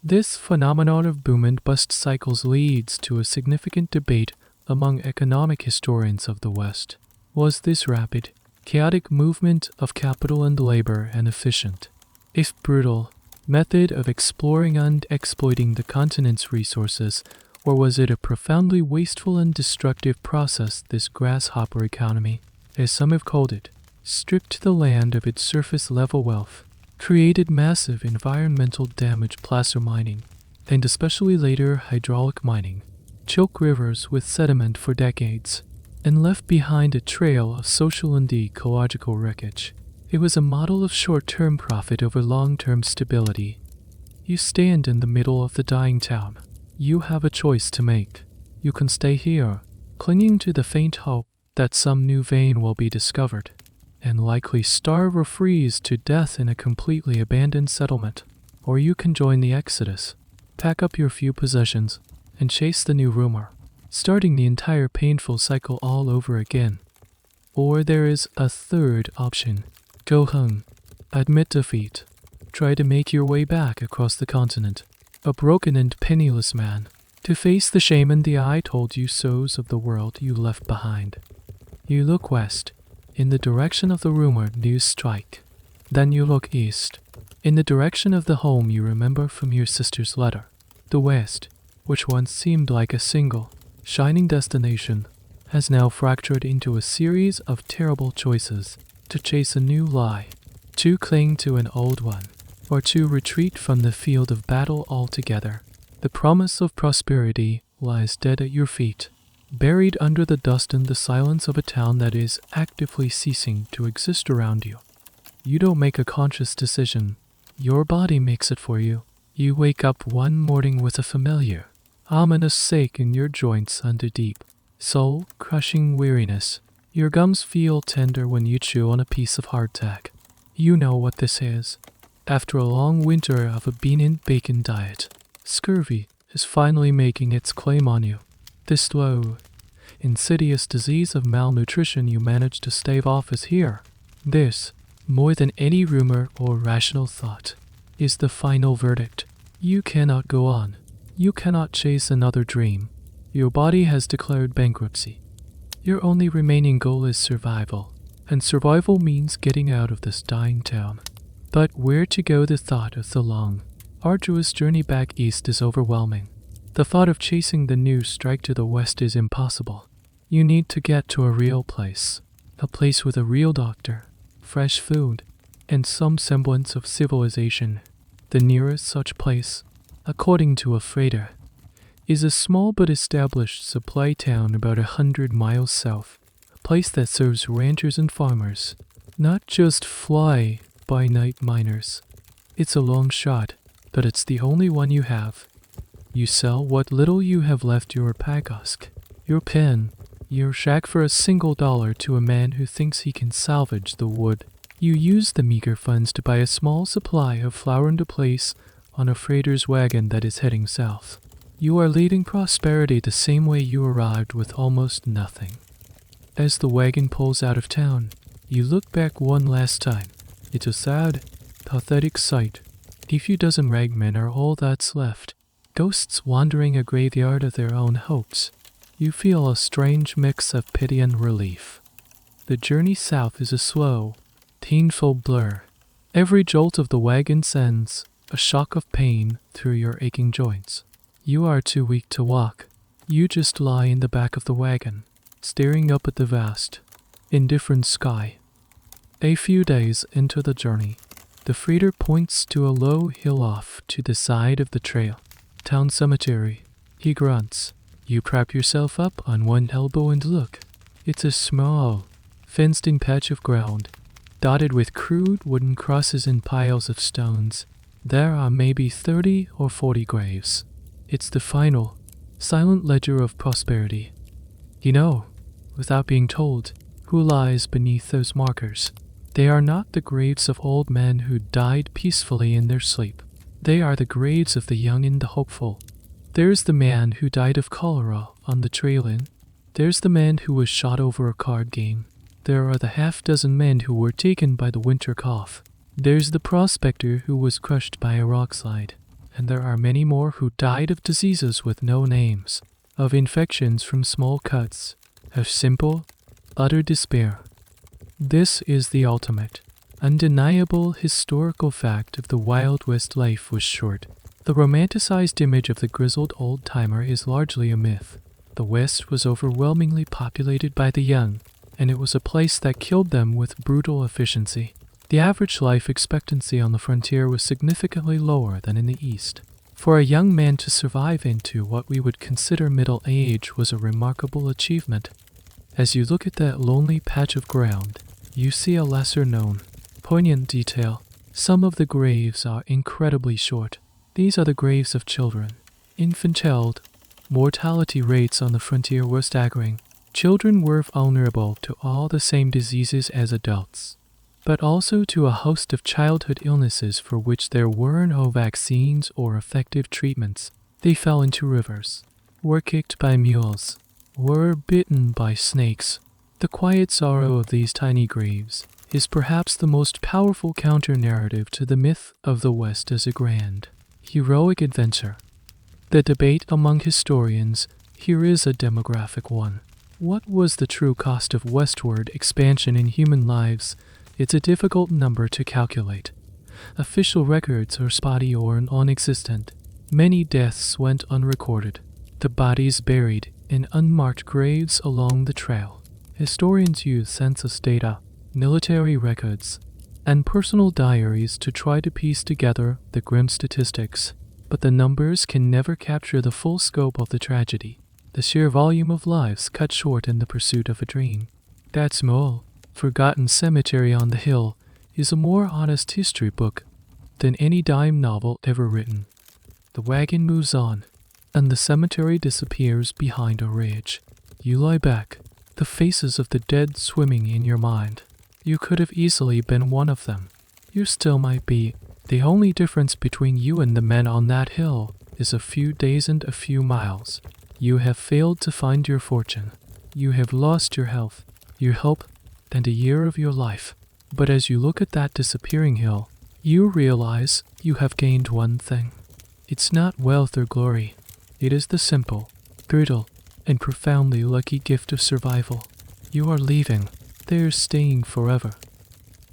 This phenomenon of boom and bust cycles leads to a significant debate among economic historians of the West. Was this rapid, chaotic movement of capital and labor an efficient, if brutal, method of exploring and exploiting the continent's resources, or was it a profoundly wasteful and destructive process this grasshopper economy, as some have called it, stripped the land of its surface-level wealth, created massive environmental damage placer mining, and especially later hydraulic mining, choke rivers with sediment for decades, and left behind a trail of social and ecological wreckage. It was a model of short-term profit over long-term stability. You stand in the middle of the dying town. You have a choice to make. You can stay here, clinging to the faint hope that some new vein will be discovered, and likely starve or freeze to death in a completely abandoned settlement. Or you can join the exodus, pack up your few possessions, and chase the new rumor, starting the entire painful cycle all over again. Or there is a third option. Go home, admit defeat, try to make your way back across the continent, a broken and penniless man, to face the shame and the I told you so's of the world you left behind. You look west, in the direction of the rumored news strike. Then you look east, in the direction of the home you remember from your sister's letter. The west, which once seemed like a single, shining destination, has now fractured into a series of terrible choices to chase a new lie, to cling to an old one, or to retreat from the field of battle altogether. The promise of prosperity lies dead at your feet, buried under the dust and the silence of a town that is actively ceasing to exist around you. You don't make a conscious decision. Your body makes it for you. You wake up one morning with a familiar, ominous ache in your joints under deep, soul-crushing weariness. Your gums feel tender when you chew on a piece of hardtack. You know what this is. After a long winter of a bean and bacon diet, scurvy is finally making its claim on you. This slow, insidious disease of malnutrition you managed to stave off is here. This, more than any rumor or rational thought, is the final verdict. You cannot go on. You cannot chase another dream. Your body has declared bankruptcy. Your only remaining goal is survival, and survival means getting out of this dying town. But where to go? The thought of the long, arduous journey back east is overwhelming. The thought of chasing the new strike to the west is impossible. You need to get to a real place. A place with a real doctor, fresh food, and some semblance of civilization. The nearest such place, according to a freighter, is a small but established supply town about 100 miles south. A place that serves ranchers and farmers, not just fly-by-night miners. It's a long shot, but it's the only one you have. You sell what little you have left, your pagask, your pen, your shack for $1 to a man who thinks he can salvage the wood. You use the meager funds to buy a small supply of flour and a place on a freighter's wagon that is heading south. You are leading prosperity the same way you arrived, with almost nothing. As the wagon pulls out of town, you look back one last time. It's a sad, pathetic sight. A few dozen ragmen are all that's left, ghosts wandering a graveyard of their own hopes. You feel a strange mix of pity and relief. The journey south is a slow, painful blur. Every jolt of the wagon sends a shock of pain through your aching joints. You are too weak to walk. You just lie in the back of the wagon, staring up at the vast, indifferent sky. A few days into the journey, the freighter points to a low hill off to the side of the trail. Town cemetery. He grunts. You prop yourself up on one elbow and look. It's a small, fenced-in patch of ground, dotted with crude wooden crosses and piles of stones. There are maybe 30 or 40 graves. It's the final, silent ledger of prosperity. You know, without being told, who lies beneath those markers. They are not the graves of old men who died peacefully in their sleep. They are the graves of the young and the hopeful. There's the man who died of cholera on the trail-in. There's the man who was shot over a card game. There are the half-dozen men who were taken by the winter cough. There's the prospector who was crushed by a rockslide. And there are many more who died of diseases with no names, of infections from small cuts, of simple, utter despair. This is the ultimate, undeniable historical fact of the Wild West. Life was short. The romanticized image of the grizzled old-timer is largely a myth. The West was overwhelmingly populated by the young, and it was a place that killed them with brutal efficiency. The average life expectancy on the frontier was significantly lower than in the East. For a young man to survive into what we would consider middle age was a remarkable achievement. As you look at that lonely patch of ground, you see a lesser-known, poignant detail. Some of the graves are incredibly short. These are the graves of children. Infant child mortality rates on the frontier were staggering. Children were vulnerable to all the same diseases as adults. but also to a host of childhood illnesses for which there were no vaccines or effective treatments. They fell into rivers, were kicked by mules, were bitten by snakes. The quiet sorrow of these tiny graves is perhaps the most powerful counter-narrative to the myth of the West as a grand, heroic adventure. The debate among historians here is a demographic one. What was the true cost of westward expansion in human lives? It's a difficult number to calculate. Official records are spotty or non-existent. Many deaths went unrecorded, the bodies buried in unmarked graves along the trail. Historians use census data, military records, and personal diaries to try to piece together the grim statistics, but the numbers can never capture the full scope of the tragedy, the sheer volume of lives cut short in the pursuit of a dream. That small, forgotten cemetery on the hill is a more honest history book than any dime novel ever written. The wagon moves on, and the cemetery disappears behind a ridge. You lie back, the faces of the dead swimming in your mind. You could have easily been one of them. You still might be. The only difference between you and the men on that hill is a few days and a few miles. You have failed to find your fortune. You have lost your health, your hope, and a year of your life. But as you look at that disappearing hill, you realize you have gained one thing. It's not wealth or glory. It is the simple, brutal, and profoundly lucky gift of survival. You are leaving. They are staying forever.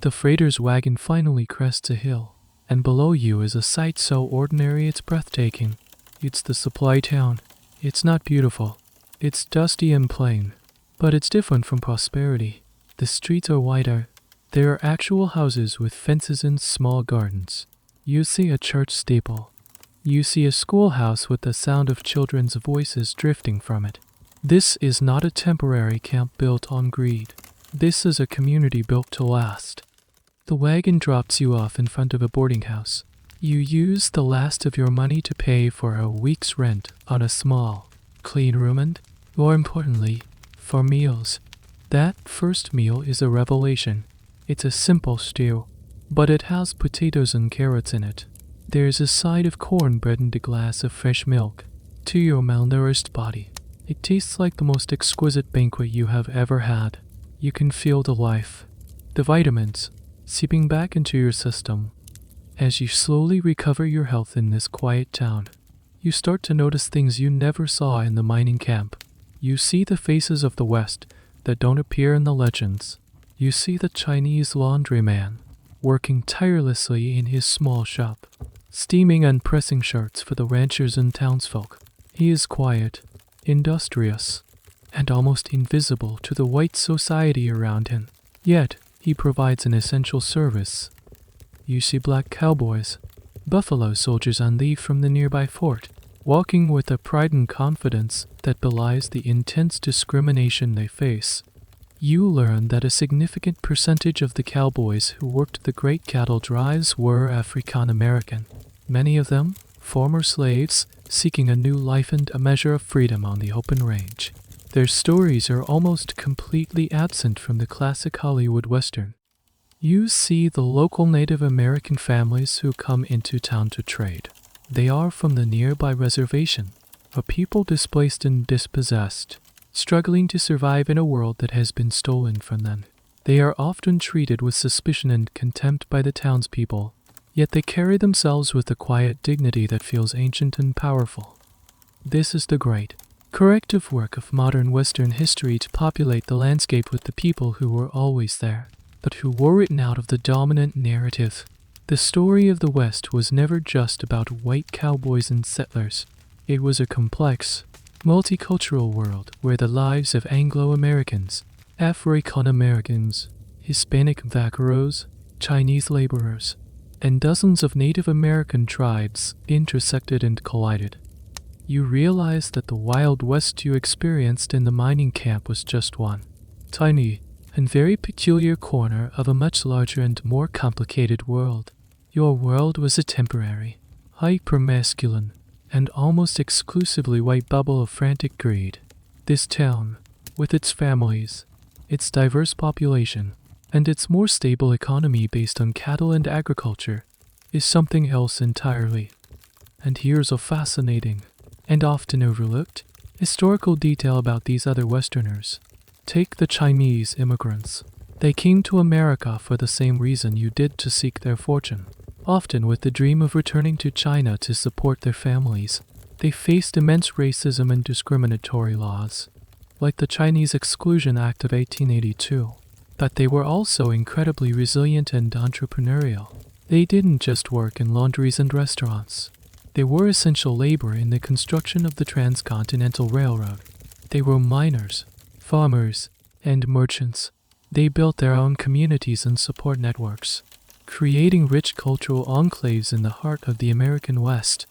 The freighter's wagon finally crests a hill, and below you is a sight so ordinary it's breathtaking. It's the supply town. It's not beautiful. It's dusty and plain, but it's different from prosperity. The streets are wider. There are actual houses with fences and small gardens. You see a church steeple. You see a schoolhouse with the sound of children's voices drifting from it. This is not a temporary camp built on greed. This is a community built to last. The wagon drops you off in front of a boarding house. You use the last of your money to pay for a week's rent on a small, clean room and, more importantly, for meals. That first meal is a revelation. It's a simple stew, but it has potatoes and carrots in it. There's a side of cornbread and a glass of fresh milk. To your malnourished body, it tastes like the most exquisite banquet you have ever had. You can feel the life, the vitamins, seeping back into your system. As you slowly recover your health in this quiet town, you start to notice things you never saw in the mining camp. You see the faces of the West that don't appear in the legends. You see the Chinese laundryman working tirelessly in his small shop, steaming and pressing shirts for the ranchers and townsfolk. He is quiet, industrious, and almost invisible to the white society around him. Yet, he provides an essential service. You see black cowboys, buffalo soldiers on leave from the nearby fort, walking with a pride and confidence that belies the intense discrimination they face. You learn that a significant percentage of the cowboys who worked the great cattle drives were African American. Many of them, former slaves, seeking a new life and a measure of freedom on the open range. Their stories are almost completely absent from the classic Hollywood Western. You see the local Native American families who come into town to trade. They are from the nearby reservation, a people displaced and dispossessed, struggling to survive in a world that has been stolen from them. They are often treated with suspicion and contempt by the townspeople, yet they carry themselves with a quiet dignity that feels ancient and powerful. This is the great, corrective work of modern Western history to populate the landscape with the people who were always there, but who were written out of the dominant narrative. The story of the West was never just about white cowboys and settlers. It was a complex, multicultural world where the lives of Anglo-Americans, African-Americans, Hispanic vaqueros, Chinese laborers, and dozens of Native American tribes intersected and collided. You realize that the Wild West you experienced in the mining camp was just one tiny and very peculiar corner of a much larger and more complicated world. Your world was a temporary, hyper-masculine, and almost exclusively white bubble of frantic greed. This town, with its families, its diverse population, and its more stable economy based on cattle and agriculture is something else entirely. And here's a fascinating, and often overlooked, historical detail about these other Westerners. Take the Chinese immigrants. They came to America for the same reason you did to seek their fortune, often with the dream of returning to China to support their families. They faced immense racism and discriminatory laws, like the Chinese Exclusion Act of 1882. But they were also incredibly resilient and entrepreneurial. They didn't just work in laundries and restaurants. They were essential labor in the construction of the Transcontinental Railroad. They were miners, farmers, and merchants. They built their own communities and support networks, creating rich cultural enclaves in the heart of the American West.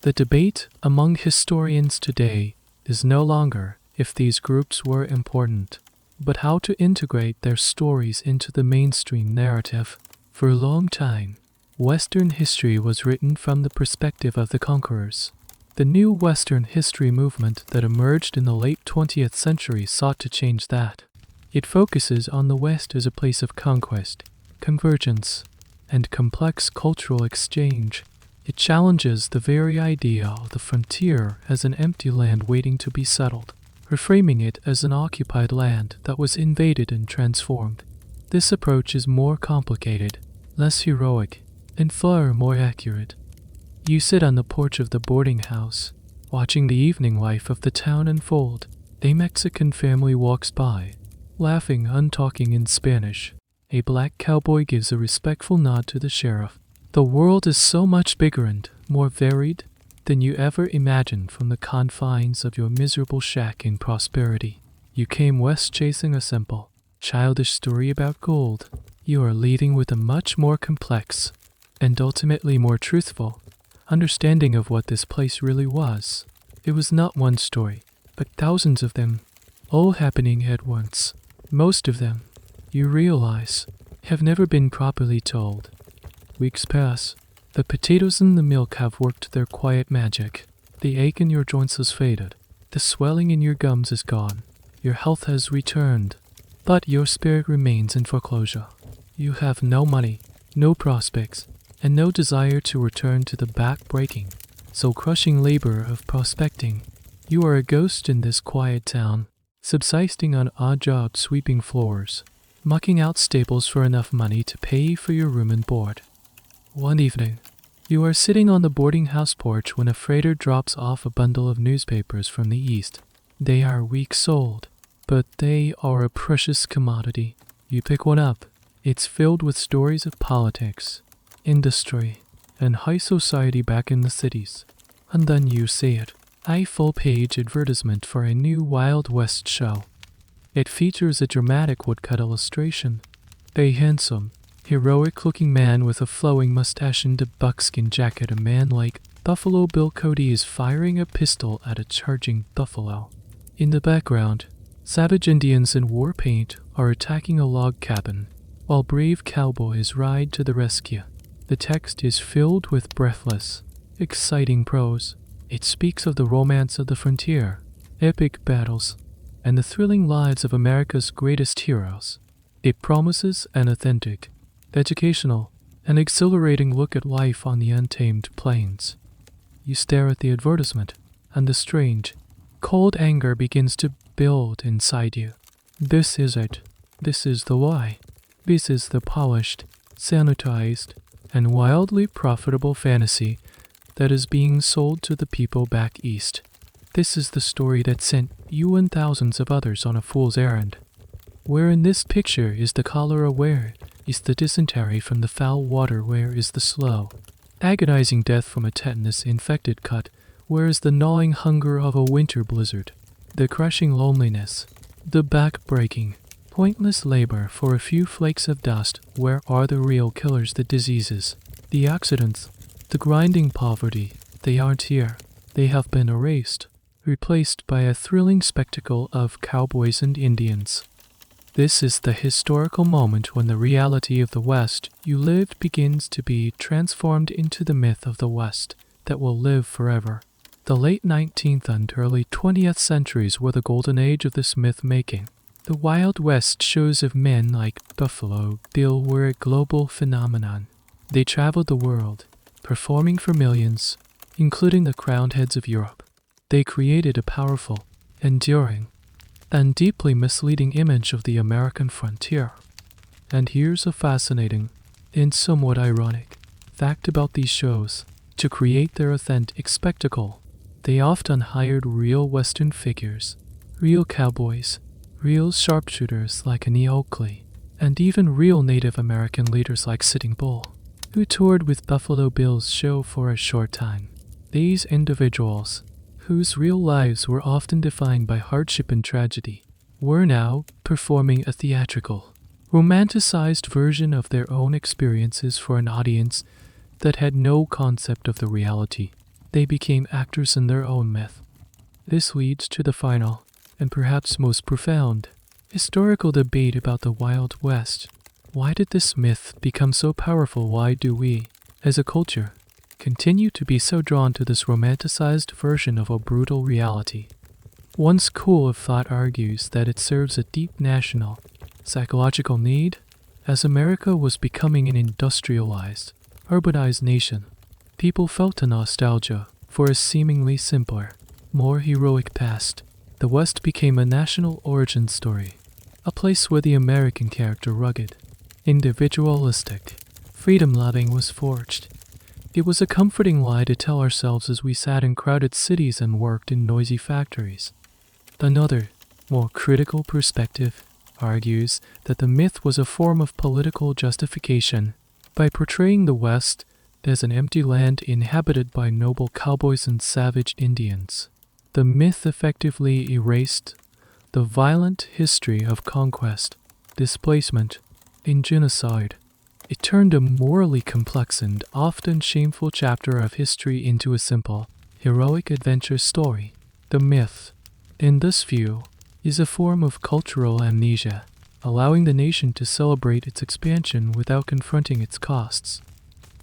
The debate among historians today is no longer if these groups were important, but how to integrate their stories into the mainstream narrative. For a long time, Western history was written from the perspective of the conquerors. The new Western history movement that emerged in the late 20th century sought to change that. It focuses on the West as a place of conquest, convergence, and complex cultural exchange. It challenges the very idea of the frontier as an empty land waiting to be settled, reframing it as an occupied land that was invaded and transformed. This approach is more complicated, less heroic, and far more accurate. You sit on the porch of the boarding house, watching the evening life of the town unfold. A Mexican family walks by, laughing and talking in Spanish. A black cowboy gives a respectful nod to the sheriff. The world is so much bigger and more varied than you ever imagined from the confines of your miserable shack in prosperity. You came west chasing a simple, childish story about gold. You are leaving with a much more complex, and ultimately more truthful, understanding of what this place really was. It was not one story, but thousands of them, all happening at once. Most of them, you realize, have never been properly told. Weeks pass. The potatoes and the milk have worked their quiet magic. The ache in your joints has faded. The swelling in your gums is gone. Your health has returned. But your spirit remains in foreclosure. You have no money, no prospects, and no desire to return to the back-breaking, soul-crushing labor of prospecting. You are a ghost in this quiet town, subsisting on odd jobs sweeping floors, mucking out stables for enough money to pay for your room and board. One evening, you are sitting on the boarding house porch when a freighter drops off a bundle of newspapers from the east. They are weak-souled, but they are a precious commodity. You pick one up. It's filled with stories of politics, industry, and high society back in the cities. And then you see it. A full-page advertisement for a new Wild West show. It features a dramatic woodcut illustration. A handsome, heroic-looking man with a flowing mustache and a buckskin jacket. A man like Buffalo Bill Cody is firing a pistol at a charging buffalo. In the background, savage Indians in war paint are attacking a log cabin, while brave cowboys ride to the rescue. The text is filled with breathless, exciting prose. It speaks of the romance of the frontier, epic battles, and the thrilling lives of America's greatest heroes. It promises an authentic, educational, and exhilarating look at life on the untamed plains. You stare at the advertisement, and the strange, cold anger begins to build inside you. This is it. This is the why. This is the polished, sanitized, and wildly profitable fantasy that is being sold to the people back east. This is the story that sent you and thousands of others on a fool's errand. Where in this picture is the cholera? Where is the dysentery from the foul water? Where is the slow, agonizing death from a tetanus-infected cut? Where is the gnawing hunger of a winter blizzard? The crushing loneliness, the back-breaking, pointless labor for a few flakes of dust? Where are the real killers, the diseases, the accidents, the grinding poverty? They aren't here. They have been erased, replaced by a thrilling spectacle of cowboys and Indians. This is the historical moment when the reality of the West you lived begins to be transformed into the myth of the West that will live forever. The late 19th and early 20th centuries were the golden age of this myth-making. The Wild West shows of men like Buffalo Bill were a global phenomenon. They traveled the world, performing for millions, including the crowned heads of Europe. They created a powerful, enduring, and deeply misleading image of the American frontier. And here's a fascinating, and somewhat ironic, fact about these shows. To create their authentic spectacle, they often hired real Western figures, real cowboys, real sharpshooters like Annie Oakley, and even real Native American leaders like Sitting Bull, who toured with Buffalo Bill's show for a short time. These individuals, whose real lives were often defined by hardship and tragedy, were now performing a theatrical, romanticized version of their own experiences for an audience that had no concept of the reality. They became actors in their own myth. This leads to the final, and perhaps most profound, historical debate about the Wild West. Why did this myth become so powerful? Why do we, as a culture, continue to be so drawn to this romanticized version of a brutal reality? One school of thought argues that it serves a deep national, psychological need. As America was becoming an industrialized, urbanized nation, people felt a nostalgia for a seemingly simpler, more heroic past. The West became a national origin story, a place where the American character, rugged, individualistic, freedom-loving, was forged. It was a comforting lie to tell ourselves as we sat in crowded cities and worked in noisy factories. Another, more critical perspective argues that the myth was a form of political justification. By portraying the West as an empty land inhabited by noble cowboys and savage Indians, the myth effectively erased the violent history of conquest, displacement, and genocide. It turned a morally complex and often shameful chapter of history into a simple, heroic adventure story. The myth, in this view, is a form of cultural amnesia, allowing the nation to celebrate its expansion without confronting its costs.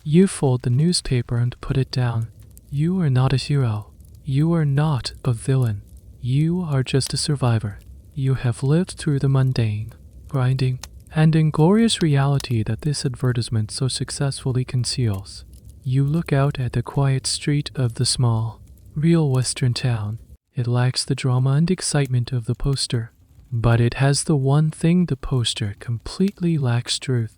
You fold the newspaper and put it down. You are not a hero. You are not a villain. You are just a survivor. You have lived through the mundane, grinding, and inglorious reality that this advertisement so successfully conceals. You look out at the quiet street of the small, real Western town. It lacks the drama and excitement of the poster, but it has the one thing the poster completely lacks: truth.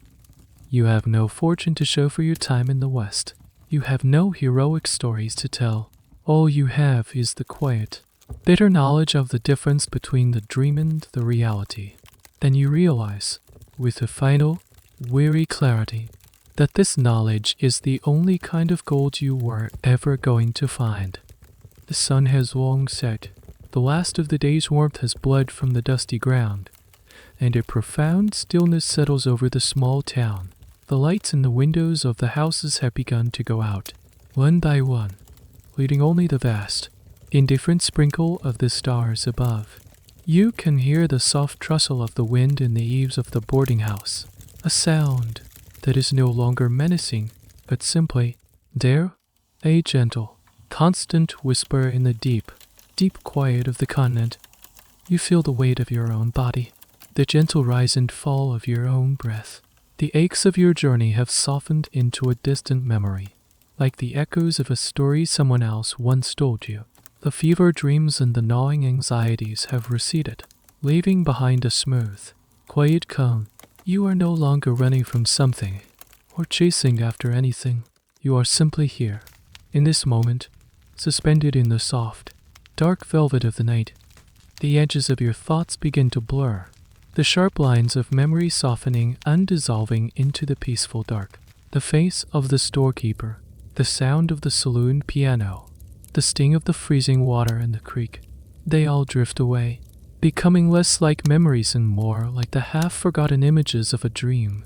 You have no fortune to show for your time in the West. You have no heroic stories to tell. All you have is the quiet, bitter knowledge of the difference between the dream and the reality. Then you realize, with a final, weary clarity, that this knowledge is the only kind of gold you were ever going to find. The sun has long set. The last of the day's warmth has bled from the dusty ground, and a profound stillness settles over the small town. The lights in the windows of the houses have begun to go out, one by one, leaving only the vast, indifferent sprinkle of the stars above. You can hear the soft rustle of the wind in the eaves of the boarding house, a sound that is no longer menacing, but simply there, a gentle, constant whisper in the deep, deep quiet of the continent. You feel the weight of your own body, the gentle rise and fall of your own breath. The aches of your journey have softened into a distant memory, like the echoes of a story someone else once told you. The fever dreams and the gnawing anxieties have receded, leaving behind a smooth, quiet calm. You are no longer running from something or chasing after anything. You are simply here, in this moment, suspended in the soft, dark velvet of the night. The edges of your thoughts begin to blur, the sharp lines of memory softening and dissolving into the peaceful dark. The face of the storekeeper, the sound of the saloon piano, the sting of the freezing water in the creek, they all drift away, becoming less like memories and more like the half-forgotten images of a dream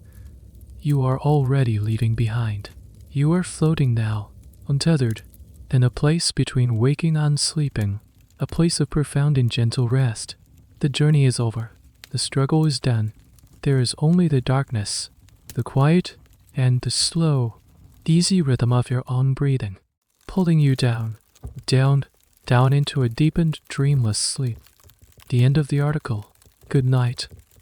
you are already leaving behind. You are floating now, untethered, in a place between waking and sleeping, a place of profound and gentle rest. The journey is over. The struggle is done. There is only the darkness, the quiet, and the slow, easy rhythm of your own breathing, pulling you down, down into a deep and dreamless sleep. The end of the article. Good night.